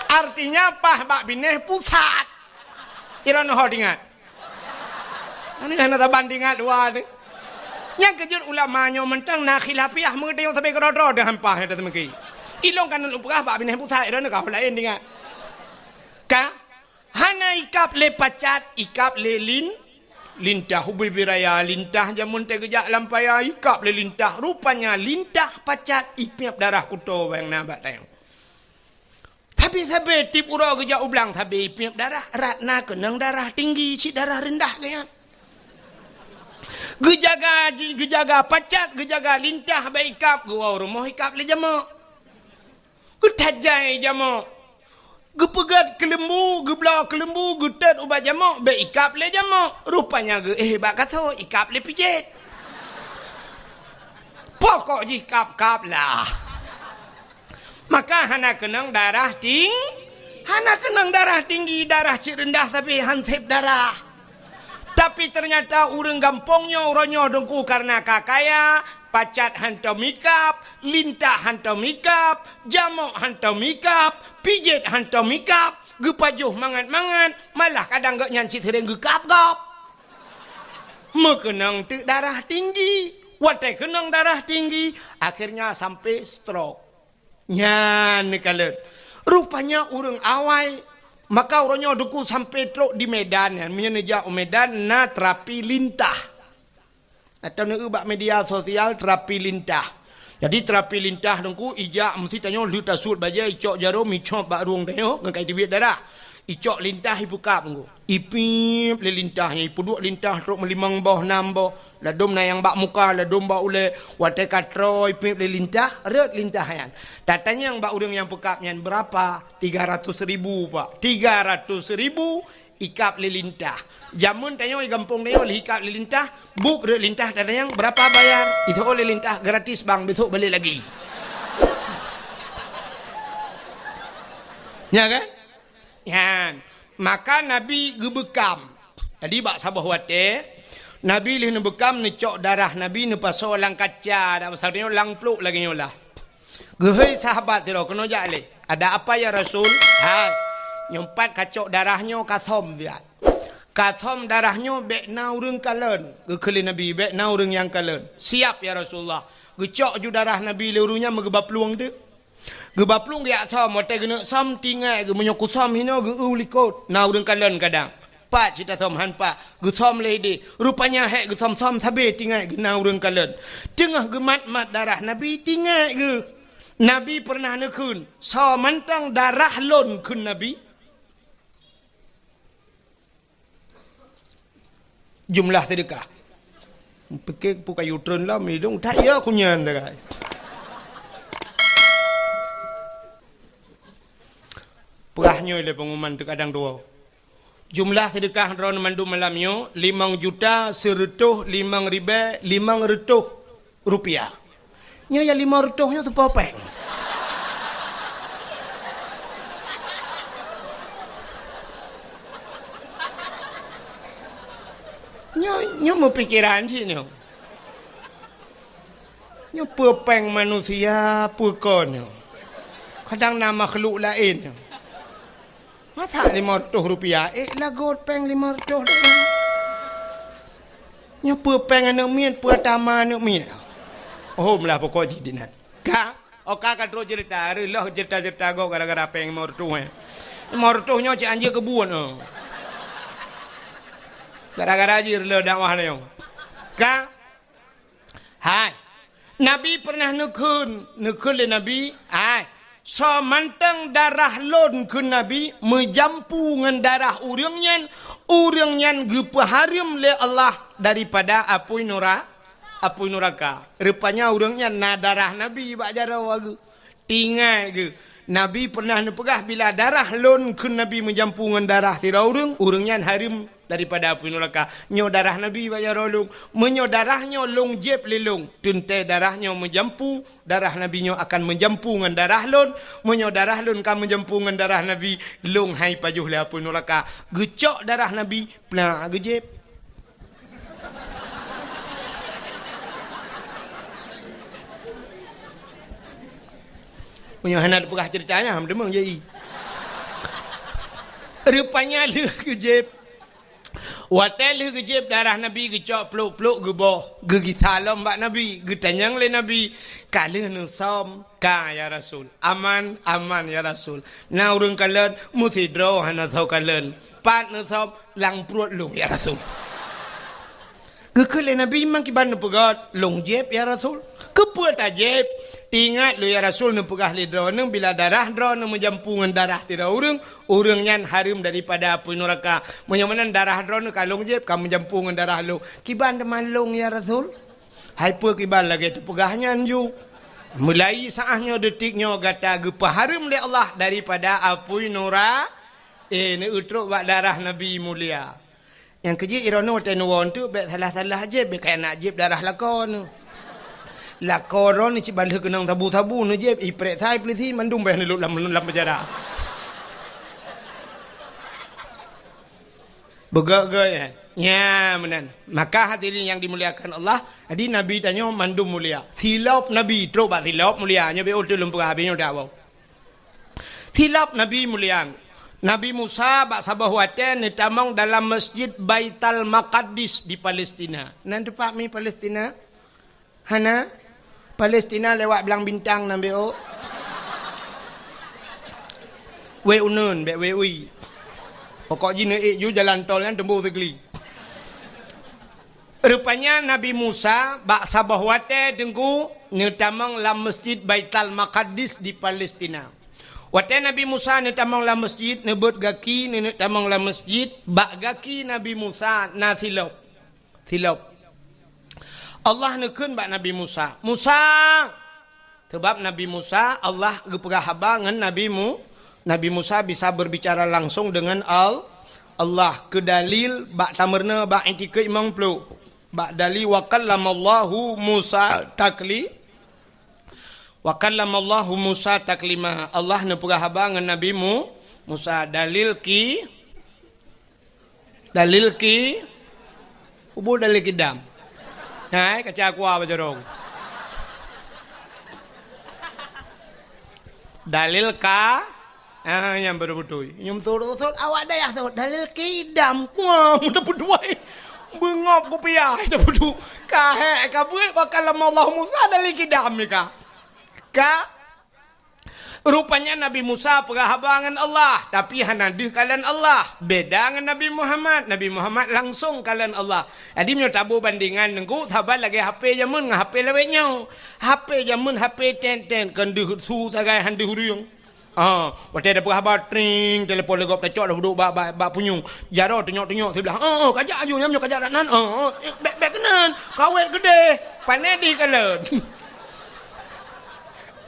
Artinya pah bak binih pusat. Kira noh ingat. Ini hanya bandingan dua ni. Yang kejut ulamanya mentang nak khilafiyah mengerti yang sampai kerodro dah hampah itu semegi. Ilong kan upah bak binih pusat itu nak kau lain ingat. Ka hana ikap le pacat, ikap le lintah hubi biraya, lintah jamun tegejak lampaya, ikap le lintah. Rupanya lintah pacat ipiap darah kuto yang nabat tayang. Tapi tip urau gejak ublang tapi ipiap darah ratna kenang darah tinggi, si darah rendah kaya. Gejaga pacat, gejaga lintah baik ikap, gua rumah ikap le jamak. Getajai jamak. Gepegat kelembu, gebla kelembu, getat ubat jamak, baik ikap le jamak. Rupanya bak kata ikap le pijit. Pokok ji kap lah. Maka hana kenang darah hana kenang darah tinggi, darah cik rendah tapi hansip darah. Tapi ternyata urang gampongnya uronyo dengku karena kakaya, pacat hantam mikap, lintah hantam mikap, jamok hantam mikap, pijit hantam mikap, gepajuh mangat-mangat, malah kadang gak nyanci sering gekap-gap. Mekenang darah tinggi, watai kenang darah tinggi, akhirnya sampai stroke. Nyan kalet. Rupanya urang awai. Maka orangnya duku sampai truk di Medan. Menyeja Medan na terapi lintah. Atau nak ubah media sosial terapi lintah. Jadi terapi lintah dengku ijak mesti tanya lu tasut baja icok jarum icok bak ruang tanya ngakai tibit darah. Icok lintah ibu kap dengku. Ipip le lintah ipu duk lintah truk melimang boh nam boh. Ladum na yang bak muka ladum bak ule watai katro ipip le lintah red lintah yan. Datanya yang bak urang yang pekapnya berapa? 300.000 pak. 300.000 ikap le lintah. Jamun tanya di kampung dia oleh ikap le lintah, buk red lintah datanya berapa bayar? Itu oleh lintah gratis bang, besok balik lagi. Ya kan? Ya. Maka Nabi gebekam. Jadi bak sabah wate, Nabi lih nebekam necok darah Nabi nepaso lang kaca, dak pasal lang pluk lagi nyolah. Gehei sahabat tiro kena jale. Ada apa ya Rasul? Ha, nyempat kacok darahnya kasom dia. Kasom darahnya bekna urang kalen. Gekeli Nabi bekna urang yang kalen. Siap ya Rasulullah. Gecok ju darah Nabi lerunya megeba peluang tu. Geba peluang dia som, mote gena som tinggal ge menyoku som hino ge ulikot. Na urang kalen kadang. Pak cita som han pak. Ge som lady. Rupanya hek ge som sabe tinggal ge na urang kalen. Tengah gemat-mat darah Nabi tinggal ge. Nabi pernah nekun, so mentang darah lon kun Nabi. Jumlah sedekah. Pikir buka yutron lah, midung tak ya kunyan dah. Perahnya le pengumuman tu kadang dua. Jumlah sedekah ron mandu malamnya 5.100.500 rupiah. Nya ya 500 nya tu popeng. Nya mau pikiran sih nya. Nya popeng manusia pukon. Kadang nama makhluk lain. Masa 500 rupiah? Lagot peng 500 nya popeng anak mien, pertama anak mien. Oh, melah pokok jadinan. Kak, Oka katro cerita, lah cerita-cerita go gara-gara peng mortuh. Mortuhnya cik anjir kebun. Gara-gara anjir le dakwah le. Ka? Hai. Nabi pernah nukun le Nabi. Hai. So manteng darah lon ke Nabi menjampu dengan darah urang nyan gepaharim le Allah daripada apui neraka. Rupanya urang nyan na darah Nabi bak jaraw ge. Tinggal ge. Nabi pernah nepegah bila darah lon ke Nabi menjampu dengan darah tira urang nyan harim daripada api neraka. Nyo darah Nabi bak jaraw long. Menyo darahnya long jeb lelong. Tuntai darahnya menjampu, darah Nabi nyo akan menjampu dengan darah lon. Menyo darah lon kan menjampu dengan darah Nabi, long hai pajuh le api neraka. Gecok darah Nabi, pernah gejeb. Punya hanat pegah ceritanya ham demang jadi. Rupanya le gejeb. Watel le gejeb darah Nabi gecok peluk-peluk geboh. Gegi salam bak Nabi, getanyang le Nabi. Kala nu som ka ya Rasul. Aman ya Rasul. Na urang kalen musi dro hana thau kalen. Pat nu som lang prut lung ya Rasul. Gekele Nabi mang kiban nu pegat long jeb ya Rasul. Kepuat ajib. Ingat lu ya Rasul nu pegah li droneng bila darah droneng menjampungan darah tira urang nyan harim daripada api neraka. Menyamanan darah droneng kalong jeb kamu menjampungan darah lu. Kiban demalong ya Rasul. Hai pe kiban lagi tu pegahnya anju. Mulai saahnya detiknya gata gepa harim li Allah daripada api neraka. Ni utruk bak darah Nabi mulia. Yang keji irono tenuwon tu bet salah-salah jeb be kaya nak jeb darah lakon. La koron ni cibal kenang tabu-tabu ni je iprek sai polisi mandum beh ni dalam penjara. Begak-gak ya menan. Maka hadirin yang dimuliakan Allah, jadi Nabi tanya mandum mulia. Silap Nabi coba silap mulia nya be utul lempur habisnya dak bau. Silap Nabi mulia. Nabi Musa bak sabah watan ni tamang dalam Masjid Baitul Maqdis di Palestina. Nan tempat mi Palestina? Hana Palestina lewat belang bintang nambe o. We unun be we ui. Pokok jina ju jalan tol kan tembu segli. Rupanya Nabi Musa bak sabah wate dengku netamang lam Masjid Baitul Maqdis di Palestina. Wate Nabi Musa netamang lam masjid nebut gaki netamang lam masjid bak gaki Nabi Musa na silop. Allah nekun bak Nabi Musa. Sebab Nabi Musa Allah gepegah haba ngan Nabi Musa bisa berbicara langsung dengan Allah ke dalil bak tamerna bak intikre imam plu. Bak dalil wa kallamallahu Musa taklima. Allah nepegah haba ngan Nabi Musa dalil ki ubu dalil kidam. Hai kaca aku apa jorong. Dalil ka yang betul-betul. Nyum turut awak dah ya dalil kidam. Wah, mudah berdua. Bengok ku piah dah betul. Ka kabul bakal Allah Musa dalil kidam ni ka. Rupanya Nabi Musa perahabangan Allah. Tapi hanadih kalian Allah. Beda dengan Nabi Muhammad. Nabi Muhammad langsung kalian Allah. Jadi menurut tabu bandingan nengku. Sahabat lagi HP jamun dengan HP lewetnya. HP jamun HP ten. Kenduh su sagai handi huriung. Waktu ada perahabat tring. Telepon legop tecok dah duduk bak punyung. Jaro tengok sebelah. Kajak aju. Nyamnya kajak ranan. Bek kenan. Kawet gede. Panedi kalian.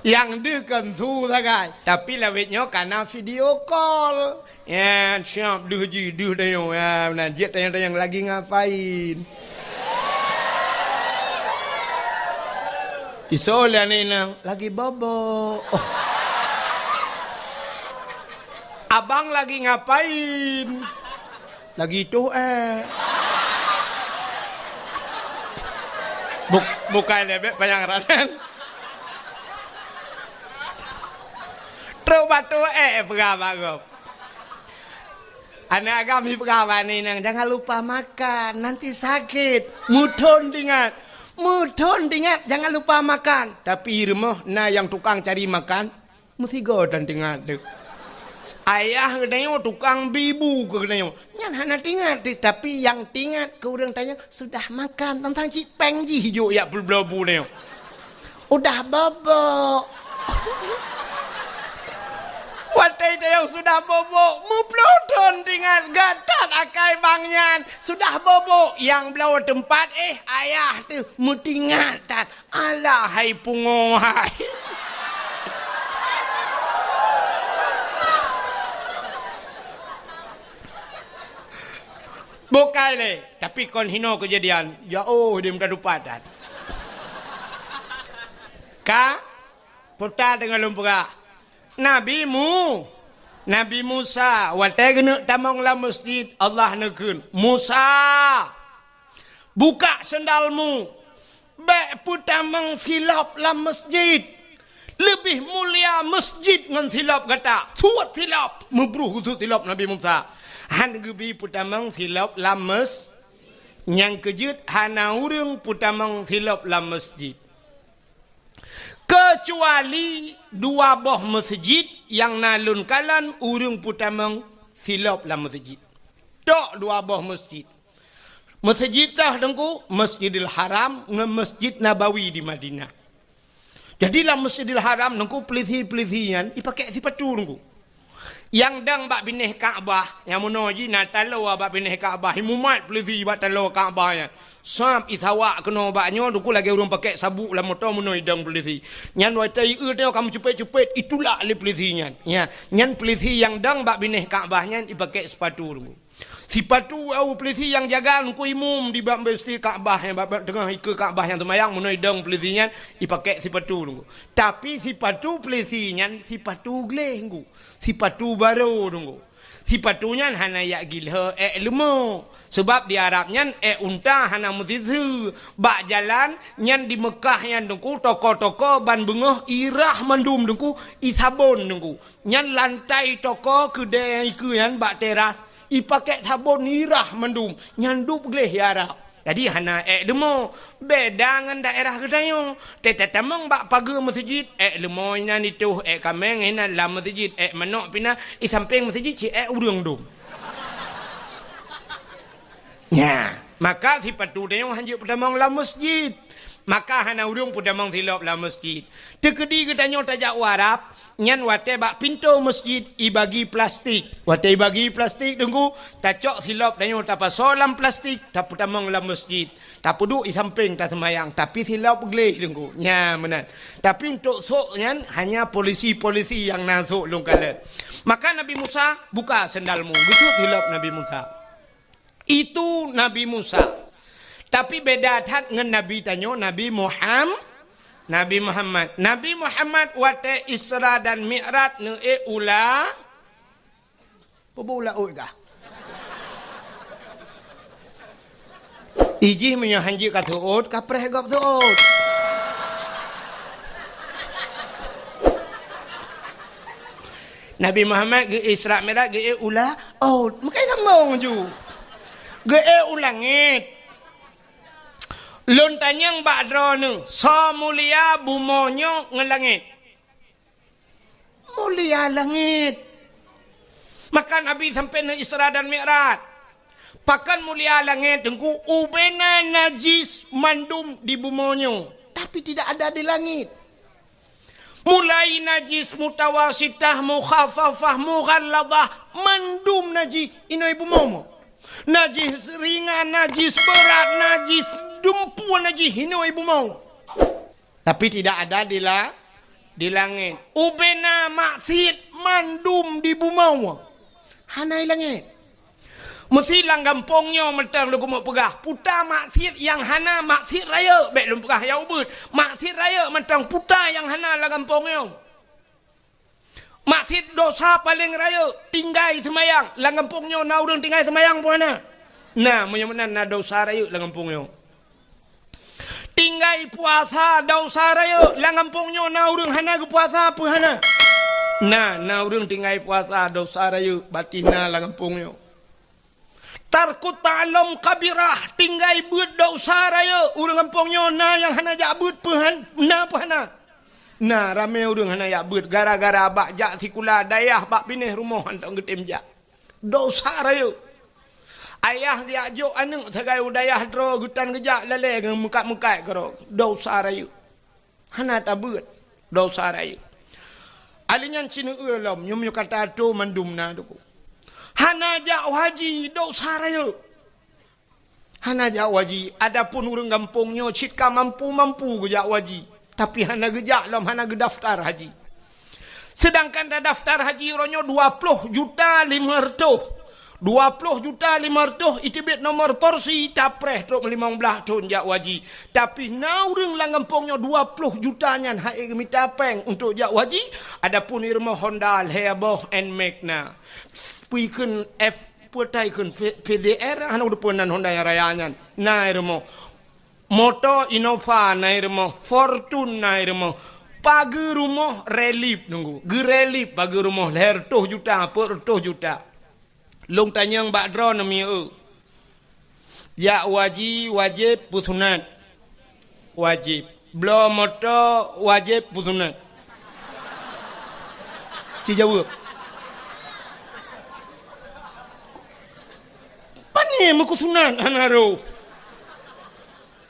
Yang dekan su sagai. Tapi lawetnya karena video call. Ya, siap duh dayo. Ya, najit tayang lagi ngapain. Isolah ni nang lagi bobo. Abang lagi ngapain? Lagi tuh bukan lebek payang ranan. Batu pegawai. Anak kami pegawai ni nang jangan lupa makan nanti sakit. Mudun ingat. Mudon ingat jangan lupa makan. Tapi rumah na yang tukang cari makan mesti godan ingat tu. Ayah katanya tukang bibu katanya. Nyan hana tingat tapi yang tingat ke orang tanya sudah makan tentang cik peng ji hijau ya belbelabu ni. Udah bobok. Watai yang sudah bobok, muplodon dengan gatat akai bangnya sudah bobok yang belau tempat ayah tu mutingatan alah hai pungohai. Bukai le, tapi kon hino kejadian. Ya dia minta dupadan. Ka putar dengan lumpura. Nabi Musa watai kena tamang la masjid Allah nekun Musa buka sendalmu baik putamang silap la masjid lebih mulia masjid ngan silap kata suat silap membruh tu silap Nabi Musa han gebi putamang silap la mas yang kejut hana urang putamang silap la masjid kecuali dua boh masjid yang nalun kalan urung putamang silap la masjid. Tok dua boh masjid. Masjid dah dengku Masjidil Haram dengan Masjid Nabawi di Madinah. Jadilah Masjidil Haram dengku pelisi-pelisian dipakai sipatu dengku. Yang dang bak bineh Kaabah, yang monoji na talo bak bineh Kaabah, himumat pelisi bak talo Kaabahnya. Sab isawak kena baknya duku lagi urang pakai sabuk la motor mono idang pelisi. Nyan watai tengok kamu cepet-cepet itulah le pelisinya. Ya, nyan pelisi yang dang bak bineh Kaabahnya dipakai sepatu dengku. Sipatu au pelisi yang jaga ku imum di bak besi Kaabah yang bak tengah ke Kaabah yang temayang mono idang pelisinya dipakai sipatu dengku. Tapi sipatu pelisinya sipatu glengku. Sipatu baru dengku. Sipatunya hana ya gilha lemo. Sebab di Arabnya unta hana musizu. Bak jalan nyan di Mekah yang dengku toko-toko ban bengah irah mandum dengku isabon dengku. Nyan lantai toko kedai ke yan bak teras ipakai sabun irah mandum nyandup gleh ya Arab. Jadi hana lemo beda dengan daerah kedayo. Tetamang bak pagar masjid lemo ina itu kameng ina la masjid manok pina samping masjid ci urang dum. Ya, maka si patu dayo hanjuk pedamang la masjid. Maka hana urung pedamang silap la masjid. Tekedi kedanyo tajak Arab nyan wate bak pintu masjid ibagi plastik. Wate bagi plastik dengku tacok silap danyo tapa solam plastik tak pedamang la masjid. Tak puduk di samping tak semayang tapi silap gelek dengku. Ya benar. Tapi untuk sok nyan hanya polisi-polisi yang nasuk long kala. Maka Nabi Musa buka sendalmu. Gitu silap Nabi Musa. Itu Nabi Musa. Tapi beda tak dengan Nabi tanyo Nabi Muhammad. Nabi Muhammad wate Isra dan Mi'raj ne ula. Pebula uga. Iji menyo hanji ka tuut kapreh gop tuut. Nabi Muhammad ge Isra Mi'raj ge ula. Oh, makai sambung ju. Ge ulangit. Lontanyang bakdro nu so mulia bumonyo ngelangit. Mulia langit. Maka Nabi sampai ne Isra dan Mi'raj. Pakan mulia langit tengku ubena najis mandum di bumonyo. Tapi tidak ada di langit. Mulai najis mutawasitah mukhafafah mughalladah mandum najis ino ibu momo. Najis ringan, najis berat, najis dumpuan najis ino ibu mau. Tapi tidak ada di langit. Ubena maksiat mandum di bumau. Hanai langit. Mesti langgampongnya mentang lu mau pegah. Puta maksiat yang hana maksiat raya. Baik lu pegah ya ubud. Maksiat raya mentang puta yang hana langgampongnya. Maksiat dosa paling raya tinggai semayang langampungnya na urang tinggai semayang puana. Nah menyemenan na dosa raya langampungnya. Tinggai puasa dosa raya langampungnya na urang hana ke puasa apa hana. Nah na urang tinggai puasa dosa raya batina langampungnya. Tarku ta'lam kabirah tinggai beut dosa raya urang kampungnya na yang hana jak beut pehan na pahana. Nah ramai urang hana jak beut gara-gara bak jak sikula dayah bak pineh rumah hantak getem jak. Dosa raya. Ayah dia ajuk anak segai udayah dro gutan gejak lele dengan muka-muka kero. Dosa raya. Hana tak beut dosa raya. Alinyan cina ulam nyum kata tu mandumna tu. Hana jak haji dosa raya. Hana jak haji. Adapun urang kampungnya citka mampu-mampu gejak haji. Tapi hana gejak lam hana gedaftar haji. Sedangkan dah daftar haji ronyo 20 juta 500. 20 juta 500 itibit nomor porsi tapreh truk 15 tahun jak haji. Tapi na urang lang kampungnya 20 juta nyan hai gemita peng untuk jak haji. Adapun irma Honda Heboh and Magna. Puikeun F putai keun PDR hana udah punan Honda Raya nyan. Na irma Moto Innova na irma Fortune na irma pagi rumah relip nunggu. Gerelip pagi rumah leher 2 juta per 2 juta. Long tanyang bak dro na miu. Ya wajib pusunat. Wajib. Belum moto wajib pusunat. Ci jawab. Pani muku sunat anaro.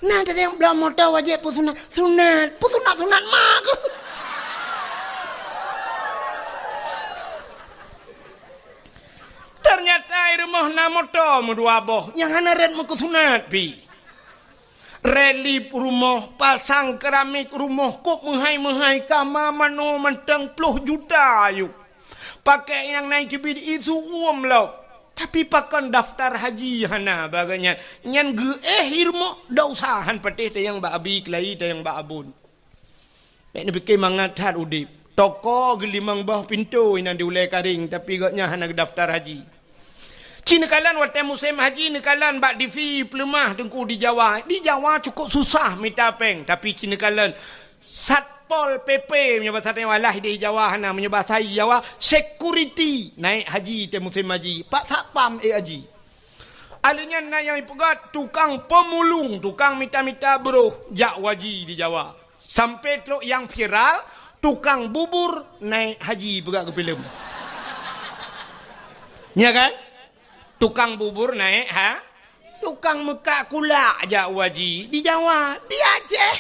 Nah tadi yang belum moto wajib pusunat. Sunat mak. Ternyata rumah na moto mudua boh yang hana red muku sunat pi. Relip rumah pasang keramik rumah kok menghai kama mano mentang 10 juta ayu. Pakai yang naik kibid itu lau. Tapi pakan daftar haji hana baganya. Nyan irmo dausahan patih tayang ba abi kelai tayang ba abun. Nek ni pikir mangat udip. Toko gelimang bah pintu inan diulai karing tapi gaknya hana daftar haji. Cina kalan waktu musim haji ni kalan bak divi pelemah tengku di Jawa. Di Jawa cukup susah minta peng tapi cina kalan Satpol PP menyebut walah di Jawa hana menyebut saya Jawa security naik haji te musim haji. Pak Satpam haji. Alinya na yang ipegat tukang pemulung, tukang mita-mita bro jak haji di Jawa. Sampai truk yang viral tukang bubur naik haji pegak ke film. Ya kan? Tukang bubur naik tukang muka kula aja waji di Jawa di Aceh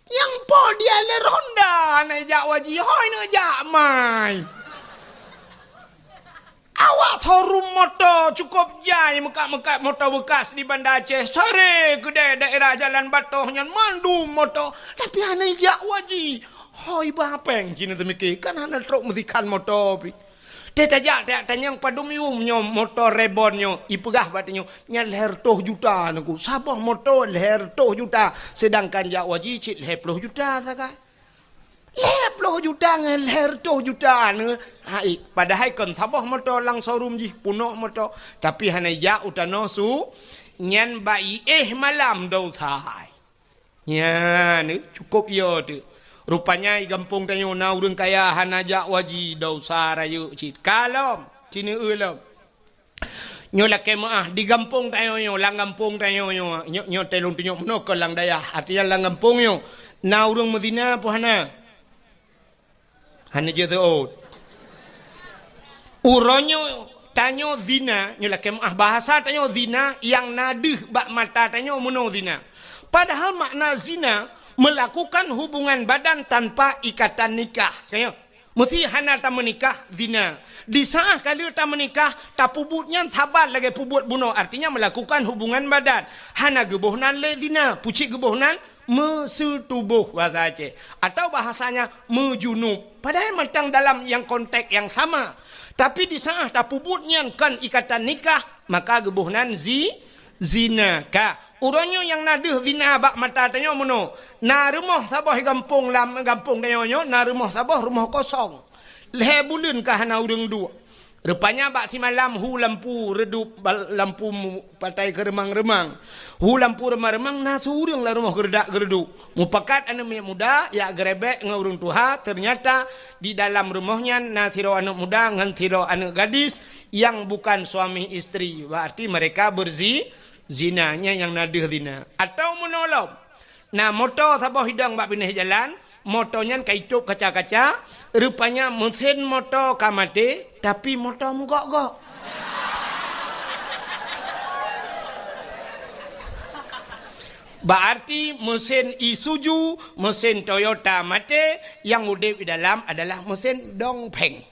yang po dia le ronda naik jak waji hoi no jak mai awak showroom motor cukup jai muka motor bekas di Banda Aceh sore gede daerah Jalan Batoh nyan mandu motor tapi hana jak waji hoi bapeng cina temiki kan hana truk mesikan motor pi. Dia tanya padum yum nyo motor rebonnya ipegah batnya nya leher 2 juta naku sabah motor leher 2 juta sedangkan jak waji cit leher 10 juta sakai leher 10 juta ngan leher 2 juta ne hai padahal kon sabah motor lang showroom ji puno motor tapi hana jak utano su nyan bai malam dau sai nya ni cukup yo tu. Rupanya di kampung tanyo na urang kaya hanajak waji dosa rayu cit. Kalom cini ulam. Nyo lake maah di kampung tanyo lang kampung tanyo nyo telung tunyo mno ko lang daya. Artinya lang kampung yo na urang Medina po hana. Hana je teot. Uronyo tanyo zina nyo lake maah bahasa tanyo zina yang nadih bak mata tanyo mno zina. Padahal makna zina melakukan hubungan badan tanpa ikatan nikah. Kaya, mesti hana tak menikah zina. Di saat kali tak menikah, tak pubutnya sabar lagi pubut bunuh. Artinya melakukan hubungan badan. Hana gebohnan le zina. Pucik gebohnan mesetubuh bahasa Aceh. Atau bahasanya mejunub. Padahal macam dalam yang konteks yang sama. Tapi di saat tak pubutnya kan ikatan nikah, maka gebohnan zina ka. Uronyo yang nadih zina bak mata tanyo mono. Na rumah sabah gampung tanyo na rumah sabah rumah kosong. Lehe bulan ka hana urang dua. Rupanya bak si malam hu lampu redup lampu patai ke remang-remang. Hu lampu remang-remang nah surung lah rumah gerdak gerdu. Mupakat anu muda ya gerebek ngurung tuha ternyata di dalam rumahnya nah tiro anak muda ngan tiro anak gadis yang bukan suami istri. Berarti mereka zinanya yang nadih zina. Atau menolong. Nah motor sabah hidang bak pindah jalan. Motornya kaicup kaca-kaca, rupanya mesin motor kamate, tapi motor menggok-gok. Berarti mesin Isuzu, mesin Toyota mate, yang udip di dalam adalah mesin dongpeng.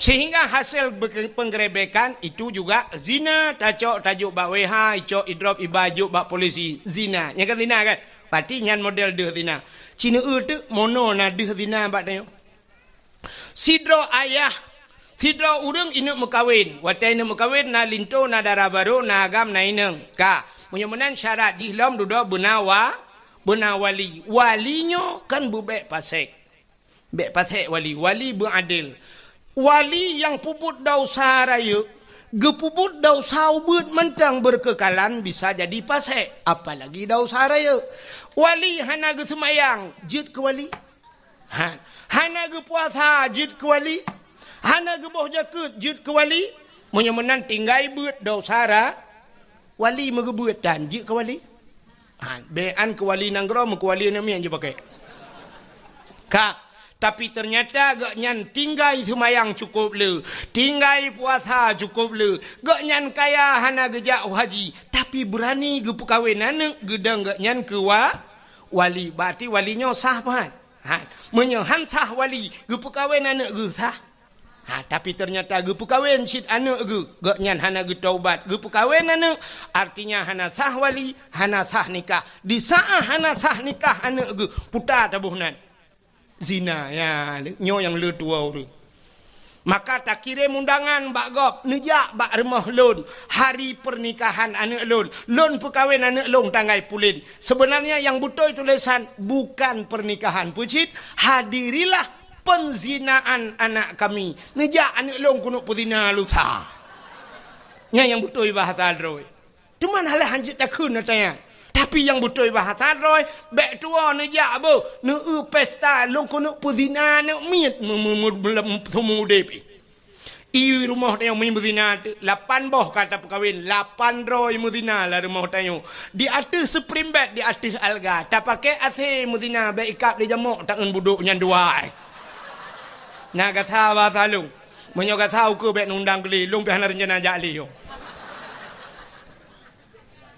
Sehingga hasil penggerebekan itu juga zina, tajuk bak WH, icok idrop ibaju bak polisi, zina. Yang kan zina kan? Berarti nyan model deh zina. Cina tu mono na deh zina bak tanya. Sidro ayah, sidro urang ina mekawin. Watai ina mekawin na linto na darah baru na agam na ina. Ka, menyemenan syarat dihlam duduk benawali. Walinyo kan bubek pasek. Bek pasek wali beradil. Wali yang puput dosa raya, gepuput dosa ubud mentang berkekalan bisa jadi pasek. Apalagi dosa raya. Wali hana ge semayang, jid ke wali. Hana ge puasa, jid ke wali. Hana ge boh jakut, jid ke wali. Menyemenan tinggai buat dosa raya, wali megebuat dan jid ke wali. Bean ke wali nanggrom, ke wali nami yang je pakai. Kak. Tapi ternyata gak nyan tinggai semayang cukup le. Tinggai puasa cukup le. Gak nyan kaya hana gejak haji. Tapi berani gepu kawin anak. Gedang gak nyan ke wali. Berarti walinya sah pan. Menyehan sah wali. Gepu kawin anak ge sah. Tapi ternyata gepu kawin sit anak ge. Gak nyan hana ge taubat. Gepu kawin anak. Artinya hana sah wali. Hana sah nikah. Di saat hana sah nikah anak ge. Putar tabuhnan. Zina ya nyo yang le tua tu. Maka tak kirim undangan bak gop nejak bak rumah lon hari pernikahan anak lon perkahwin anak lon tanggai pulin. Sebenarnya yang betul tulisan bukan pernikahan pucit, hadirilah penzinaan anak kami. Nejak anak lon kuno puzina lusa. Nya yang betul bahasa roy. Cuman halah hanjit takun natanya. Tapi yang betul bahasa roy, bek tua nejak bo, nu pesta long kono puzina nu miet belum temu depi. I rumah tanya muzina 8 boh kata perkahwin, 800 muzina lah rumah tanya. Di atas seprimbat, di atas alga, tak pakai AC muzina bek ikap di jamuk takkan buduknya dua. Nah kata bahasa long, menyo kata uku bek nundang keli, long pihana rencana jali yo.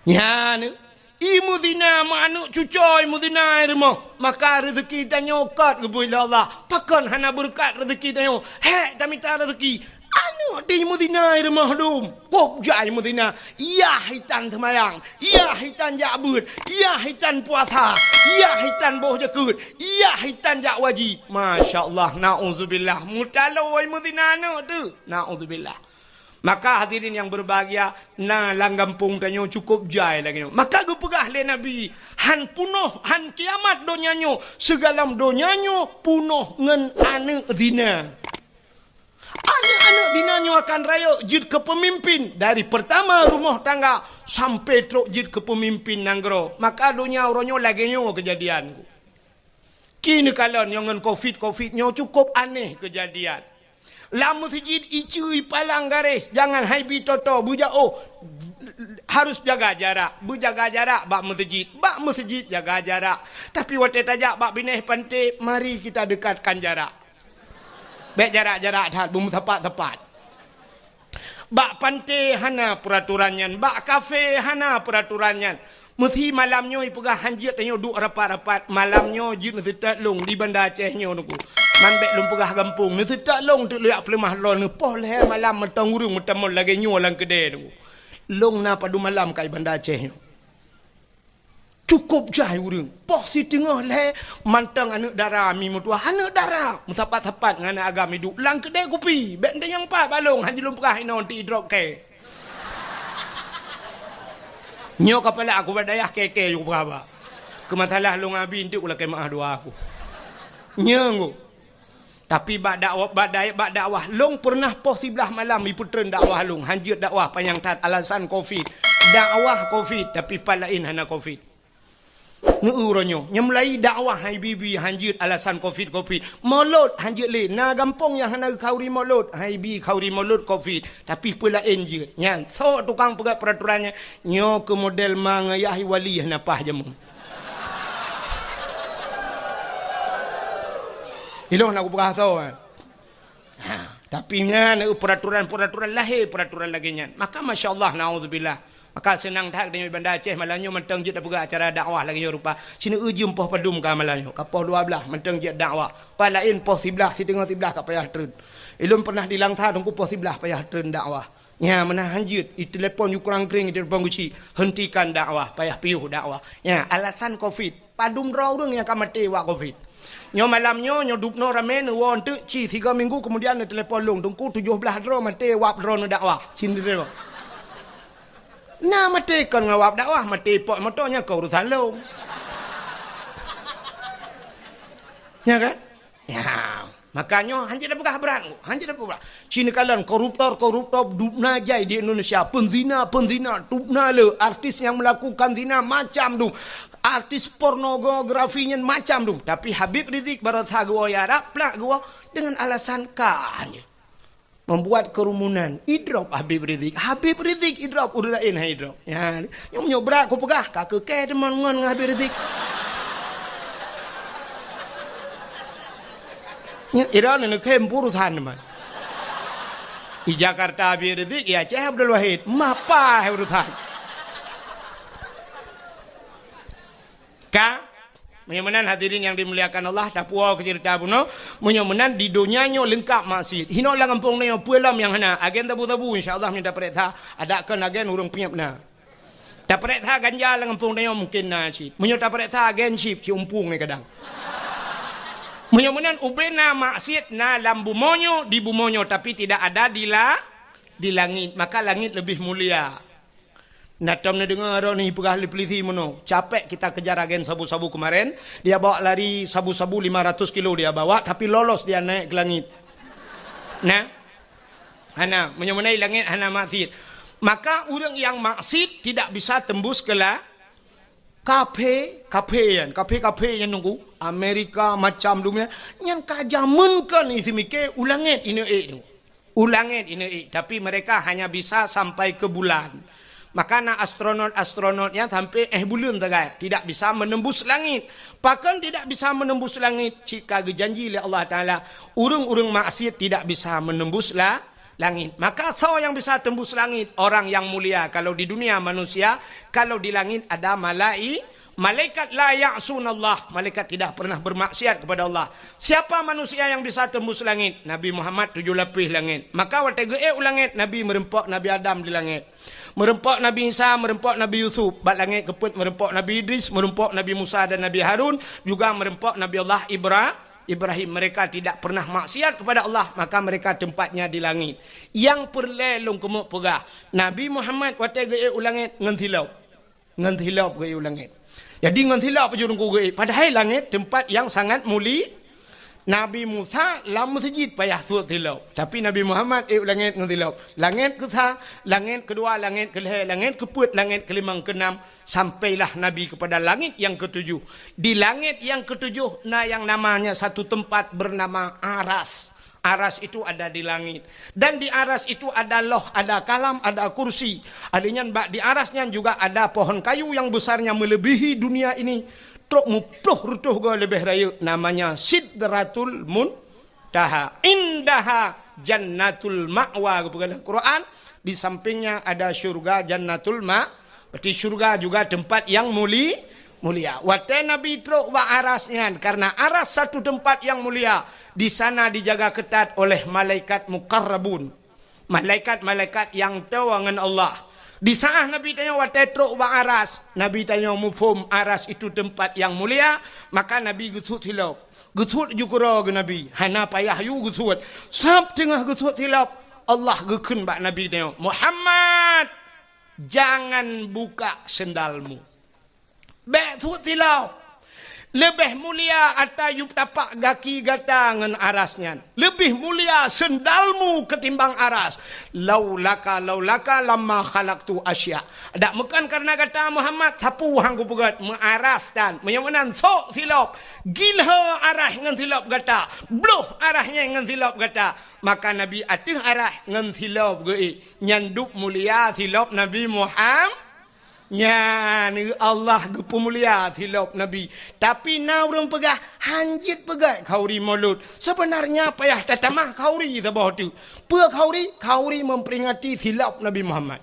Ya nu. Imu zina manuk cucoy mu zina rumah. Maka rezeki dan nyokat ke bila Allah. Pakan hana berkat rezeki dan nyo. Hek tak minta rezeki. Anu di mu zina rumah dum. Pop jai mu zina. Ya hitan semayang. Ya hitan jakbut. Ya hitan puasa. Ya hitan boh jakut. Ya hitan jak wajib. Masya Allah. Na'udzubillah. Mutaloi mu zina anu tu. Na'udzubillah. Maka hadirin yang berbahagia, na langgampung tanyo cukup jai lagi. Maka gupegah le Nabi, han punuh, han kiamat donyanyo, segalam donyanyo punuh ngen anak zina. Anak-anak zinanyo akan raya jid ke pemimpin. Dari pertama rumah tangga sampai truk jid ke pemimpin nanggro. Maka donya oronyo lagi nyo kejadian. Kini kalon yang ngen covid nyo cukup aneh kejadian. Lama sejid icui palang garis. Jangan haibi toto. Buja harus jaga jarak. Berjaga jarak bak masjid. Bak masjid jaga jarak. Tapi waktu tajak bak bineh pantai. Mari kita dekatkan jarak. Baik jarak-jarak dah. Bum tepat-tepat. Bak pantai hana peraturannya. Bak kafe hana peraturannya. Mesti malamnya ipegah hanjit tanya duk rapat-rapat. Malamnya jid mesti long di Bandar Acehnya nunggu. Manbek lum pegah gampung. Mesti tak long tu liak pelemah lon. Poh leh malam metang urung metamol lagi nyualang kedai nunggu. Long na padu malam kai Bandar Acehnya. Cukup jai urung. Poh si tengah leh mantang anak darah mi mutua. Anak darah. Musapat-sapat dengan anak agam hidup. Lang kedai kopi. Bek yang pak balong. Haji lum pegah ina nanti drop ke. Nyo kepala aku berdayah keke yuk berapa. Kemasalah lu ngabi intik ulah kemah dua aku. Nyo. Tapi bak dakwah long pernah poh 11 malam iputren dakwah long hanjut dakwah panyang tat alasan Covid. Dakwah Covid tapi palain hana Covid. Neuronyo nyemlai dakwah hai bibi hanjut alasan Covid. Molot hanjut le na gampong yang hana kauri molot hai bi kauri molot Covid tapi palain je. Nyan so tukang pegat peraturannya nyo ke model mangayahi wali hana pah jamu. Iloh nak berasa kan. Tapi nya peraturan lahir peraturan lagi nya. Maka masya-Allah naudzubillah. Maka senang tak dengan Bandar Aceh malanyo mentang je dak acara dakwah lagi rupa. Sini uji poh padum ka malanyo. Kapoh 12 mentang je dakwah. Pa lain poh 11 si tengah 11 ka payah tren. Ilum pernah dilangtah tunggu poh 11 payah tren dakwah. Ya mana hanjut i telefon you kurang kering di depan guci hentikan dakwah payah piuh dakwah. Ya alasan Covid. Padum raurung yang ka mati wa Covid. Nyo malamnyo nyo dupno ramen won tu ci 3 minggu kemudian telefon long tungku 17 dro mate wap dro no dakwah sindire ro na mate kan ngawap dakwah mate pok motonya ke urusan long ya kan ya makanya hanjir dah pegah berat hanjir dah berat sini kalian koruptor dupna jai di Indonesia penzina dupna le artis yang melakukan zina macam tu artis pornografinya macam tu tapi Habib Rizik baru tahu ya raplak gua dengan alasan kahnya membuat kerumunan idrop Habib Rizik idrop urutain idrop ya yang menyobrak aku pegah kakek ke teman dengan Habib Rizik ya Iran ni kem purusan man di Jakarta Habib Rizik ya Aceh Abdul Wahid mapa urusan menyemenan hadirin yang dimuliakan Allah tapua kecerita buno menyemenan di dunianya lengkap masjid hino lang kampung nyo puelam yang hana agen tabu insyaallah minta perintah adakan agen urung piap na ta perintah ganja lang kampung nyo mungkin na chip menyo ta perintah agen chip si umpung ni kadang menyemenan ubena maksiat na lambu monyo di bumonyo tapi tidak ada di langit maka langit lebih mulia. Natam na dengar ni pegah polisi mono. Capek kita kejar agen sabu-sabu kemarin. Dia bawa lari sabu-sabu 500 kilo dia bawa tapi lolos dia naik ke langit. Nah. Hana menyemenai langit hana maksiat. Maka orang yang maksiat tidak bisa tembus ke kafe yang nunggu Amerika macam dunia yang kajamunkan isi mikir ulangit ini tapi mereka hanya bisa sampai ke bulan. Maka na astronotnya sampai bulan tegak tidak bisa menembus langit. Bahkan tidak bisa menembus langit jika dijanji oleh Allah Taala urung-urung maksiat tidak bisa menembus langit. Maka so yang bisa tembus langit orang yang mulia kalau di dunia manusia, kalau di langit ada malaikat la ya'sunallah, malaikat tidak pernah bermaksiat kepada Allah. Siapa manusia yang bisa tembus langit? Nabi Muhammad 7 lapis langit. Maka waktu langit Nabi merempok Nabi Adam di langit. Merempok Nabi Isa, merempok Nabi Yusuf, bat langit keput merempok Nabi Idris, merempok Nabi Musa dan Nabi Harun, juga merempok Nabi Allah Ibrahim. Mereka tidak pernah maksiat kepada Allah, maka mereka tempatnya di langit. Yang perlelong kemuk pegah. Nabi Muhammad waktu langit ngantilau ke langit. Jadi ngantilau pejurung ku padahal langit tempat yang sangat mulia. Nabi Musa lam masjid payah suat tilau. Tapi Nabi Muhammad langit ngantilau. Langit langit kedua, langit kelihatan, langit keput, langit kelimang, keenam. Sampailah Nabi kepada langit yang ketujuh. Di langit yang ketujuh, yang namanya satu tempat bernama Aras. Aras itu ada di langit. Dan di aras itu ada loh, ada kalam, ada kursi. Adanya di arasnya juga ada pohon kayu yang besarnya melebihi dunia ini. Truk mupluh rutuh go lebih raya. Namanya Sidratul Muntaha. Indaha Jannatul Ma'wa. Kepada Quran. Di sampingnya ada syurga Jannatul Ma'. Berarti syurga juga tempat yang mulia. Waktu Nabi truk wa arasnya. Karena aras satu tempat yang mulia. Di sana dijaga ketat oleh malaikat muqarrabun. Malaikat-malaikat yang tawangan Allah. Di saat Nabi tanya waktu truk wa aras. Nabi tanya mufhum aras itu tempat yang mulia. Maka Nabi gusut hilap. Gusut jukura ke Nabi. Hana payah yu gusut. Sab tengah gusut hilap. Allah gekun bak Nabi tanya. Muhammad. Jangan buka sendalmu. Bek sut hilau. Lebih mulia atayup tapak gaki gata ngan arasnya. Lebih mulia sendalmu ketimbang aras. Laulaka lama khalaqtu asya. Dak mekan karena kata Muhammad sapu hangku pegat mengaras dan menyomenan sok silap. Gilha arah ngan silap gata. Bloh arahnya ngan silap gata. Maka Nabi atih arah ngan silap ge. Nyanduk mulia silap Nabi Muhammad. Ya, ni Allah gepu mulia silap Nabi. Tapi na orang pegah hanjit pegai kauri mulut. Sebenarnya payah tatamah kauri sebab tu. Pe kauri memperingati silap Nabi Muhammad.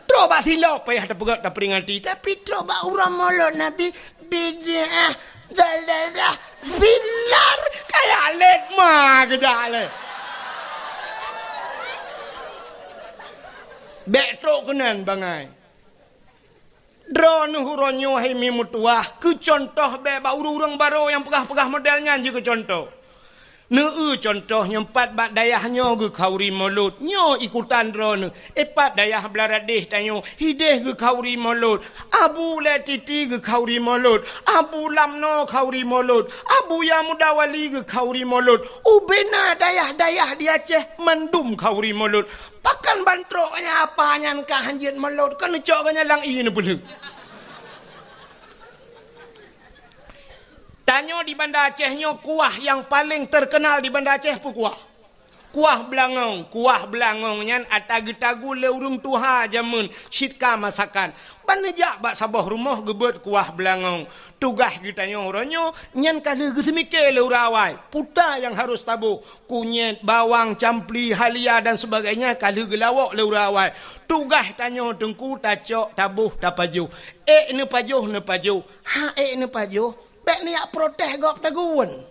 Coba silap payah terpegat tak peringati. Tapi coba orang mulut Nabi bid'ah dalalah binar kayak let mah kejale. Betok kenan bangai. Drone huronyo hai mi mutuah. Ke contoh be ba urang baru yang pegah-pegah modelnya je ke contoh. Neu contoh nyempat bak dayahnya ke kauri mulut. Nyo ikutan drone. Epat dayah belaradeh tanyo. Hideh ke kauri mulut. Abu le titi ke kauri mulut. Abu lamno kauri mulut. Abu yang mudawali ke kauri mulut. Ubena dayah-dayah di Aceh mendum kauri mulut. Pakan bantroknya apanya kah hanjit mulut. Kan coknya lang ini boleh. Tanyo di Banda Aceh nyo kuah yang paling terkenal di Banda Aceh pun kuah. Kuah belangong. Kuah belangong nyan atagu-tagu le urung tuha jamun. Sitka masakan. Banejak bak sabah rumah gebet kuah belangong. Tugas kita nyo oranyo nyan kala gesemike le urawai. Puta yang harus tabuh. Kunyit, bawang, campli, halia dan sebagainya kala gelawak le urawai. Tugas tanyo tengku tacok tabuh tapaju. Ne pajuh. Ha ne pajuh. Bek ni ak protes gok taguan.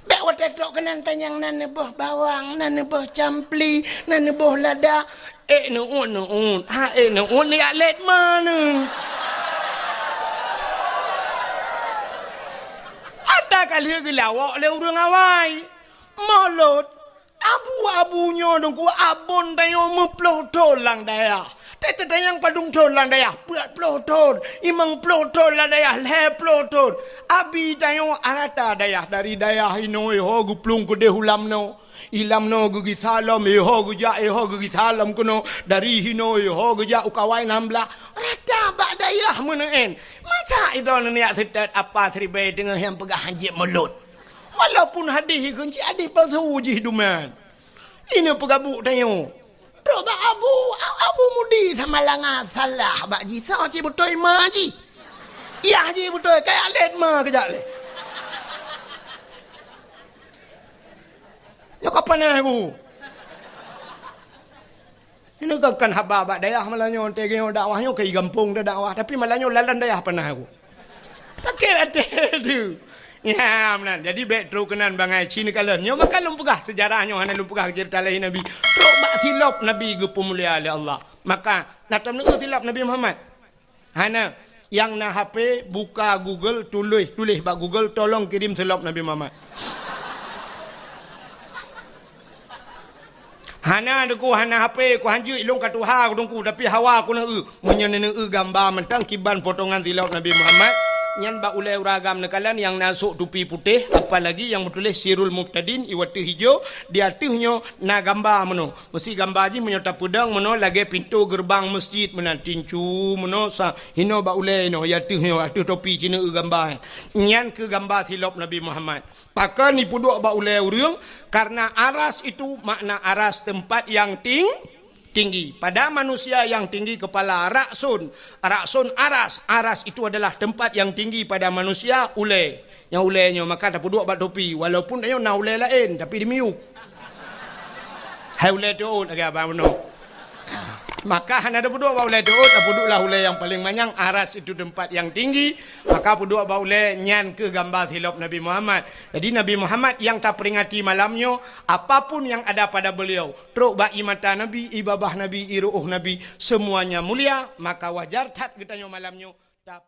Bek watet tok kenan tanyang nan nebah bawang, nan nebah campli, nan nebah lada. Nuun. Ha nuun ni ak let mana? Ada kali gelawak le urang awai. Mulut. Abu-abunya dong ku abon dayo meploh tolang daya. Tete yang padung tolang daya. Puat ploh ton. Imang ploh ton lah daya. Le ploh ton. Abi dayo arata daya. Dari daya hinoi ho guplung ku dehulam no. Ilam no gugi salam ho guja ho gugi salam kuno. Dari hinoi ho guja ukawai nambla. Rata bak daya menaen. Masa itu niat setat apa seribai dengan yang pegah hanjit mulut. Walaupun hadis kunci hadis palsu uji hiduman. Ini pegabuk tayo. Roba abu mudi sama langa salah bak ji sa ji betul ma ji. Ya ji betul kayak let ma kejak le. Ya kapan aku? Ini kan haba bak dayah malanyo tegenyo dakwahnya ke gampung dah dakwah tapi malanyo lalan dayah pernah aku. Sakit hati tu. Ya, benar. Jadi baik teruk kenan bangai Cina kalian. Nyo makan lumpugah sejarahnya hana lumpugah cerita lain Nabi. Teruk bak silap Nabi gepu mulia oleh Allah. Maka natam nu silap Nabi Muhammad. Hana yang na HP buka Google tulis bak Google tolong kirim silap Nabi Muhammad. Hana deku hana HP ku hanju ilung katuha ku dongku tapi hawa ku na menyen gambar mentang kiban potongan silap Nabi Muhammad. Nyan ba ulai uragam nekalan yang nasuk tupi putih apalagi yang bertulis Sirul Muqtadin iwatu hijau di atuhnyo na gambar meno mesti gambar ji menyota pedang meno lagi pintu gerbang masjid mena tincu meno sa hino ba ulai no ya tuhnyo atu topi Cina gambar nyan ke gambar silap Nabi Muhammad pakai ni puduk ba ulai urang karena aras itu makna aras tempat yang tinggi. Pada manusia yang tinggi kepala raksun aras itu adalah tempat yang tinggi pada manusia ulai. Yang ulainya maka tak duduk bat topi walaupun dia nak ulai lain tapi dia miuk. Hai ulai tu lagi apa meno. Maka hanya ada duduk ba ulai tu duduklah ulai yang paling manyang aras itu tempat yang tinggi maka duduk ba ulai nyan ke gambar silap Nabi Muhammad. Jadi Nabi Muhammad yang tak peringati malamnya apapun yang ada pada beliau truk ba imata Nabi ibabah Nabi iruh Nabi semuanya mulia maka wajar tat kita malamnya tak